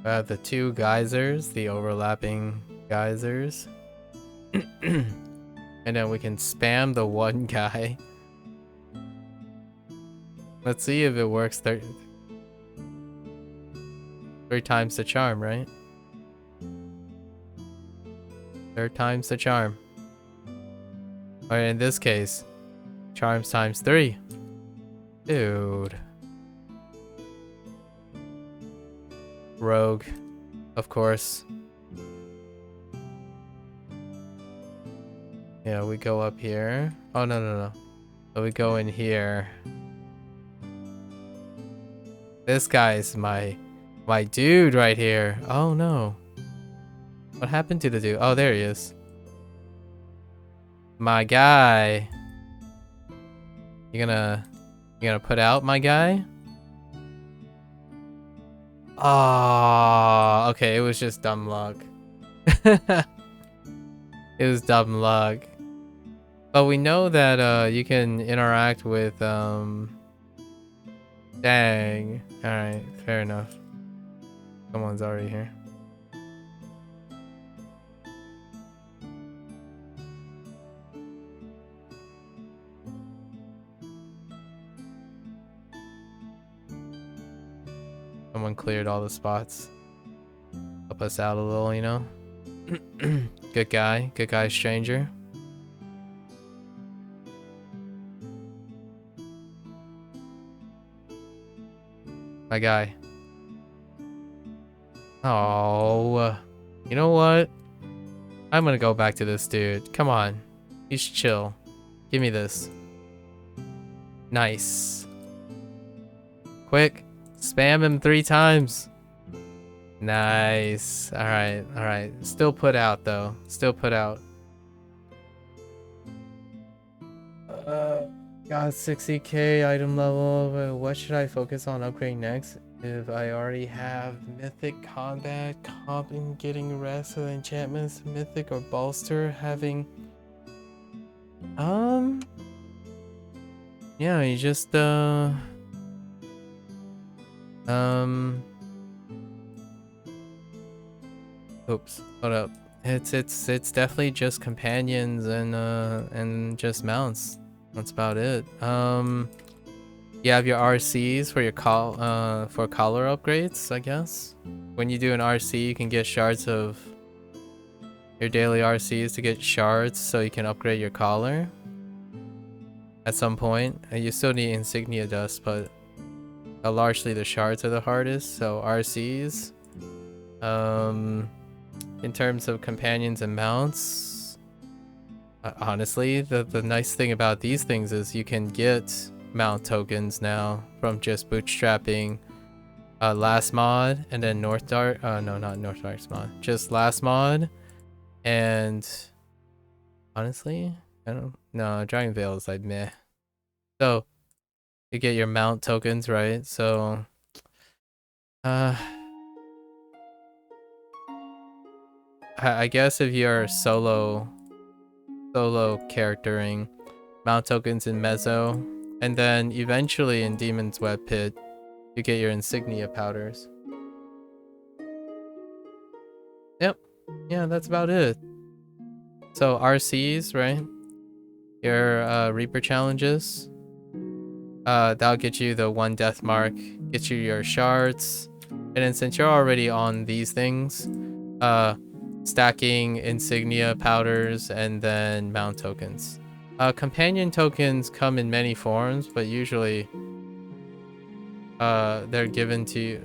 The two geysers, the overlapping geysers. And then we can spam the one guy. Let's see if it works. Three times the charm, right? Third time's the charm. Or in this case, charms times 3. Dude. Rogue, of course. Yeah, we go up here. Oh, no. So we go in here. This guy's my dude right here. Oh, no. What happened to the dude? Oh, there he is. My guy. You gonna put out my guy? Ah, okay, it was just dumb luck. It was dumb luck. But we know that you can interact with dang. Alright, fair enough. Someone's already here. Someone cleared all the spots. Help us out a little, you know? Good guy, stranger. My guy. Oh, you know what? I'm gonna go back to this dude. Come on. He's chill. Give me this. Nice. Quick. Spam him 3 times. Nice. Alright. Still put out, though. Still put out. Got 60k item level. What should I focus on upgrading next? If I already have Mythic Combat, Comp and getting rest of enchantments, Mythic or Bolster, having... Yeah, you just, oops, hold up. It's definitely just companions and just mounts. That's about it. You have your RCs for your for collar upgrades, I guess. When you do an RC, you can get shards of your daily RCs to get shards so you can upgrade your collar at some point. And you still need insignia dust, but largely the shards are the hardest. So RCs. In terms of companions and mounts, honestly, the nice thing about these things is you can get mount tokens now from just bootstrapping last mod and then North Dark. No, not North Dark's mod, just last mod. And honestly, I don't know. Dragon Veil is like meh. So you get your mount tokens, right? So I guess if you're solo charactering, mount tokens in Mezzo, and then eventually in Demon's Web Pit, you get your insignia powders. Yep, yeah, that's about it. So RCs, right? Your Reaper challenges. That'll get you the 1 death mark, get you your shards, and then since you're already on these things, stacking insignia powders and then mount tokens. Companion tokens come in many forms, but usually they're given to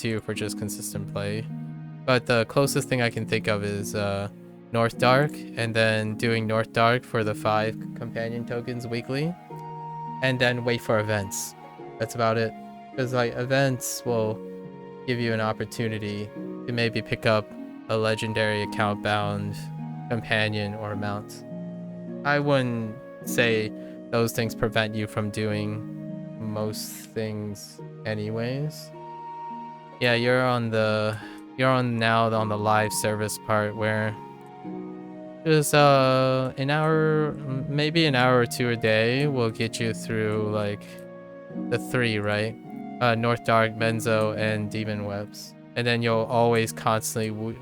you for just consistent play. But the closest thing I can think of is North Dark, and then doing North Dark for the 5 companion tokens weekly, and then wait for events. That's about it. Because like events will give you an opportunity to maybe pick up a legendary account bound companion or mount. I wouldn't say those things prevent you from doing most things anyways. Yeah, you're on now on the live service part where just an hour, maybe an hour or 2 a day will get you through like the 3, right? North Dark, Menzo, and Demon Webs. and then you'll always constantly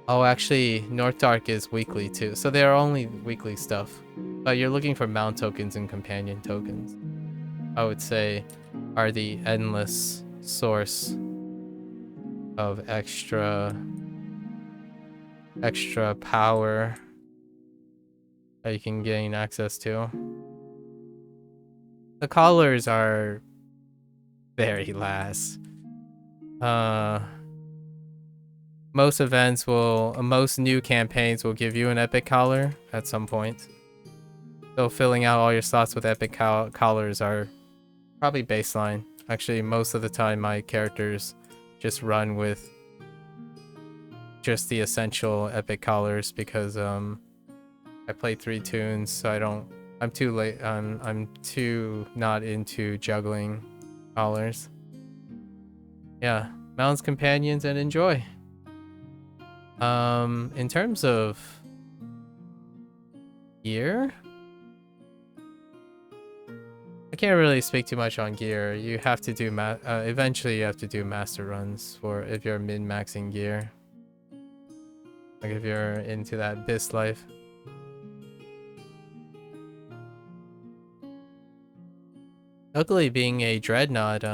oh, actually, North Dark is weekly too, so they are only weekly stuff. But you're looking for mount tokens and companion tokens, I would say, are the endless source of extra power that you can gain access to. The collars are very last. Most new campaigns will give you an epic collar at some point. So filling out all your slots with epic collars are probably baseline. Actually, most of the time my characters just run with just the essential epic collars because I play 3 tunes, so I'm too late. I'm too not into juggling collars. Yeah, mounts, companions, and enjoy. In terms of gear, I can't really speak too much on gear. You have to do eventually you have to do master runs for if you're min-maxing gear. Like if you're into that bis life. Luckily, being a dreadnought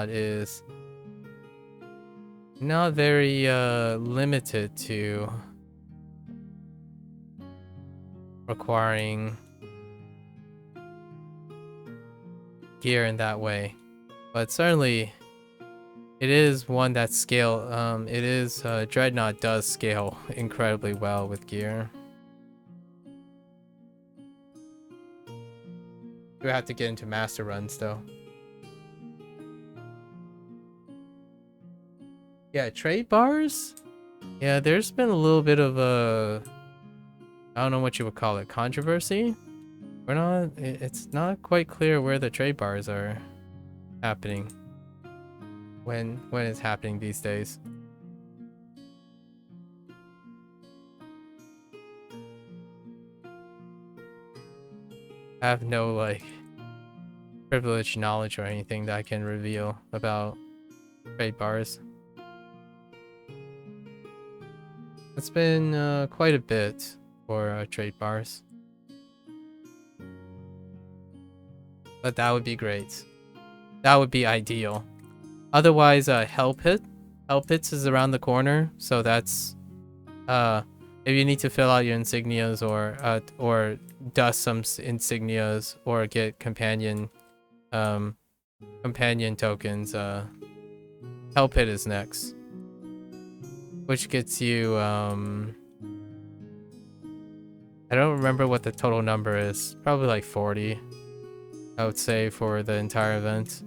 is not very limited to requiring gear in that way, but certainly it is one that dreadnought does scale incredibly well with gear. You have to get into master runs though. Yeah, trade bars? Yeah, there's been a little bit of a, I don't know what you would call it, controversy? It's not quite clear where the trade bars are happening. When it's happening these days. I have no, like, privileged knowledge or anything that I can reveal about trade bars. It's been quite a bit for trade bars. But that would be great. That would be ideal. Otherwise, Hell Pits is around the corner, so that's if you need to fill out your insignias or dust some insignias or get companion tokens, Hell Pit is next. Which gets you, I don't remember what the total number is. Probably like 40, I would say, for the entire event.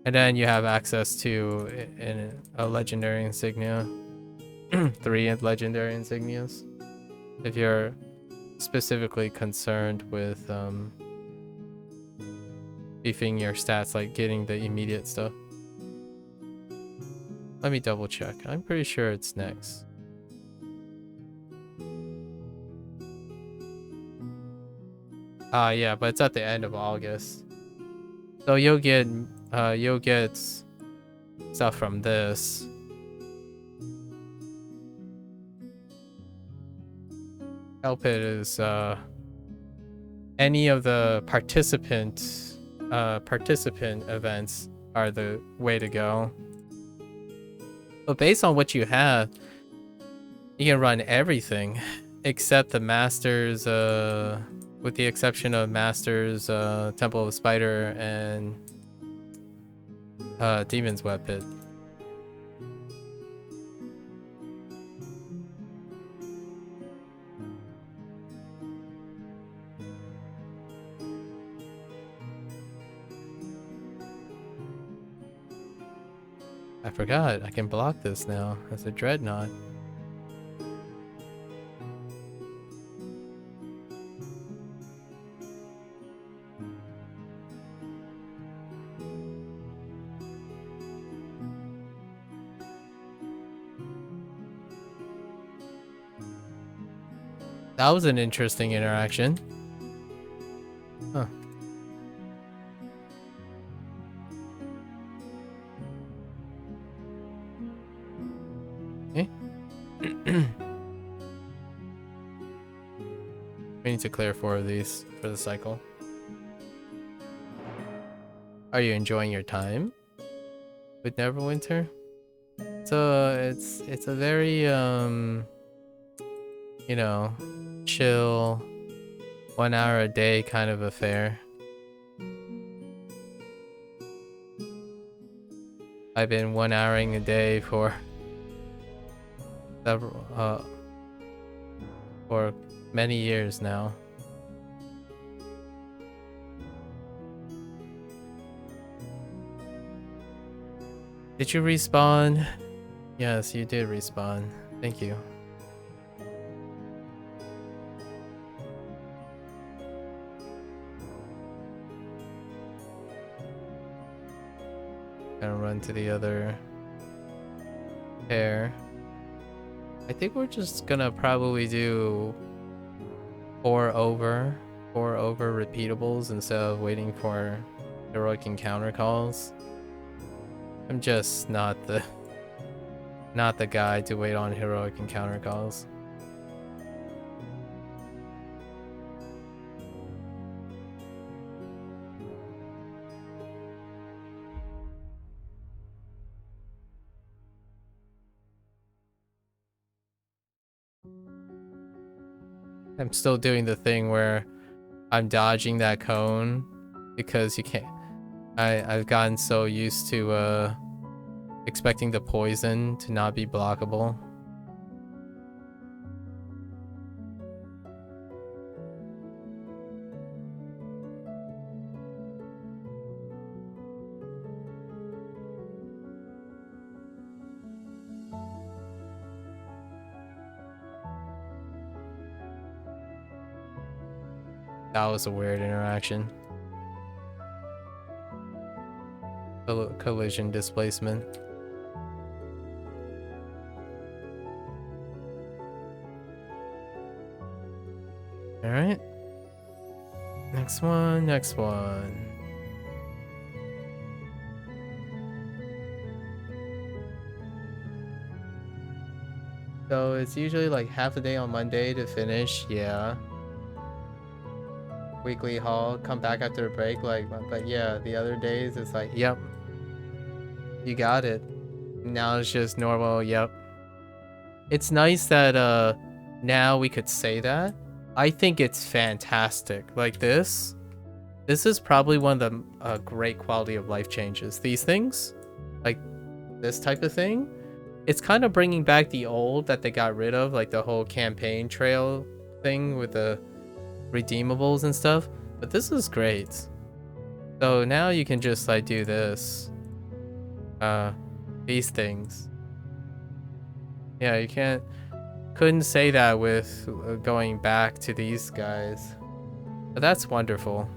And then you have access to a legendary insignia. 3 legendary insignias. If you're specifically concerned with beefing your stats, like getting the immediate stuff. Let me double check. I'm pretty sure it's next. Yeah, but it's at the end of August. So you'll get stuff from this. Help It is any of the participant events are the way to go. But based on what you have, you can run everything except the Masters, with the exception of Masters, Temple of Spider, and Demon's Web Pit. I forgot, I can block this now as a dreadnought. That was an interesting interaction. Huh. We need to clear 4 of these for the cycle. Are you enjoying your time with Neverwinter? So it's a very you know, chill 1 hour a day kind of affair. I've been 1 houring a day for several for many years now. Did you respawn? Yes, you did respawn. Thank you. Gonna run to the other pair. I think we're just gonna probably do 4 over repeatables instead of waiting for heroic encounter calls. I'm just not the guy to wait on heroic encounter calls. I'm still doing the thing where I'm dodging that cone because you can't. I've gotten so used to expecting the poison to not be blockable. That was a weird interaction. Collision displacement. Alright. Next one, next one. So it's usually like half a day on Monday to finish, yeah. Weekly haul, come back after a break, like, but yeah, the other days it's like, yep. You got it. Now it's just normal, yep. It's nice that now we could say that. I think it's fantastic. Like this is probably one of the great quality of life changes. These things, like this type of thing, it's kind of bringing back the old that they got rid of, like the whole campaign trail thing with the redeemables and stuff. But this is great. So now you can just like do this. These things. Yeah, you couldn't say that with going back to these guys. But that's wonderful.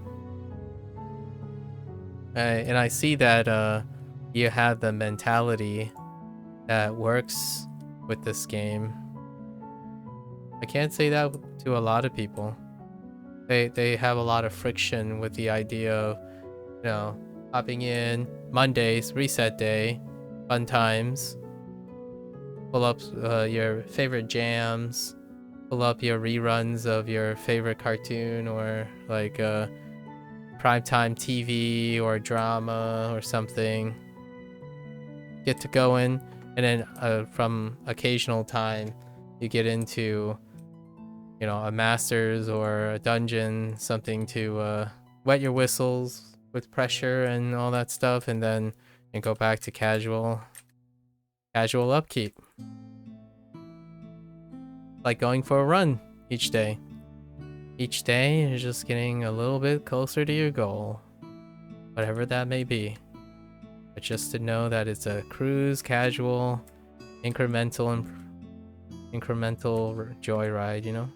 And I see that you have the mentality that works with this game. I can't say that to a lot of people. They have a lot of friction with the idea of, you know, hopping in Mondays, reset day, fun times. Pull up your favorite jams, pull up your reruns of your favorite cartoon or like primetime TV or drama or something. Get to going, and then from occasional time, you get into, you know, a masters or a dungeon, something to wet your whistles with pressure and all that stuff, and then go back to casual upkeep. Like going for a run each day. Each day is just getting a little bit closer to your goal, whatever that may be. But just to know that it's a cruise, casual, incremental joyride, you know?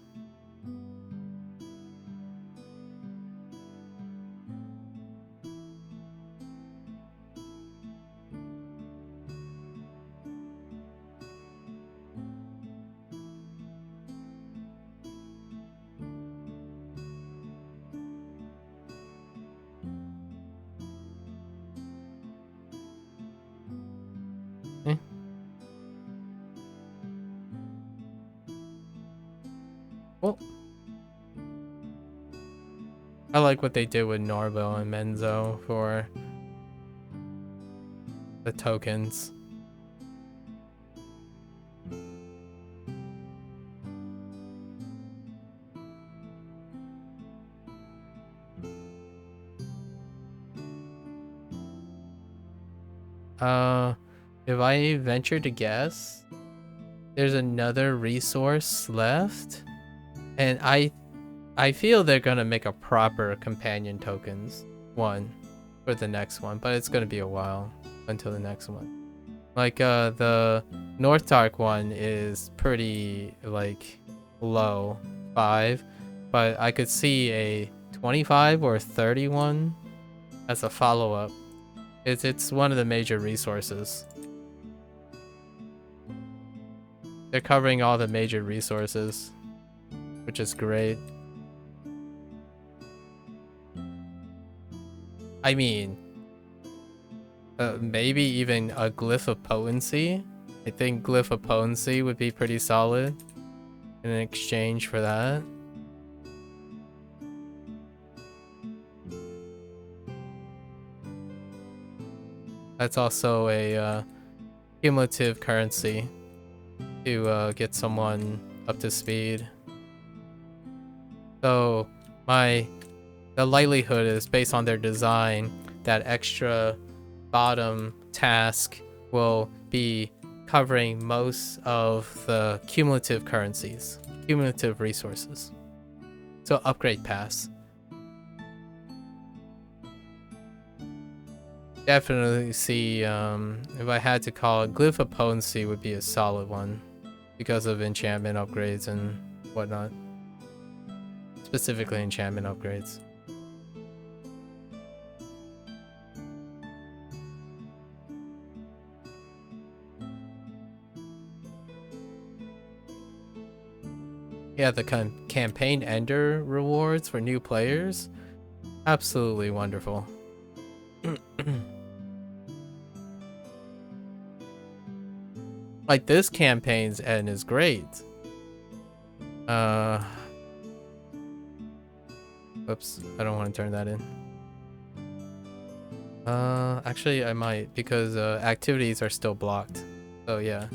Well, I like what they did with Norbo and Menzo for the tokens. If I venture to guess, there's another resource left, and I feel they're gonna make a proper companion tokens one for the next one, but it's gonna be a while until the next one. Like the North Dark one is pretty like low, 5, but I could see a 25 or 31 as a follow-up. It's one of the major resources. They're covering all the major resources, which is great. I mean, maybe even a Glyph of Potency. I think Glyph of Potency would be pretty solid in exchange for that. That's also a cumulative currency to get someone up to speed. So the likelihood is based on their design that extra bottom task will be covering most of the cumulative currencies, cumulative resources. So upgrade pass. Definitely see, if I had to call it, Glyph of Potency would be a solid one because of enchantment upgrades and whatnot. Specifically enchantment upgrades. Yeah, the campaign ender rewards for new players. Absolutely wonderful. Like, this campaign's end is great. Oops, I don't want to turn that in. Actually I might, because activities are still blocked. So yeah.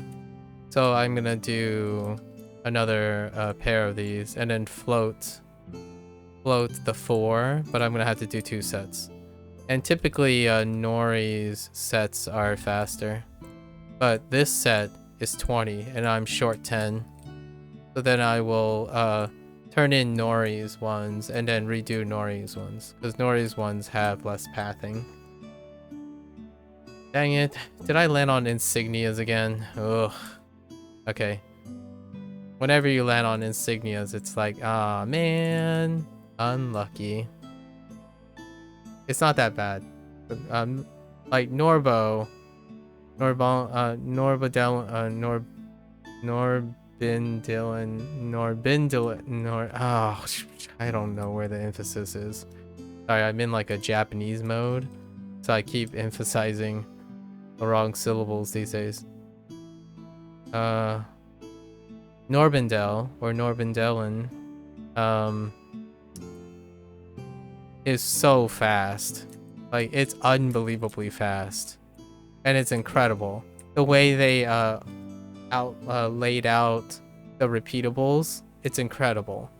So I'm gonna do another pair of these and then float the 4, but I'm gonna have to do 2 sets. And typically Nori's sets are faster, but this set is 20 and I'm short 10. So then I will turn in Nori's ones and then redo Nori's ones, because Nori's ones have less pathing. Dang it, did I land on insignias again? Ugh. Okay. Whenever you land on insignias, it's like, ah man, unlucky. It's not that bad. Like Norbindel, I don't know where the emphasis is. Sorry, I'm in like a Japanese mode, so I keep emphasizing the wrong syllables these days. Norbindel or Norbindelen is so fast. Like, it's unbelievably fast, and it's incredible the way they laid out the repeatables. It's incredible.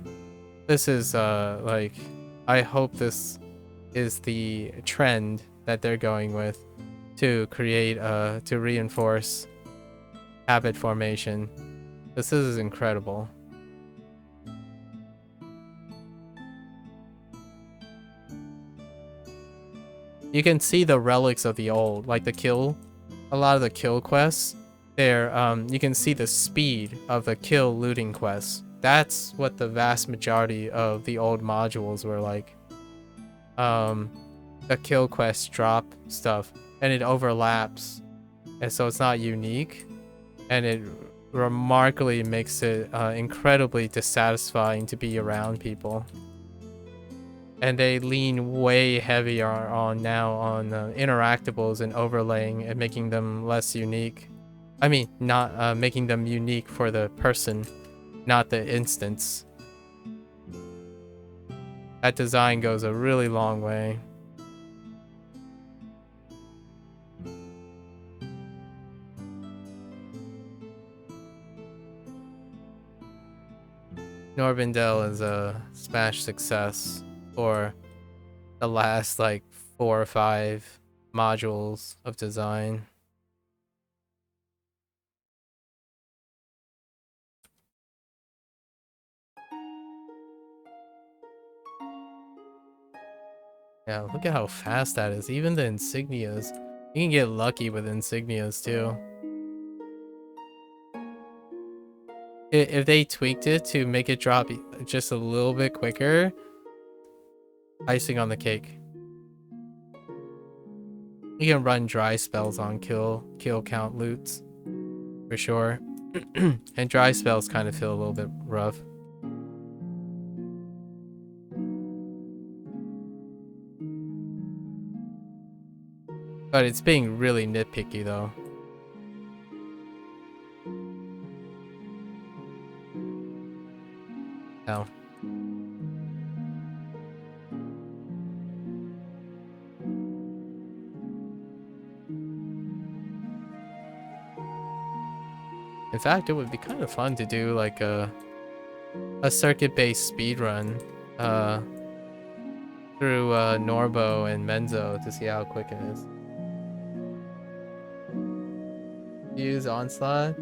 This is like, I hope this is the trend that they're going with to create to reinforce habit formation. This is incredible. You can see the relics of the old, like the kill, a lot of the kill quests. There, you can see the speed of the kill looting quests. That's what the vast majority of the old modules were like. The kill quests drop stuff, and it overlaps, and so it's not unique, and it remarkably makes it incredibly dissatisfying to be around people. And they lean way heavier on interactables and overlaying and making them less unique. I mean, not making them unique for the person, not the instance. That design goes a really long way. Norbindel is a smash success for the last like 4 or 5 modules of design. Yeah, look at how fast that is. Even the insignias. You can get lucky with insignias too. If they tweaked it to make it drop just a little bit quicker, icing on the cake. You can run dry spells on kill count loots for sure. And dry spells kind of feel a little bit rough. But it's being really nitpicky though. No. In fact, it would be kind of fun to do like a circuit-based speedrun through Norbo and Menzo to see how quick it is. Use Onslaught?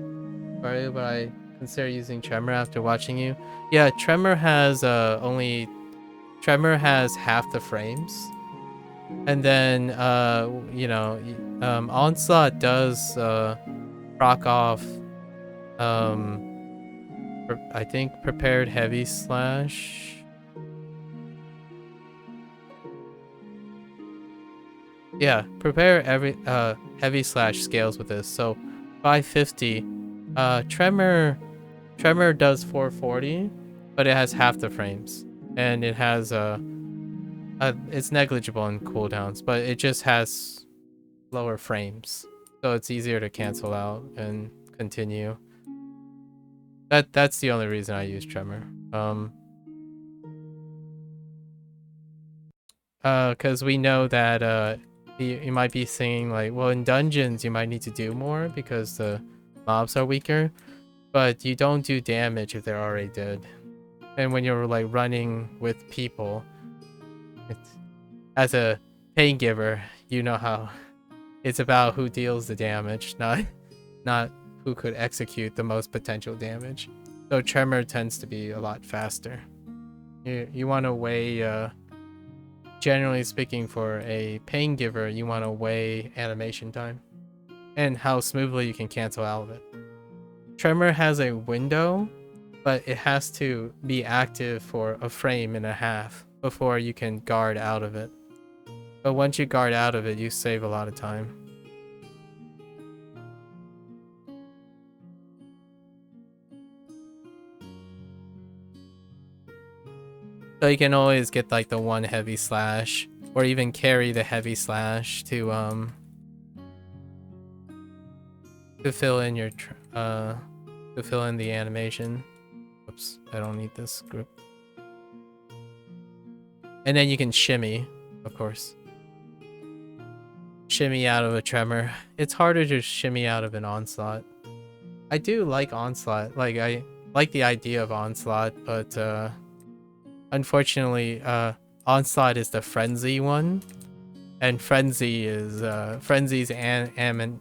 Sorry, but I consider using Tremor after watching you. Yeah, Tremor has Tremor has half the frames. And then you know, Onslaught does proc off I think prepared heavy slash. Yeah, prepare every heavy slash scales with this. So 550. Tremor does 440, but it has half the frames. And it has it's negligible in cooldowns, but it just has lower frames. So it's easier to cancel out and continue. That's the only reason I use Tremor. Because we know that you might be saying like, well, in dungeons you might need to do more because the mobs are weaker, but you don't do damage if they're already dead. And when you're like running with people, as a pain giver, you know how it's about who deals the damage, not who could execute the most potential damage. So Tremor tends to be a lot faster. You want to weigh, generally speaking, for a pain giver, you want to weigh animation time and how smoothly you can cancel out of it. Tremor has a window, but it has to be active for a frame and a half before you can guard out of it. But once you guard out of it, you save a lot of time. So you can always get like the one heavy slash, or even carry the heavy slash to fill in your to fill in the animation. Oops, I don't need this group. And then you can shimmy, of course. Shimmy out of a Tremor. It's harder to shimmy out of an Onslaught. I do like Onslaught. Like, I like the idea of Onslaught, but unfortunately, Onslaught is the Frenzy one. And Frenzy is Frenzy's animation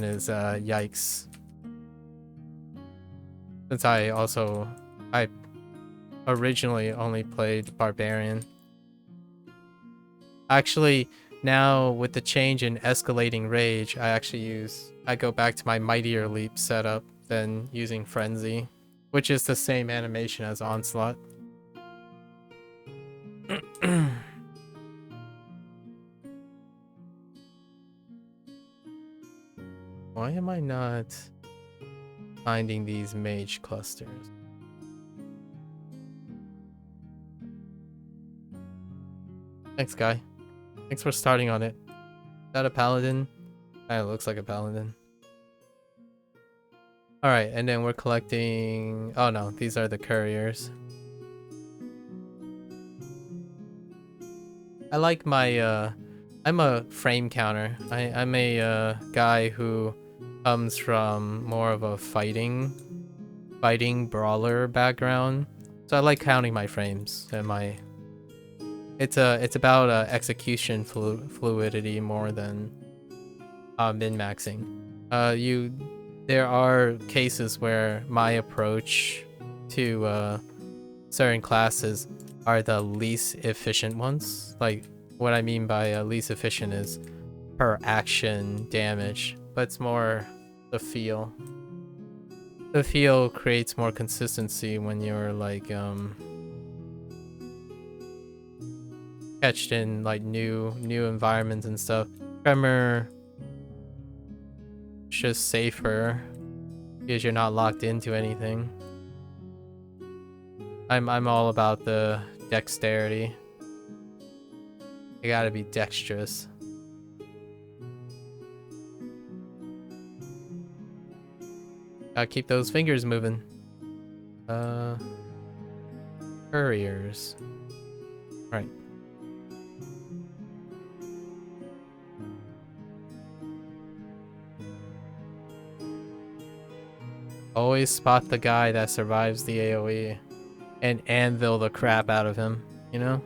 is yikes. Since I originally only played Barbarian. Actually, now with the change in escalating rage, I go back to my Mightier Leap setup than using Frenzy, which is the same animation as Onslaught. Why am I not finding these mage clusters? Thanks, guy. Thanks for starting on it. Is that a paladin? It looks like a paladin. Alright, and then we're collecting... Oh no, these are the couriers. I like my I'm a frame counter. I'm a guy who comes from more of a fighting brawler background. So I like counting my frames and my it's about execution fluidity more than min-maxing. There are cases where my approach to certain classes are the least efficient ones. Like, what I mean by least efficient is per action damage, but it's more the feel. The feel creates more consistency when you're like catched in like new environments and stuff. Tremor is just safer because you're not locked into anything. I'm all about the dexterity. You gotta be dexterous. Gotta keep those fingers moving. Couriers. Right. Always spot the guy that survives the AoE and anvil the crap out of him, you know?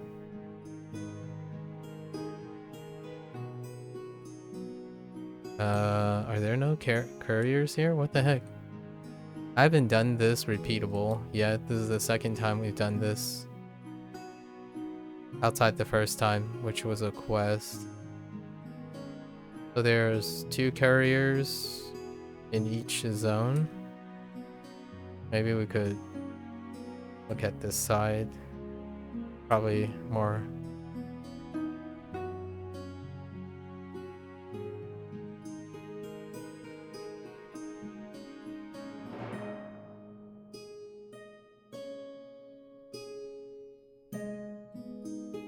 Are there no couriers here? What the heck? I haven't done this repeatable yet. This is the second time we've done this. Outside the first time, which was a quest. So there's 2 couriers in each zone. Maybe we could look at this side. Probably more.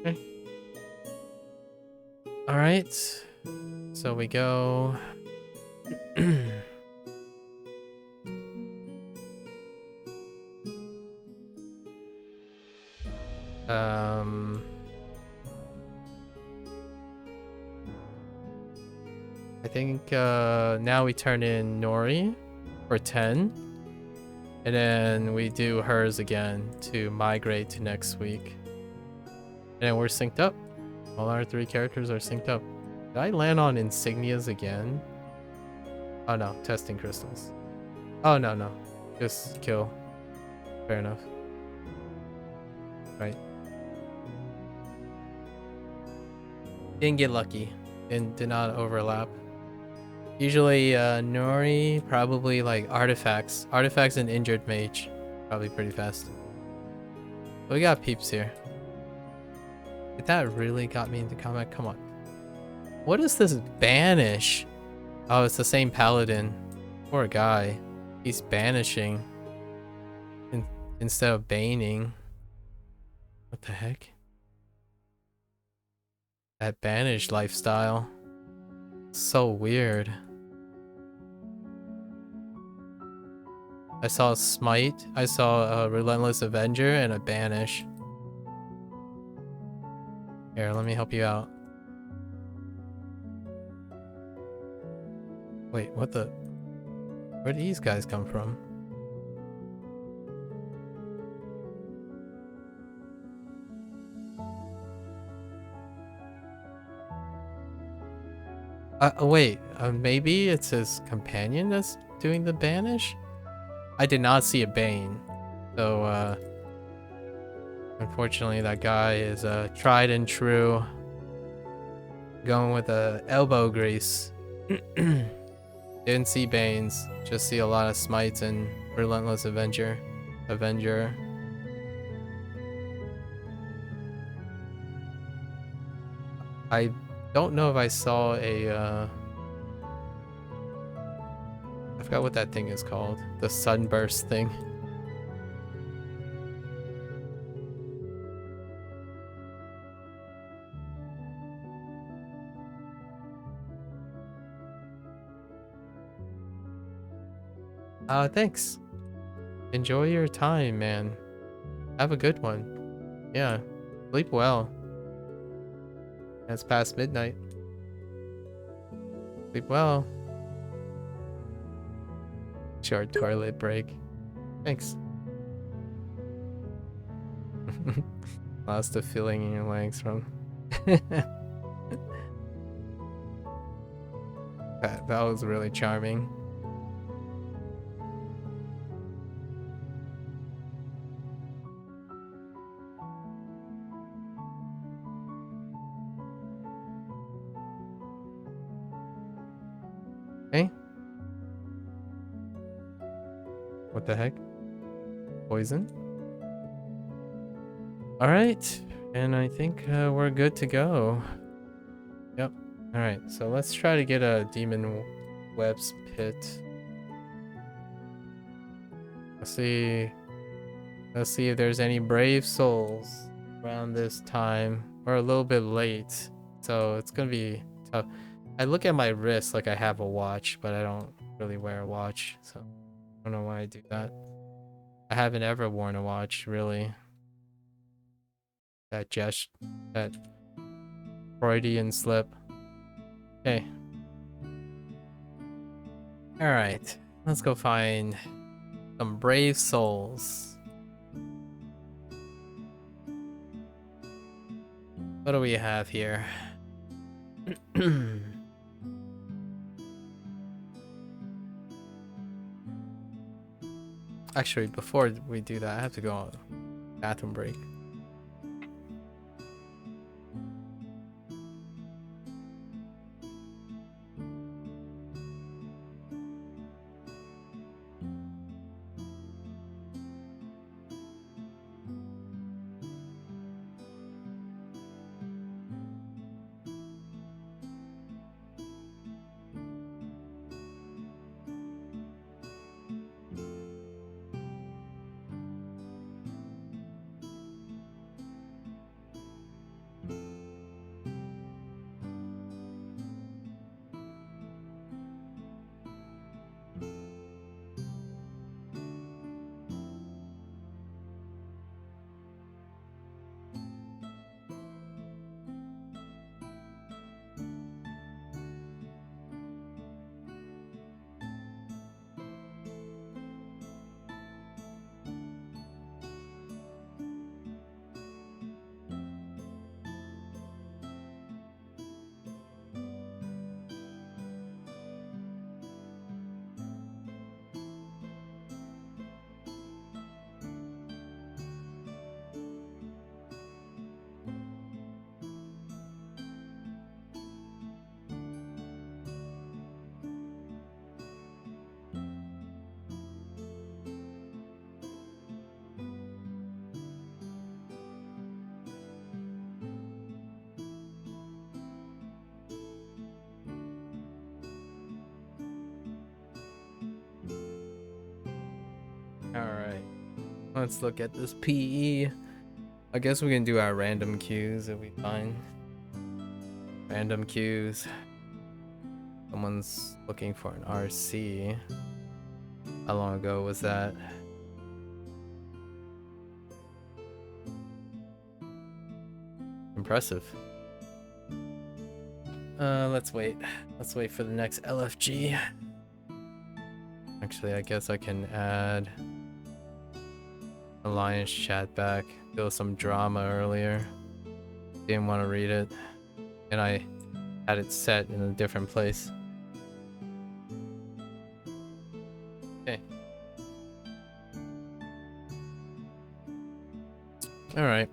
Okay. All right. So we go. I think now we turn in Nori for 10, and then we do hers again to migrate to next week. And then we're synced up. All our 3 characters are synced up. Did I land on insignias again? Oh no, testing crystals. Oh no. Just kill. Fair enough. Right. Didn't get lucky. Did not overlap. Usually Nori, probably like artifacts. Artifacts and injured mage. Probably pretty fast. But we got peeps here. Did that really got me into combat? Come on. What is this banish? Oh, it's the same paladin. Poor guy. He's banishing instead of baning. What the heck? That banish lifestyle. So weird. I saw a smite. I saw a relentless avenger and a banish. Here, let me help you out. Wait, what the? Where did these guys come from? Wait, maybe it's his companion that's doing the banish? I did not see a Bane. So, unfortunately that guy is tried and true. Going with a elbow grease. Didn't see Banes, just see a lot of smites and relentless avenger. I don't know if I saw a I forgot what that thing is called. The sunburst thing. Thanks. Enjoy your time, man. Have a good one. Yeah. Sleep well. It's past midnight. Sleep well. Short toilet break. Thanks. Lost the feeling in your legs from. That was really charming. Hey? What the heck? Poison? Alright, and I think we're good to go. Yep. Alright, so let's try to get a Demon Web's Pit. Let's see if there's any brave souls around this time. We're a little bit late, so it's gonna be tough. I look at my wrist like I have a watch, but I don't really wear a watch, so I don't know why I do that. I haven't ever worn a watch, really. That Freudian slip. Okay. Alright, let's go find some brave souls. What do we have here? Actually, before we do that, I have to go on a bathroom break. Alright, let's look at this PE. I guess we can do our random queues if we find random queues. Someone's looking for an RC. How long ago was that? Impressive. Let's wait. Let's wait for the next LFG. Actually, I guess I can add Alliance chat back. There was some drama earlier. Didn't want to read it. And I had it set in a different place. Okay. Alright.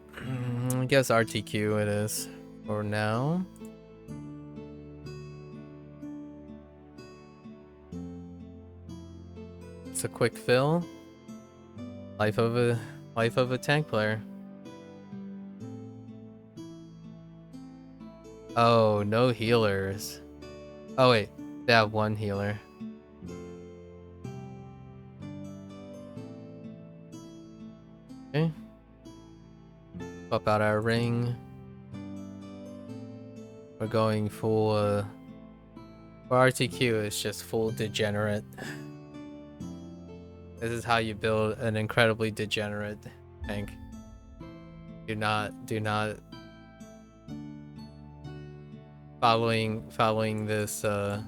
I guess RTQ it is for now. It's a quick fill. Life of a tank player. Oh, no healers. Oh wait, they have one healer. Okay. Pop out our ring. We're going full for RTQ, it's just full degenerate. This is how you build an incredibly degenerate tank. Do not following this not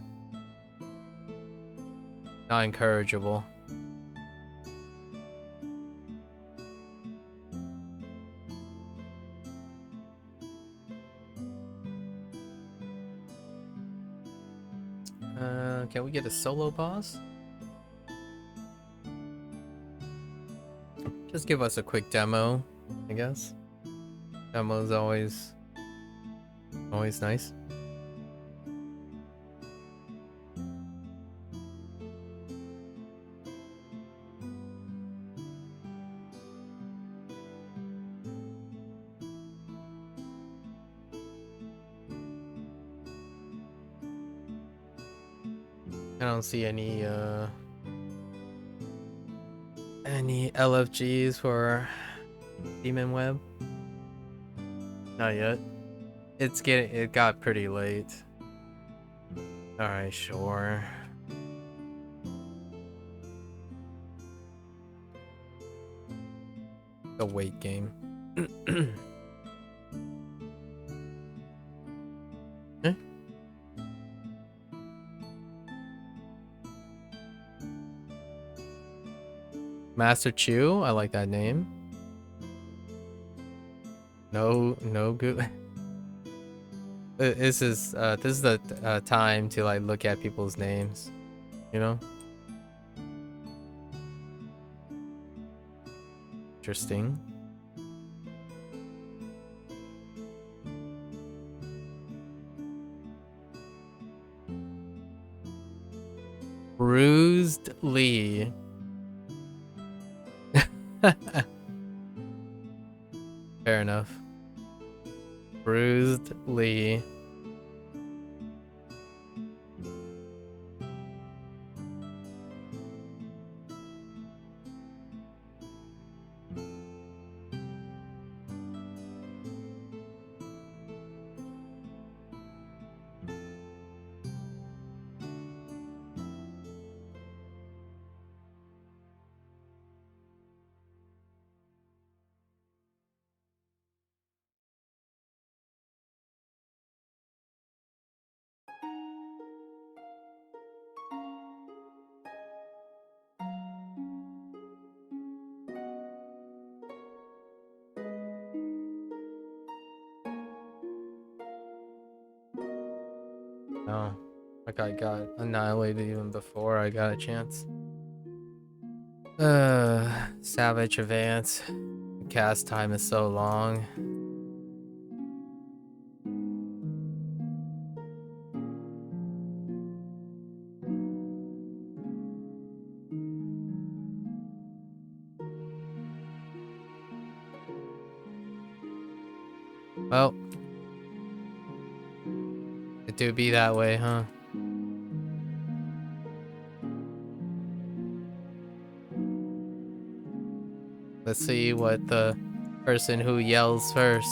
encourageable. Can we get a solo boss? Just give us a quick demo, I guess. Demo's always nice. I don't see any LFGs for Demonweb. Not yet. It got pretty late. Alright, sure. The wait game. Eh? Master Chew, I like that name. No good. This is the time to like look at people's names, you know. Interesting. Bruised Lee. Fair enough. Bruised Lee. Oh, like I got annihilated even before I got a chance. Savage Advance. Cast time is so long. Well, it do be that way, huh? Let's see what the person who yells first.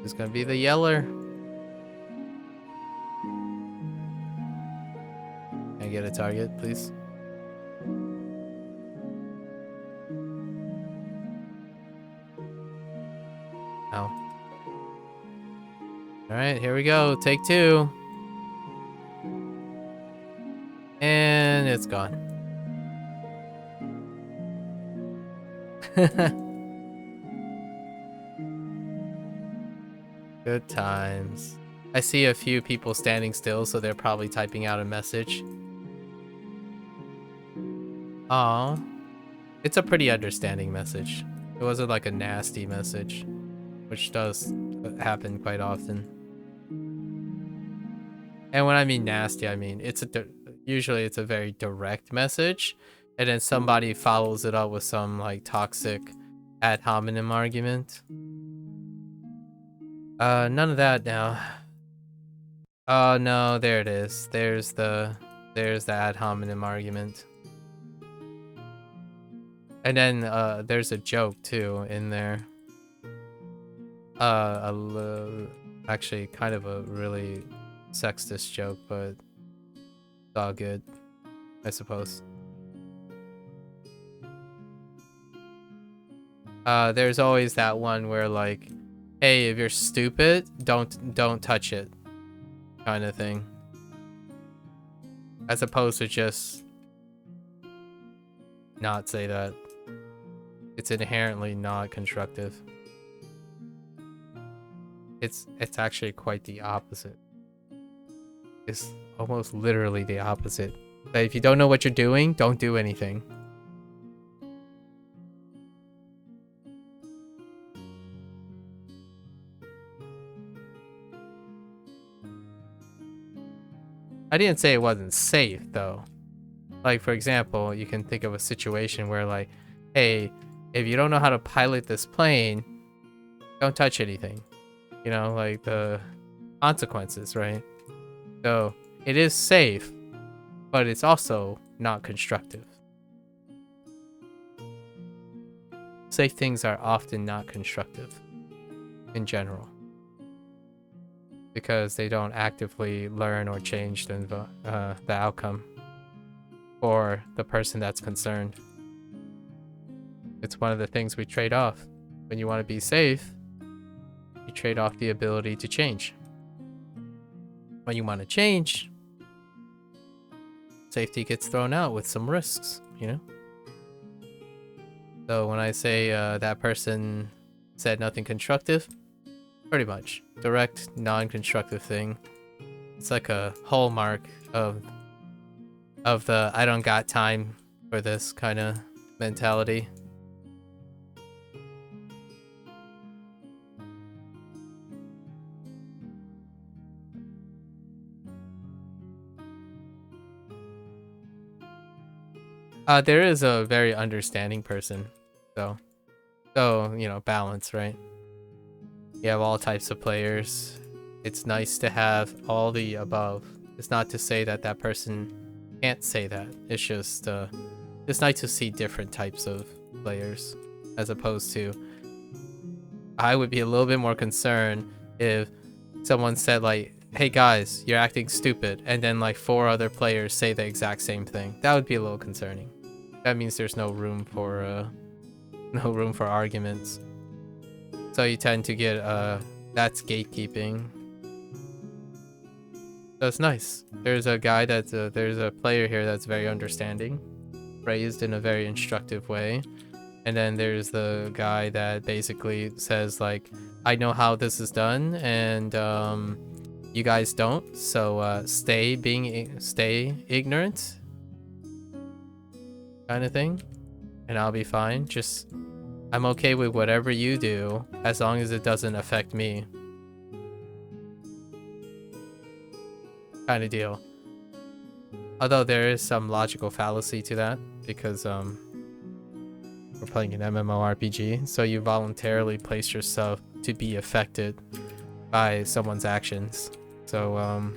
Who's gonna be the yeller? Can I get a target, please? Oh. Alright, here we go. Take two. And it's gone. Good times. I see a few people standing still, so they're probably typing out a message. Aw. It's a pretty understanding message. It wasn't like a nasty message, which does happen quite often. And when I mean nasty, I mean usually it's a very direct message, and then somebody follows it up with some like toxic ad hominem argument. None of that now. Oh no, there it is. There's the ad hominem argument. And then there's a joke too in there. Actually kind of a really sexist joke, but it's all good, I suppose. there's always that one where like, hey, if you're stupid, don't touch it, kind of thing. As opposed to just not say that. It's inherently not constructive. It's actually quite the opposite. It's almost literally the opposite. But if you don't know what you're doing, don't do anything. I didn't say it wasn't safe, though. Like, for example, you can think of a situation where, like, hey, if you don't know how to pilot this plane, don't touch anything. You know, like the consequences, right? So, it is safe, but it's also not constructive. Safe things are often not constructive in general, because they don't actively learn or change the outcome for the person that's concerned. It's one of the things we trade off. When you want to be safe, you trade off the ability to change. When you want to change, safety gets thrown out with some risks, you know? So when I say that person said nothing constructive, pretty much direct non-constructive thing. It's like a hallmark of the I don't got time for this kind of mentality. There is a very understanding person, so you know, balance, right? You have all types of players. It's nice to have all the above. It's not to say that that person can't say that. It's just it's nice to see different types of players, as opposed to, I would be a little bit more concerned if someone said like, hey guys, you're acting stupid, and then like 4 other players say the exact same thing. That would be a little concerning. That means there's no room for arguments. So you tend to get that's gatekeeping. That's nice. There's a guy that's there's a player here that's very understanding, raised in a very instructive way. And then there's the guy that basically says like, I know how this is done, and you guys don't, so stay ignorant, kind of thing, and I'll be fine. Just, I'm okay with whatever you do as long as it doesn't affect me, kind of deal. Although there is some logical fallacy to that, because we're playing an MMORPG, so you voluntarily place yourself to be affected by someone's actions. So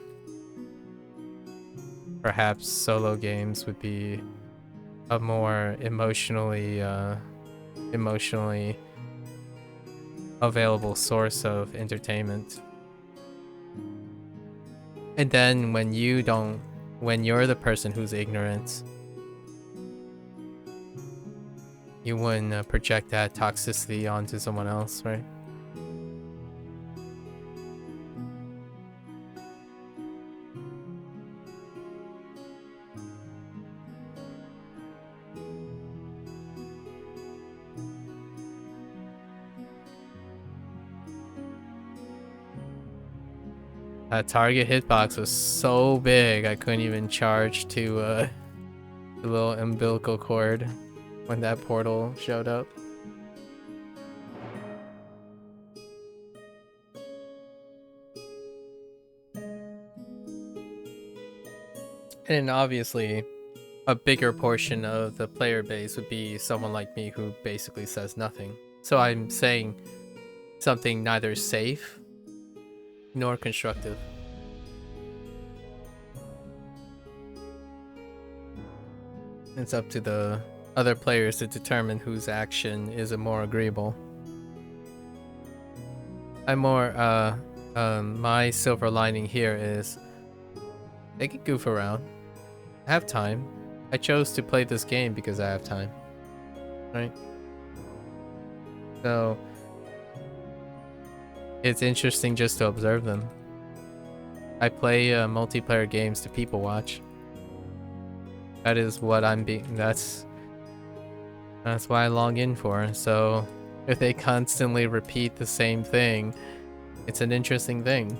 perhaps solo games would be a more emotionally available source of entertainment. And then when you're the person who's ignorant, you wouldn't project that toxicity onto someone else, right? That target hitbox was so big I couldn't even charge to the little umbilical cord when that portal showed up. And obviously a bigger portion of the player base would be someone like me who basically says nothing. So I'm saying something neither safe nor constructive. It's up to the other players to determine whose action is more agreeable. My silver lining here is they can goof around. I have time. I chose to play this game because I have time, right? So it's interesting just to observe them. I play multiplayer games to people watch. That is what I'm being. That's what I log in for. So if they constantly repeat the same thing, it's an interesting thing.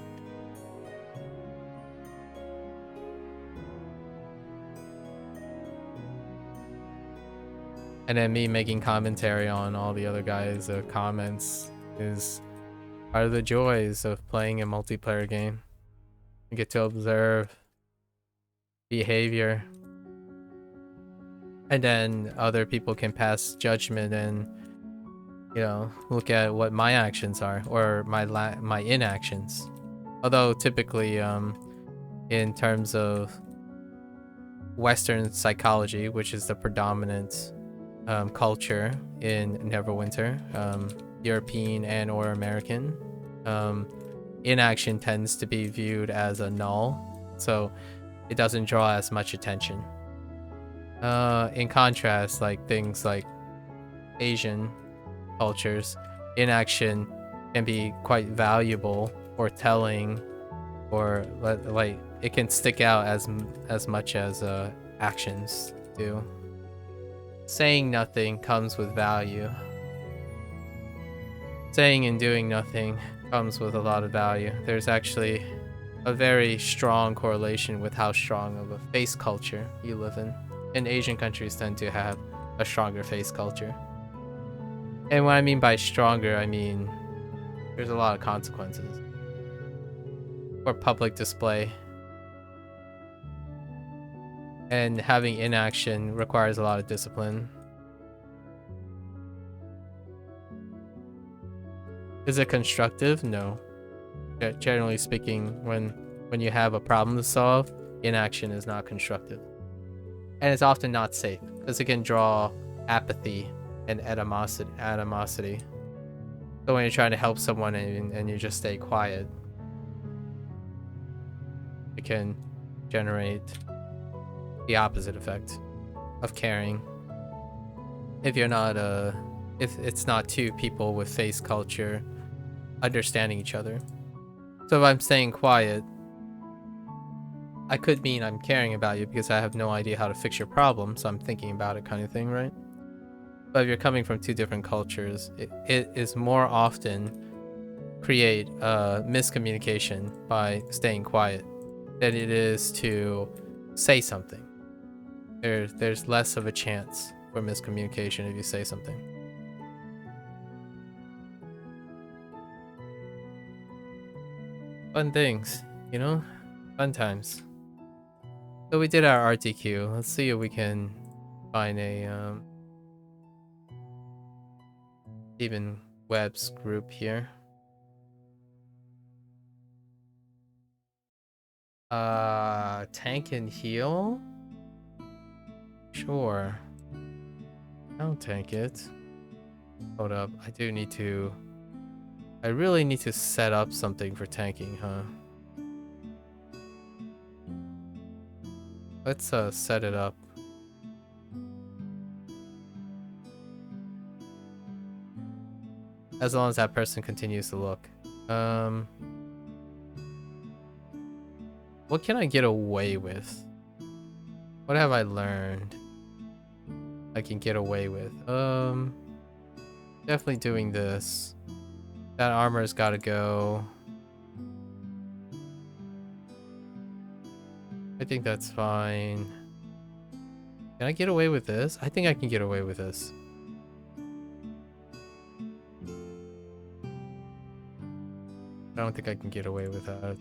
And then me making commentary on all the other guys' comments is part of the joys of playing a multiplayer game. You get to observe behavior. And then other people can pass judgment and, you know, look at what my actions are or my inactions. Although typically, in terms of Western psychology, which is the predominant culture in Neverwinter, European and or American, inaction tends to be viewed as a null, so it doesn't draw as much attention. In contrast, like things like Asian cultures, inaction can be quite valuable or telling, or like it can stick out as much as actions do. Saying nothing comes with value. Saying and doing nothing comes with a lot of value. There's actually a very strong correlation with how strong of a face culture you live in. And Asian countries tend to have a stronger face culture. And what I mean by stronger, I mean there's a lot of consequences for public display. And having inaction requires a lot of discipline. Is it constructive? No. Generally speaking, when you have a problem to solve, inaction is not constructive. And it's often not safe, because it can draw apathy and animosity. So when you're trying to help someone and you just stay quiet, it can generate the opposite effect of caring. If you're not if it's not two people with face culture understanding each other. So if I'm staying quiet, I could mean I'm caring about you because I have no idea how to fix your problem, so I'm thinking about it, kind of thing, right? But if you're coming from two different cultures, it is more often create miscommunication by staying quiet than it is to say something. There's less of a chance for miscommunication if you say something. Fun things, you know? Fun times. So we did our RTQ. Let's see if we can find a even webs group here. Tank and heal? Sure. I'll tank it. Hold up. I really need to set up something for tanking, huh? Let's set it up. As long as that person continues to look. What can I get away with? What have I learned I can get away with? Definitely doing this. That armor's gotta go. I think that's fine. Can I get away with this? I think I can get away with this. I don't think I can get away with that.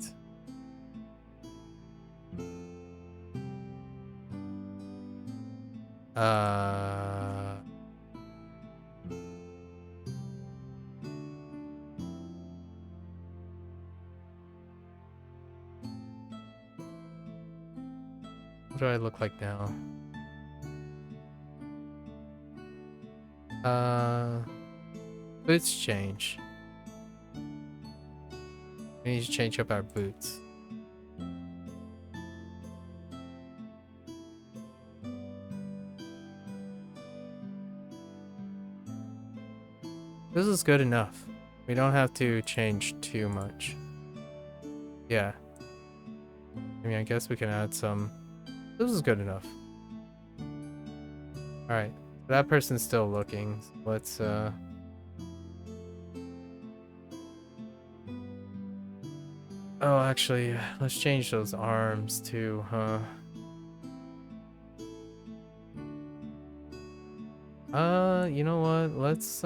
What do I look like now? Boots change. We need to change up our boots. This is good enough. We don't have to change too much. Yeah. I mean, I guess we can add some. This is good enough. Alright. That person's still looking. Let's, Oh, actually, let's change those arms too, huh? You know what? Let's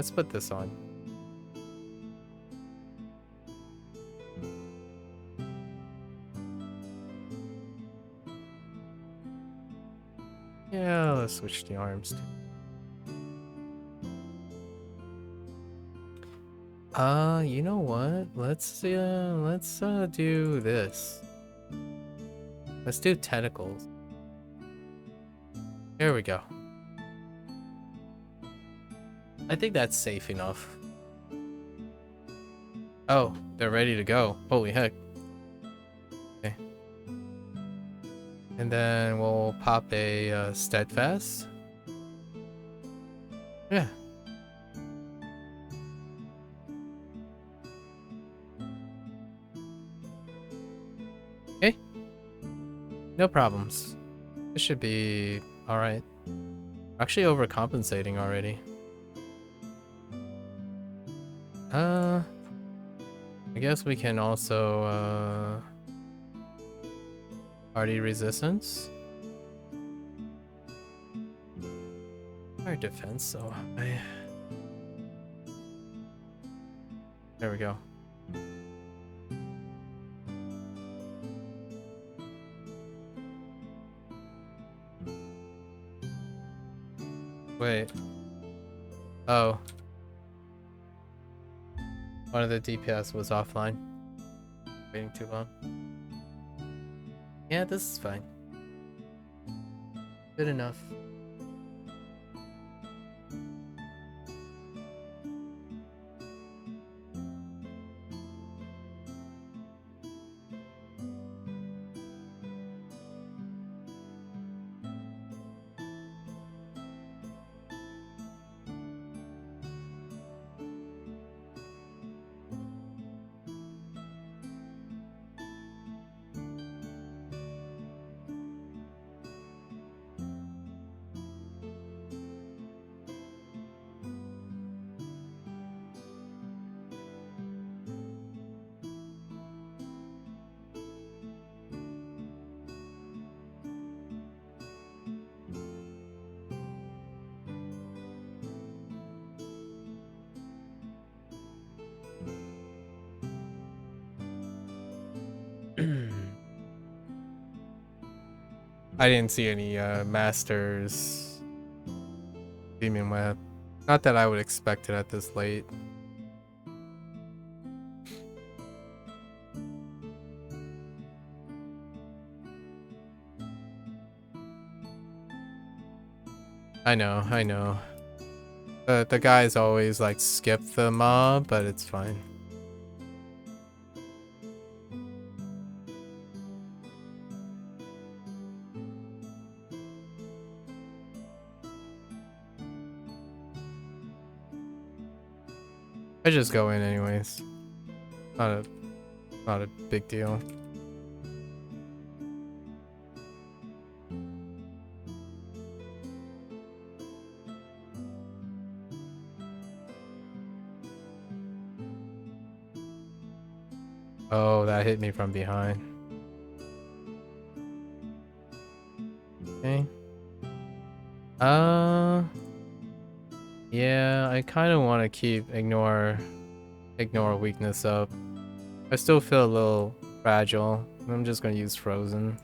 put this on. Yeah, let's switch the arms too. You know what? Let's do this. Let's do tentacles. There we go. I think that's safe enough. Oh, they're ready to go. Holy heck. Okay. And then we'll pop a steadfast. Yeah. Okay. No problems. This should be alright. Actually overcompensating already. I guess we can also party resistance. Our defense so high. There we go. Wait. Oh. One of the DPS was offline. Waiting too long. Yeah, this is fine. Good enough. I didn't see any masters Demon Web. Not that I would expect it at this late. I know. The guys always like skip the mob, but it's fine. I just go in anyways. Not a big deal. Oh, that hit me from behind. Okay. Yeah, I kind of want to keep ignore weakness up. I still feel a little fragile. I'm just gonna use frozen.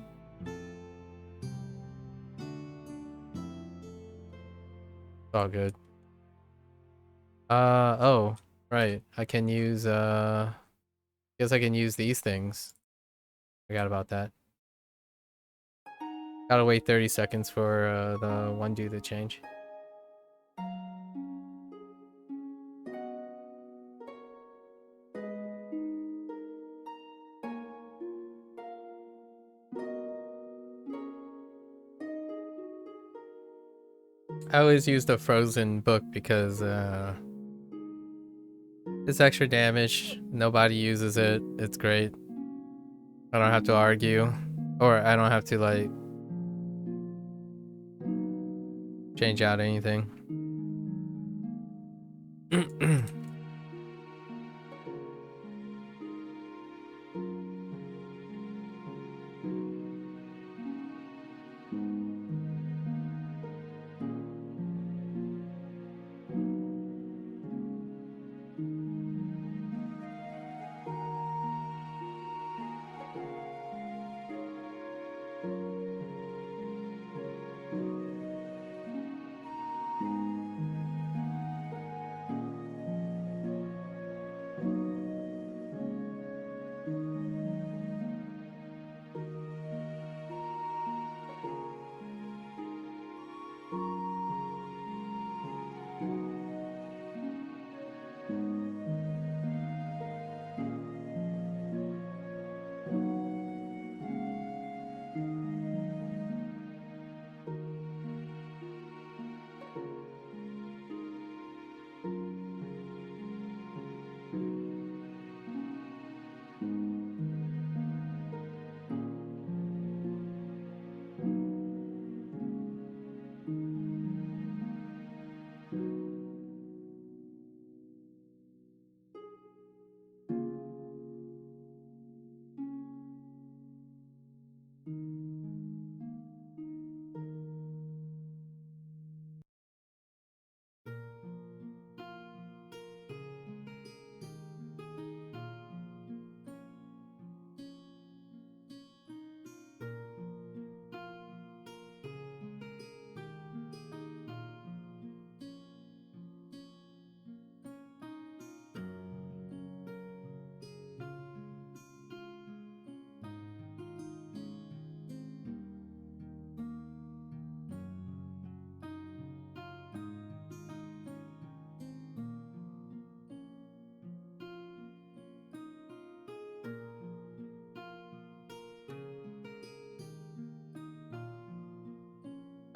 It's all good. Oh, right. I can use guess I can use these things. Forgot about that. Gotta wait 30 seconds for the one dude to change. I always use the frozen book because it's extra damage. Nobody uses it. It's great. I don't have to argue, or I don't have to like change out anything.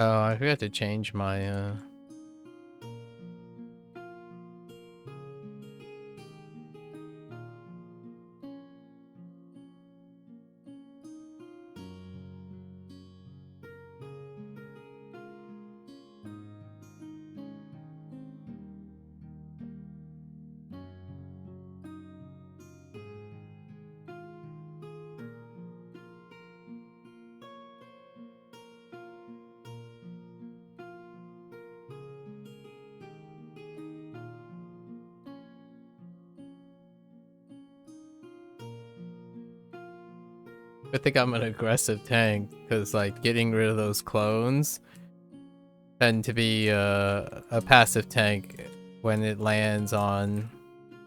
Oh, I forgot to change my I think I'm an aggressive tank because like getting rid of those clones tend to be a passive tank when it lands on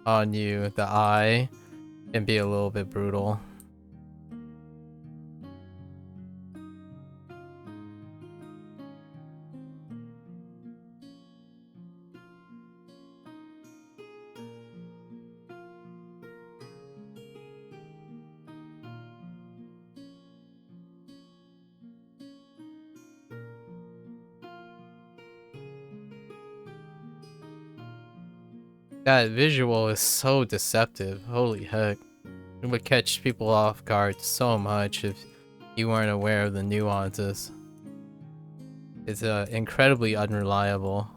you. The eye can be a little bit brutal. That visual is so deceptive. Holy heck. It would catch people off guard so much if you weren't aware of the nuances. It's incredibly unreliable.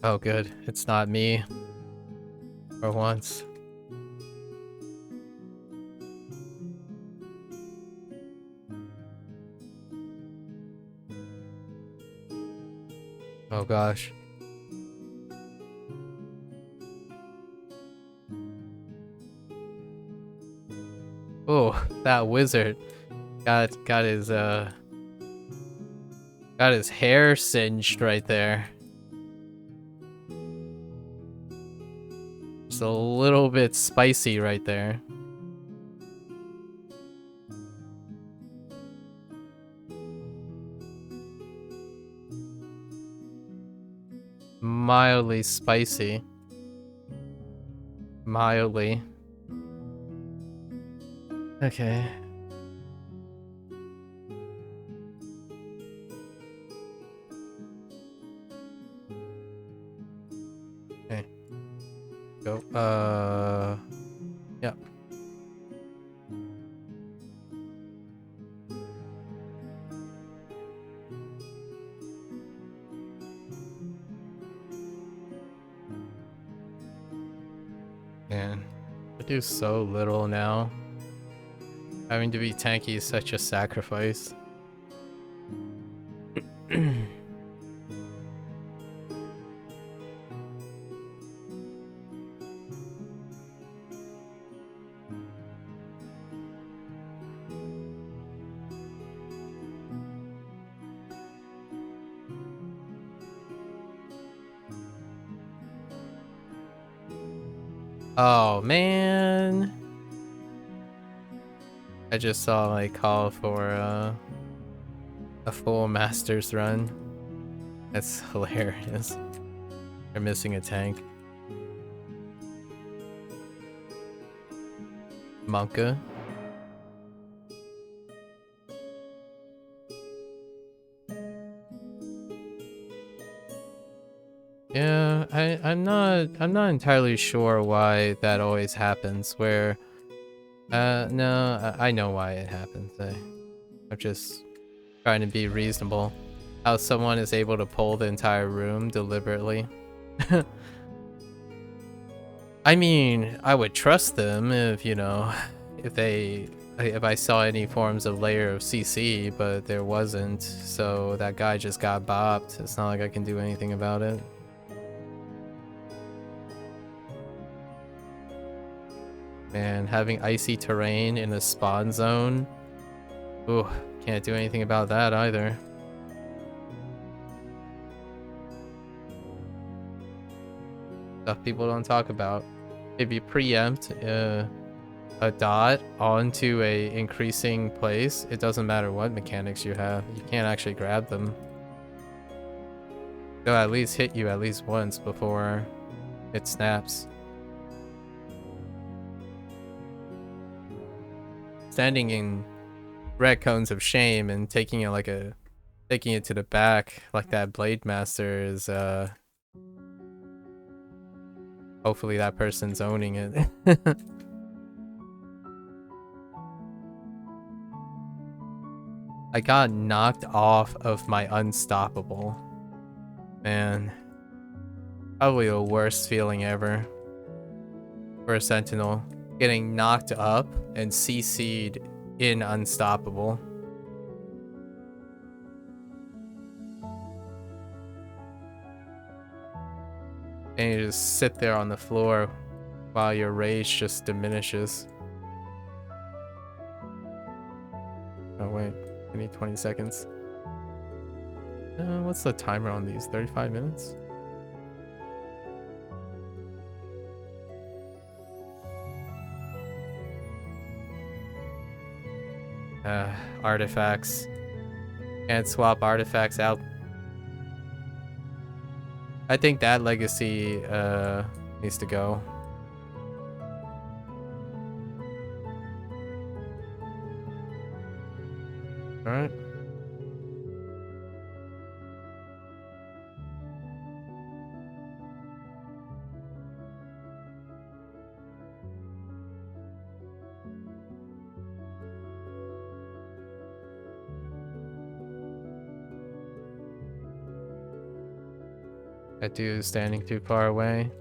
Oh good, it's not me. For once. Oh gosh. Oh, that wizard got his hair singed right there. Just a little bit spicy right there. mildly spicy. Mildly. Okay. Okay. Go. Yeah. Man, I do so little now. Having to be tanky is such a sacrifice. Oh man, I just saw like call for a full Masters run. That's hilarious. They're missing a tank. MAKU. Yeah, I'm not entirely sure why that always happens. Where no, I know why it happens. I'm just trying to be reasonable. How someone is able to pull the entire room deliberately. I mean, I would trust them if, you know, if I saw any forms of layer of CC, but there wasn't, so that guy just got bopped. It's not like I can do anything about it. Man, having icy terrain in a spawn zone. Ooh, can't do anything about that either. Stuff people don't talk about. If you preempt a dot onto a increasing place, it doesn't matter what mechanics you have. You can't actually grab them. They'll at least hit you at least once before it snaps. Standing in red cones of shame and taking it to the back like that Blade Master is hopefully that person's owning it. I got knocked off of my unstoppable. Man. Probably the worst feeling ever for a Sentinel. Getting knocked up and CC'd in unstoppable. And you just sit there on the floor while your rage just diminishes. Oh wait, I need 20 seconds. What's the timer on these? 35 minutes? Artifacts. Can't swap artifacts out. I think that legacy needs to go. Alright. That dude is standing too far away.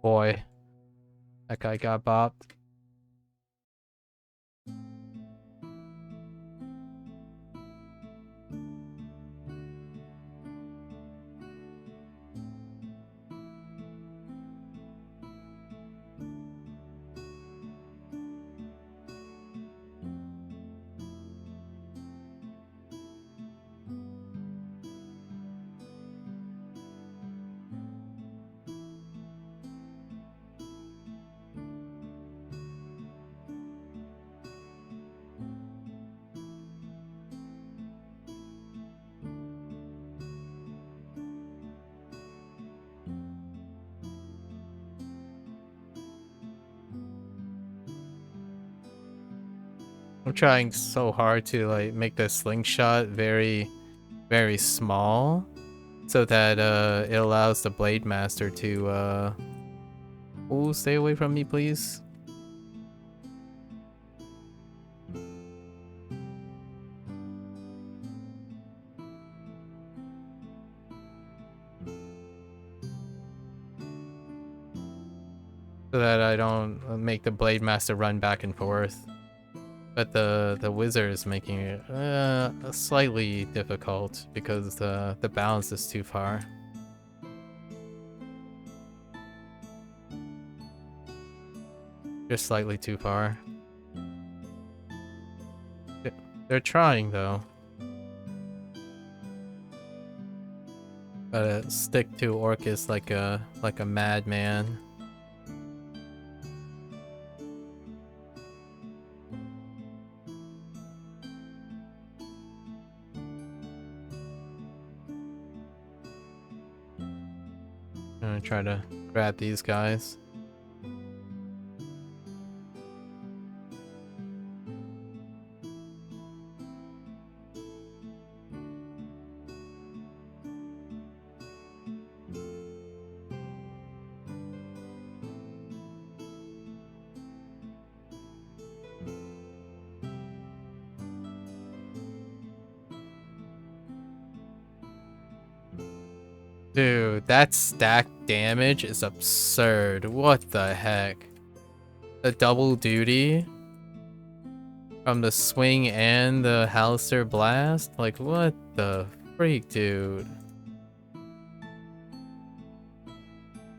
Boy, that guy got bopped. I'm trying so hard to like make the slingshot very, very small, so that it allows the Blade Master to ooh, stay away from me, please. So that I don't make the Blade Master run back and forth. But the wizard is making it slightly difficult because the balance is too far. Just slightly too far. They're trying though. Gotta stick to Orcus like a madman. I'm gonna try to grab these guys. Dude, that stack damage is absurd. What the heck? The double duty from the swing and the Halister blast? Like, what the freak, dude?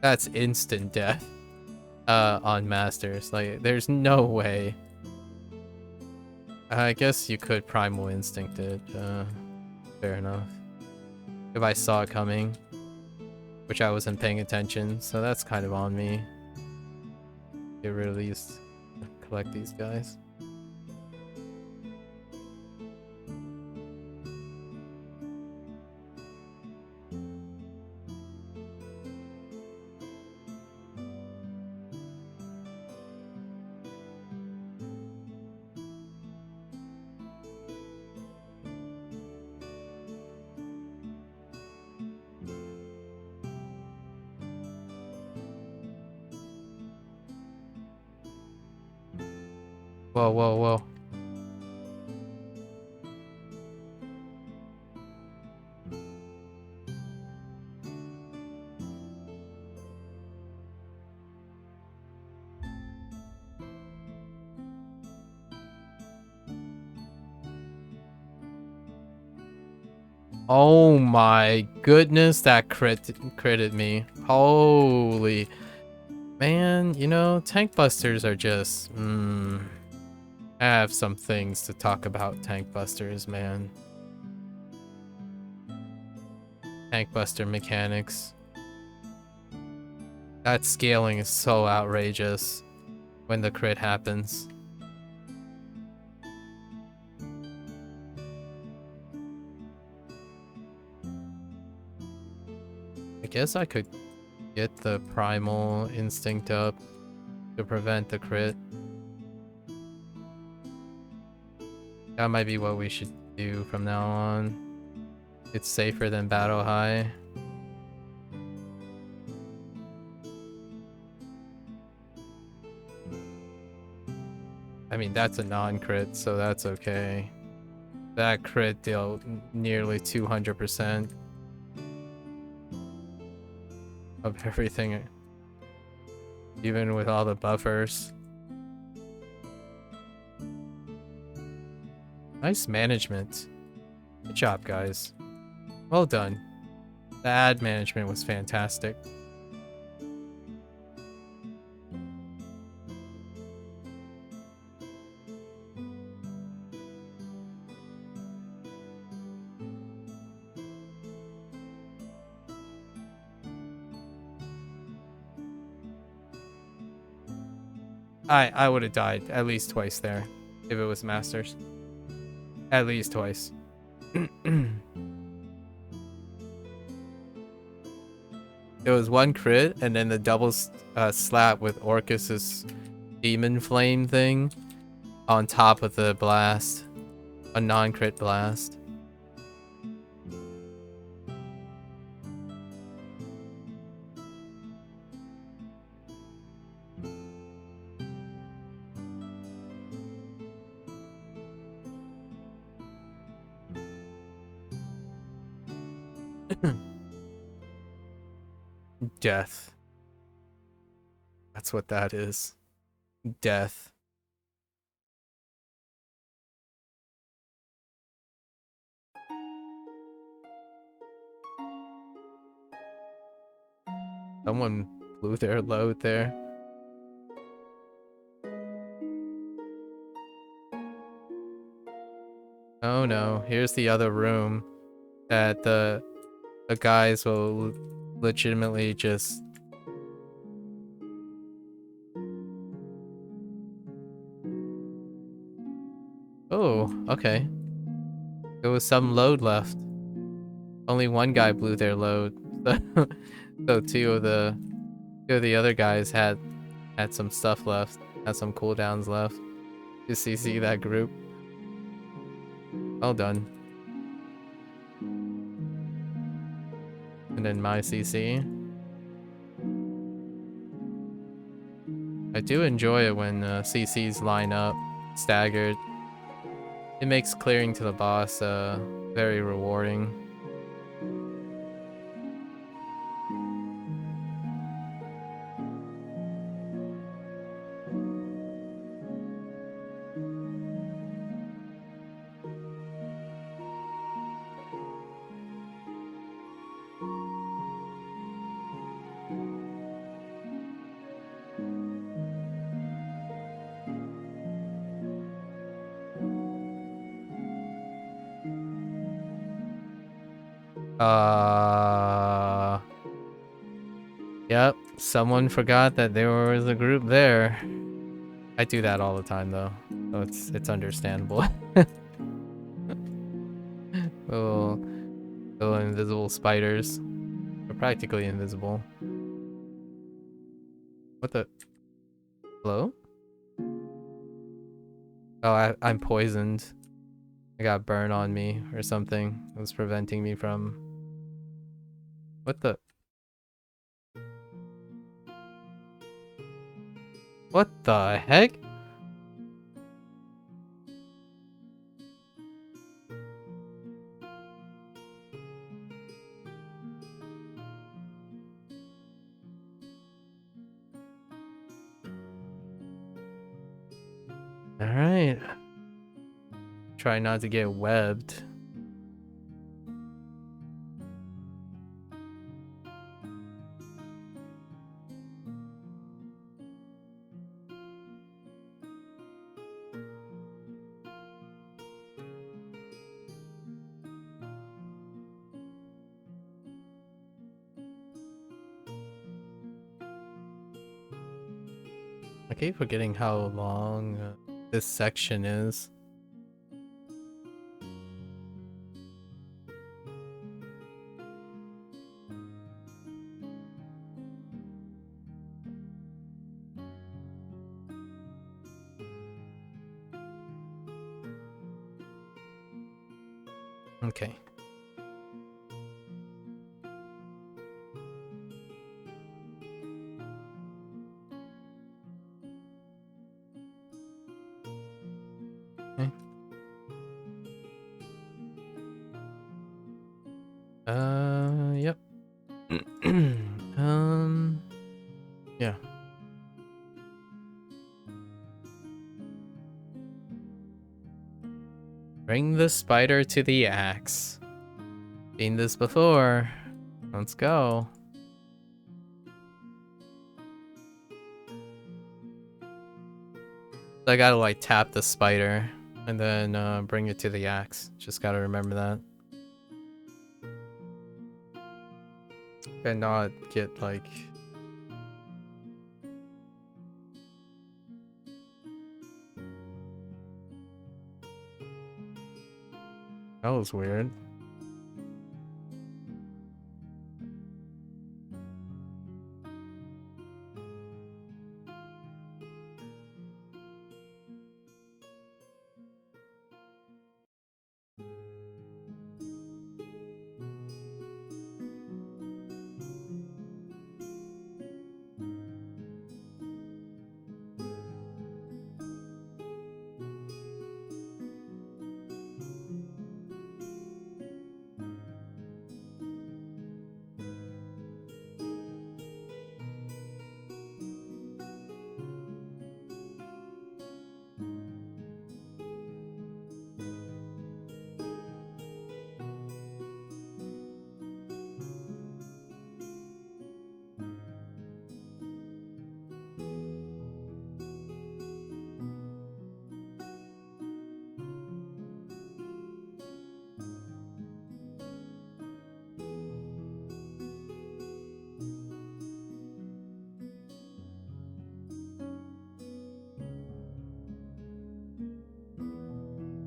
That's instant death on Masters. Like, there's no way. I guess you could Primal Instinct it. Fair enough. If I saw it coming. Which I wasn't paying attention, so that's kind of on me. Get rid of these, collect these guys. Whoa, whoa, whoa. Oh my goodness, that critted me. Holy. Man, you know, tank busters are just... I have some things to talk about tank busters, man. Tank buster mechanics. That scaling is so outrageous when the crit happens. I guess I could get the Primal Instinct up to prevent the crit. That might be what we should do from now on. It's safer than Battle High. I mean, that's a non-crit, so that's okay. That crit dealt nearly 200% of everything. even with all the buffers. Nice management. Good job, guys. Well done. The ad management was fantastic. I would have died at least twice there if it was Masters. At least twice. It was one crit and then the double slap with Orcus's demon flame thing on top of the blast. A non-crit blast. Death. That's what that is. Death. Someone blew their load there. Oh no, here's the other room that the guys will legitimately just... Oh, okay. There was some load left. Only one guy blew their load. So two of the other guys had some stuff left. Had some cooldowns left. To CC that group. Well done. And then my CC. I do enjoy it when CCs line up staggered. It makes clearing to the boss very rewarding. Yep, someone forgot that there was a group there. I do that all the time though, so it's understandable. little invisible spiders. They're practically invisible. What the? Hello? Oh, I'm poisoned. I got burn on me or something. It was preventing me from... What the? What the heck? Alright. Try not to get webbed. I keep forgetting how long this section is. Okay. Okay. Yep. Yeah. Bring the spider to the axe. Seen this before. Let's go. I gotta like tap the spider and then bring it to the axe. Just gotta remember that. And not get like... That was weird.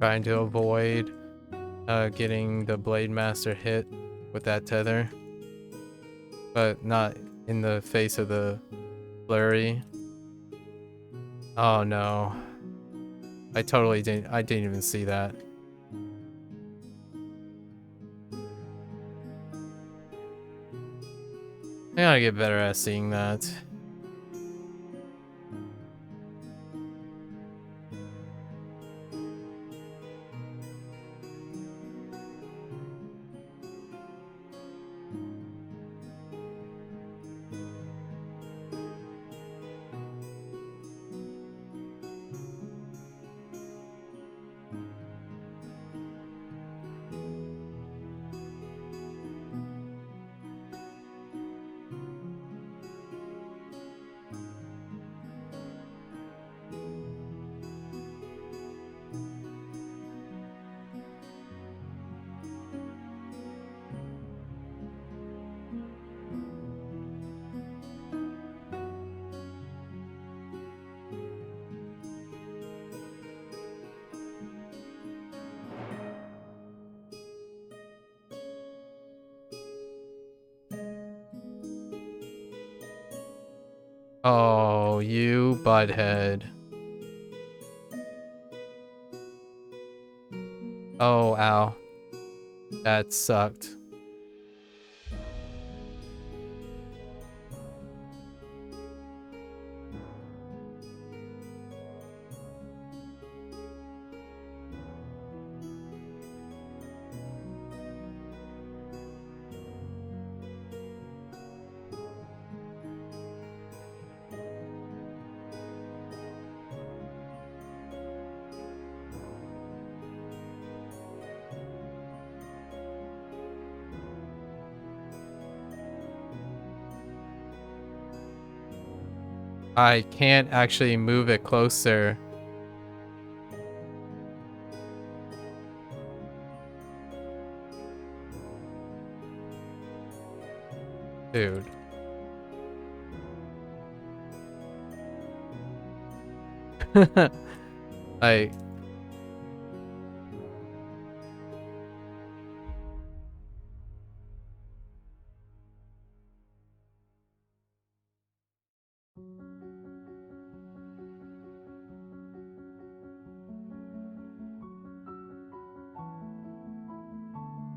Trying to avoid getting the Blade Master hit with that tether, but not in the face of the flurry. Oh no, I didn't even see that. I gotta get better at seeing that. Oh, you butthead. Oh, ow. That sucked. I can't actually move it closer. Dude. Like...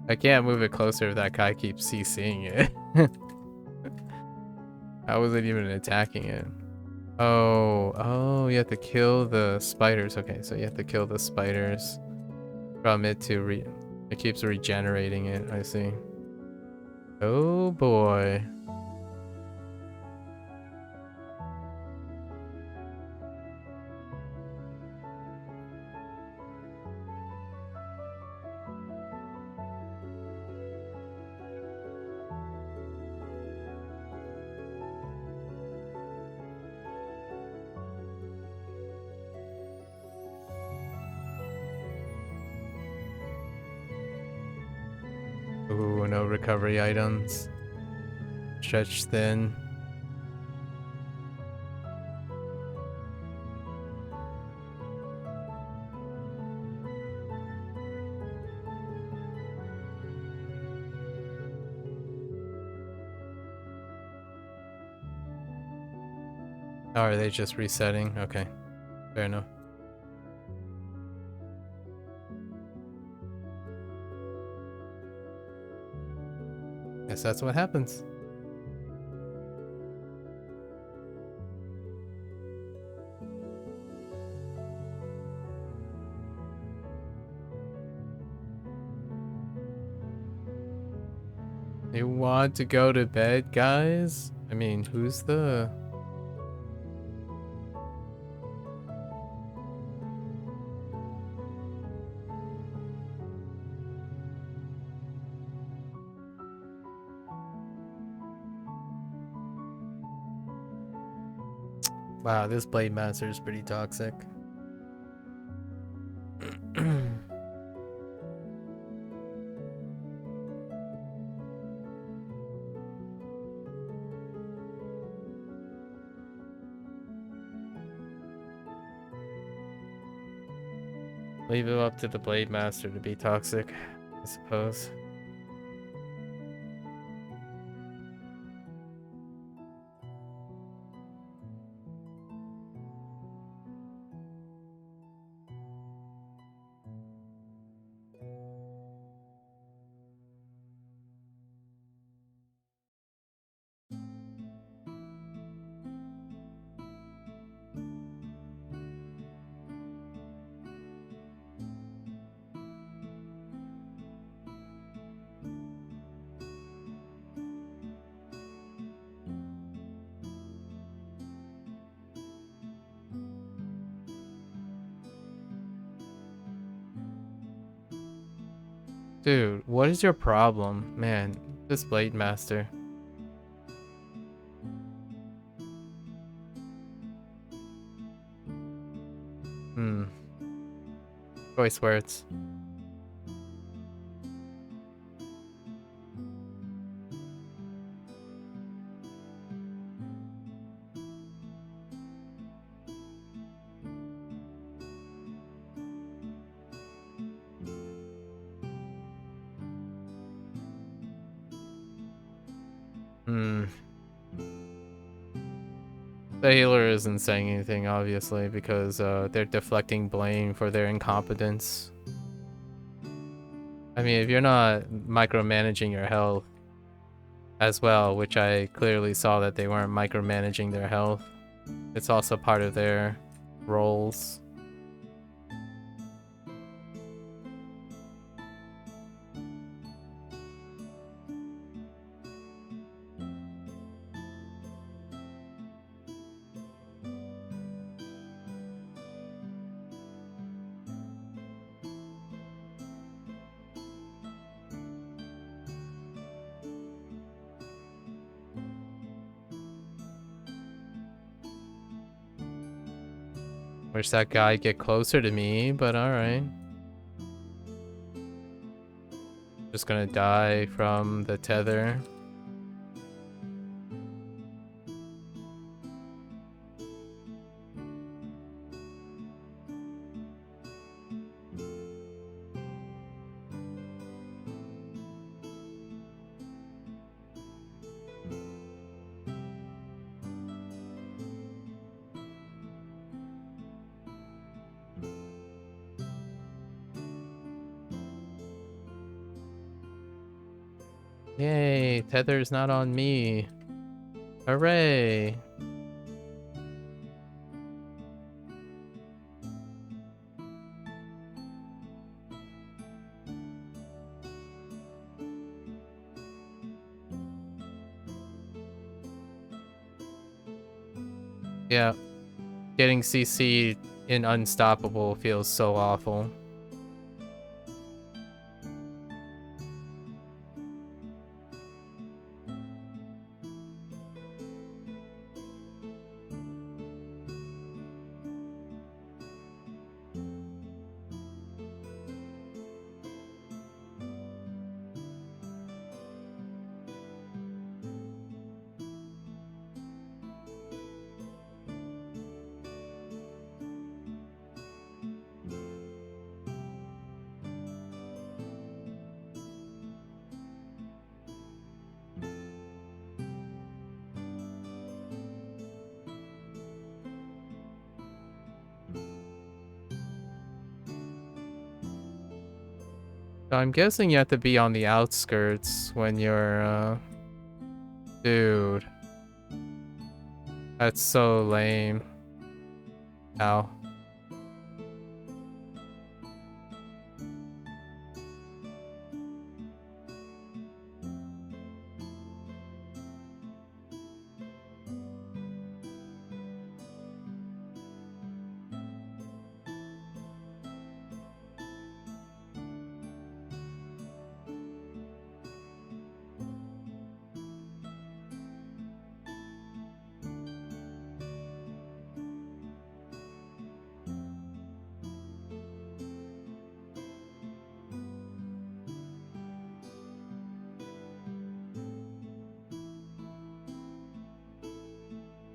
I can't move it closer if that guy keeps CCing it. I wasn't even attacking it. Oh, you have to kill the spiders. Okay, so you have to kill the spiders from it to it keeps regenerating it, I see. Oh boy. Ooh, no recovery items. Stretched thin. Oh, are they just resetting? Okay, fair enough. Guess that's what happens. You want to go to bed, guys? I mean, who's the... Wow, this Blade Master is pretty toxic. Leave it up to the Blade Master to be toxic, I suppose. Dude, what is your problem? Man, this Blade Master. Choice words. The healer isn't saying anything, obviously, because they're deflecting blame for their incompetence. I mean, if you're not micromanaging your health as well, which I clearly saw that they weren't micromanaging their health, it's also part of their roles. Wish that guy get closer to me, but alright. Just gonna die from the tether. Yay, tether's not on me. Hooray. Yeah, getting CC'd in Unstoppable feels so awful. I'm guessing you have to be on the outskirts when you're, Dude. That's so lame. Ow.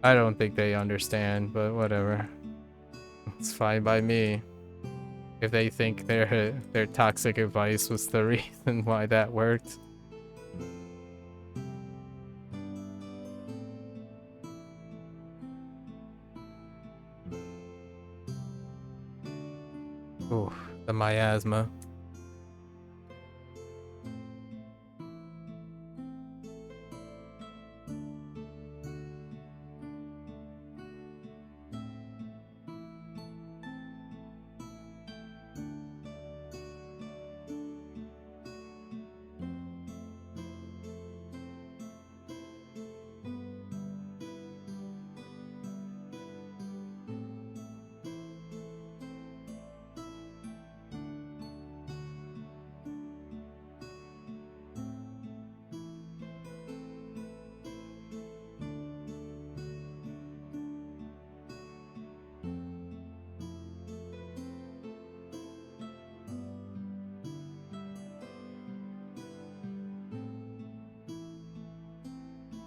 I don't think they understand, but whatever. It's fine by me. If they think their toxic advice was the reason why that worked. Ooh, the miasma.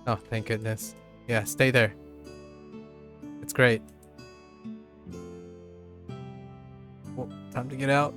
Oh, thank goodness. Yeah, stay there. It's great. Oh, time to get out.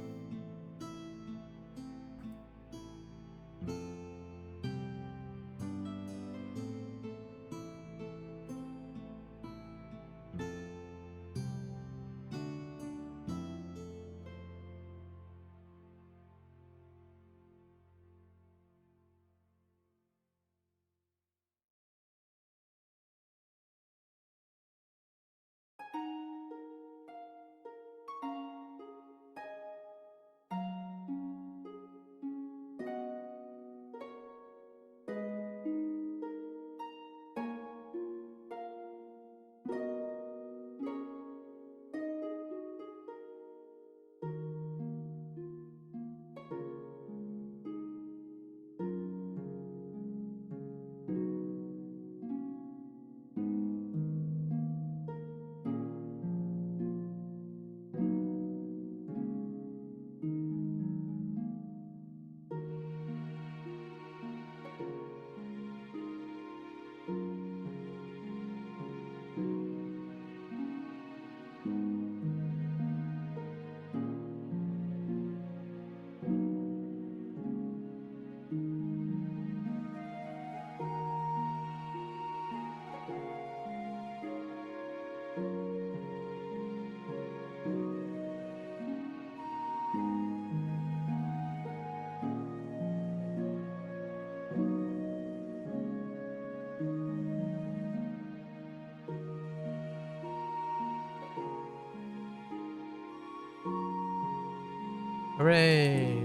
Hooray!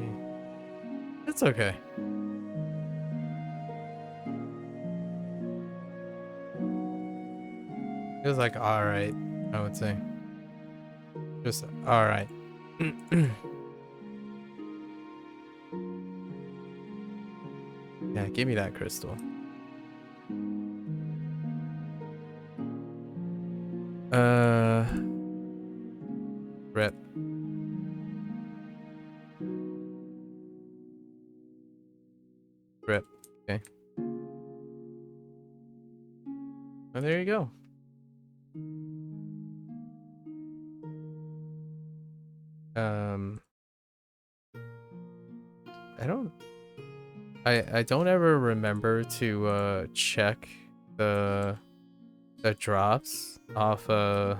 It's okay. It was like, alright, I would say. Just, alright. Yeah, give me that crystal. Rip. Rip. Okay. Well, there you go. I don't ever remember to check the drops off the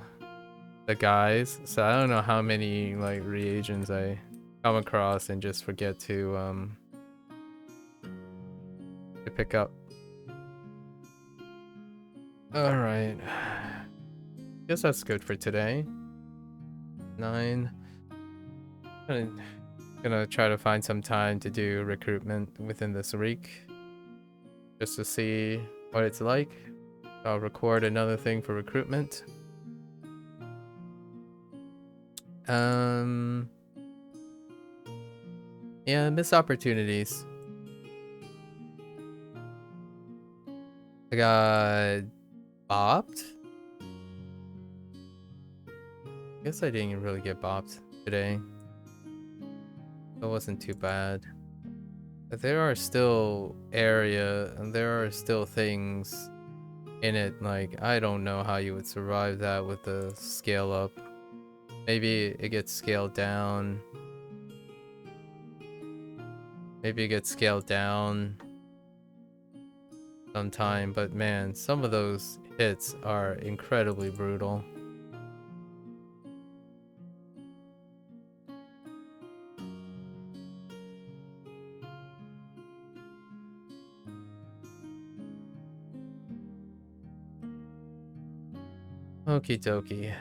guys, so I don't know how many like reagents I come across and just forget to pick up. All right. Guess that's good for today. 9. Gonna try to find some time to do recruitment within this week, just to see what it's like. I'll record another thing for recruitment. Yeah, missed opportunities. I got bopped. Guess I didn't really get bopped today. It wasn't too bad. But there are still area and there are still things in it, like I don't know how you would survive that with the scale up. Maybe it gets scaled down. Maybe it gets scaled down sometime, but man, some of those hits are incredibly brutal. Okie dokie.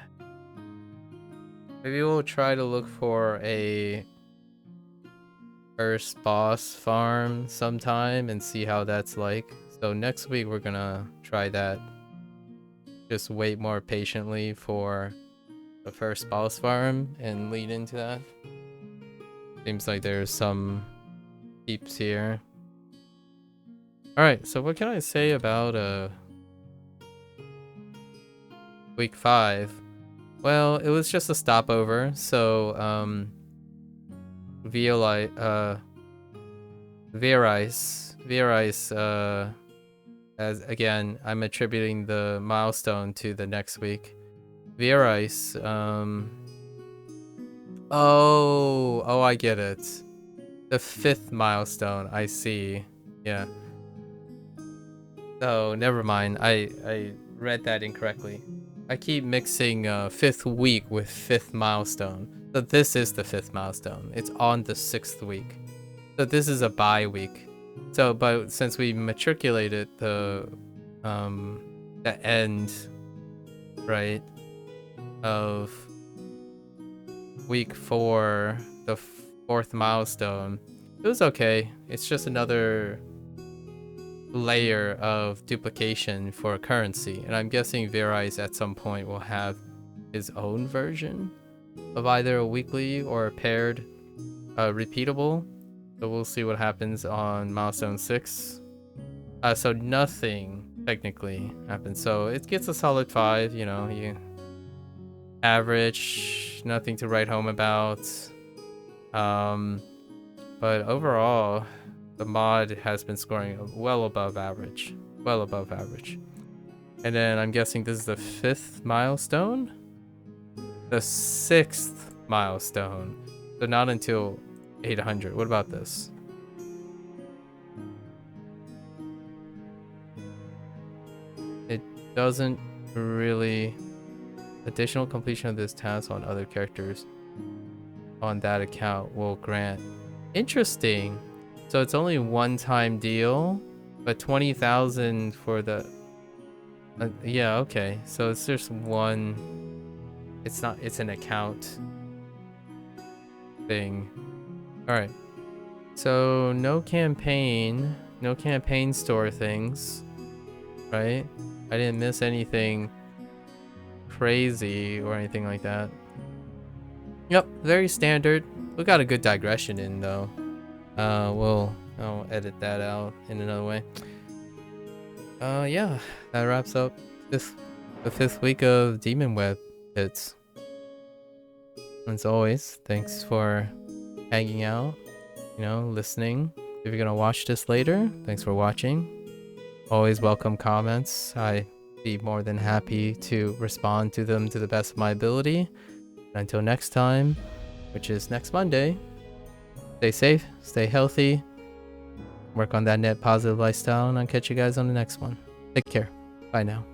Maybe we'll try to look for a first boss farm sometime and see how that's like. So next week we're gonna try that. Just wait more patiently for the first boss farm and lead into that. Seems like there's some peeps here. Alright, so what can I say about week 5? Well, it was just a stopover, so Vierice, as again, I'm attributing the milestone to the next week. Vierice, oh, I get it. The 5th milestone, I see. Yeah. Oh, never mind. I read that incorrectly. I keep mixing 5th week with 5th milestone. So this is the 5th milestone. It's on the 6th week. So this is a bye week. So, but since we matriculated the end, right, of week 4, the 4th milestone, it was okay. It's just another layer of duplication for currency, and I'm guessing Vierice at some point will have his own version of either a weekly or a paired repeatable. So we'll see what happens on milestone 6. So nothing technically happens, so it gets a solid 5. You know, you average, nothing to write home about. But overall the mod has been scoring well above average. And then I'm guessing this is the 5th milestone? The 6th milestone. So not until 800. What about this? It doesn't really... Additional completion of this task on other characters on that account will grant. Interesting. So it's only one-time deal, but 20,000 for the... yeah, okay. So it's just one... It's not... It's an account thing. Alright. So no campaign. No campaign store things. Right? I didn't miss anything crazy or anything like that. Yep, very standard. We got a good digression in though. I'll edit that out in another way. Yeah, that wraps up the 5th week of Demonweb hits. As always, thanks for hanging out, you know, listening. If you're gonna watch this later, thanks for watching. Always welcome comments. I'd be more than happy to respond to them to the best of my ability. Until next time, which is next Monday, stay safe, stay healthy, work on that net positive lifestyle, and I'll catch you guys on the next one. Take care. Bye now.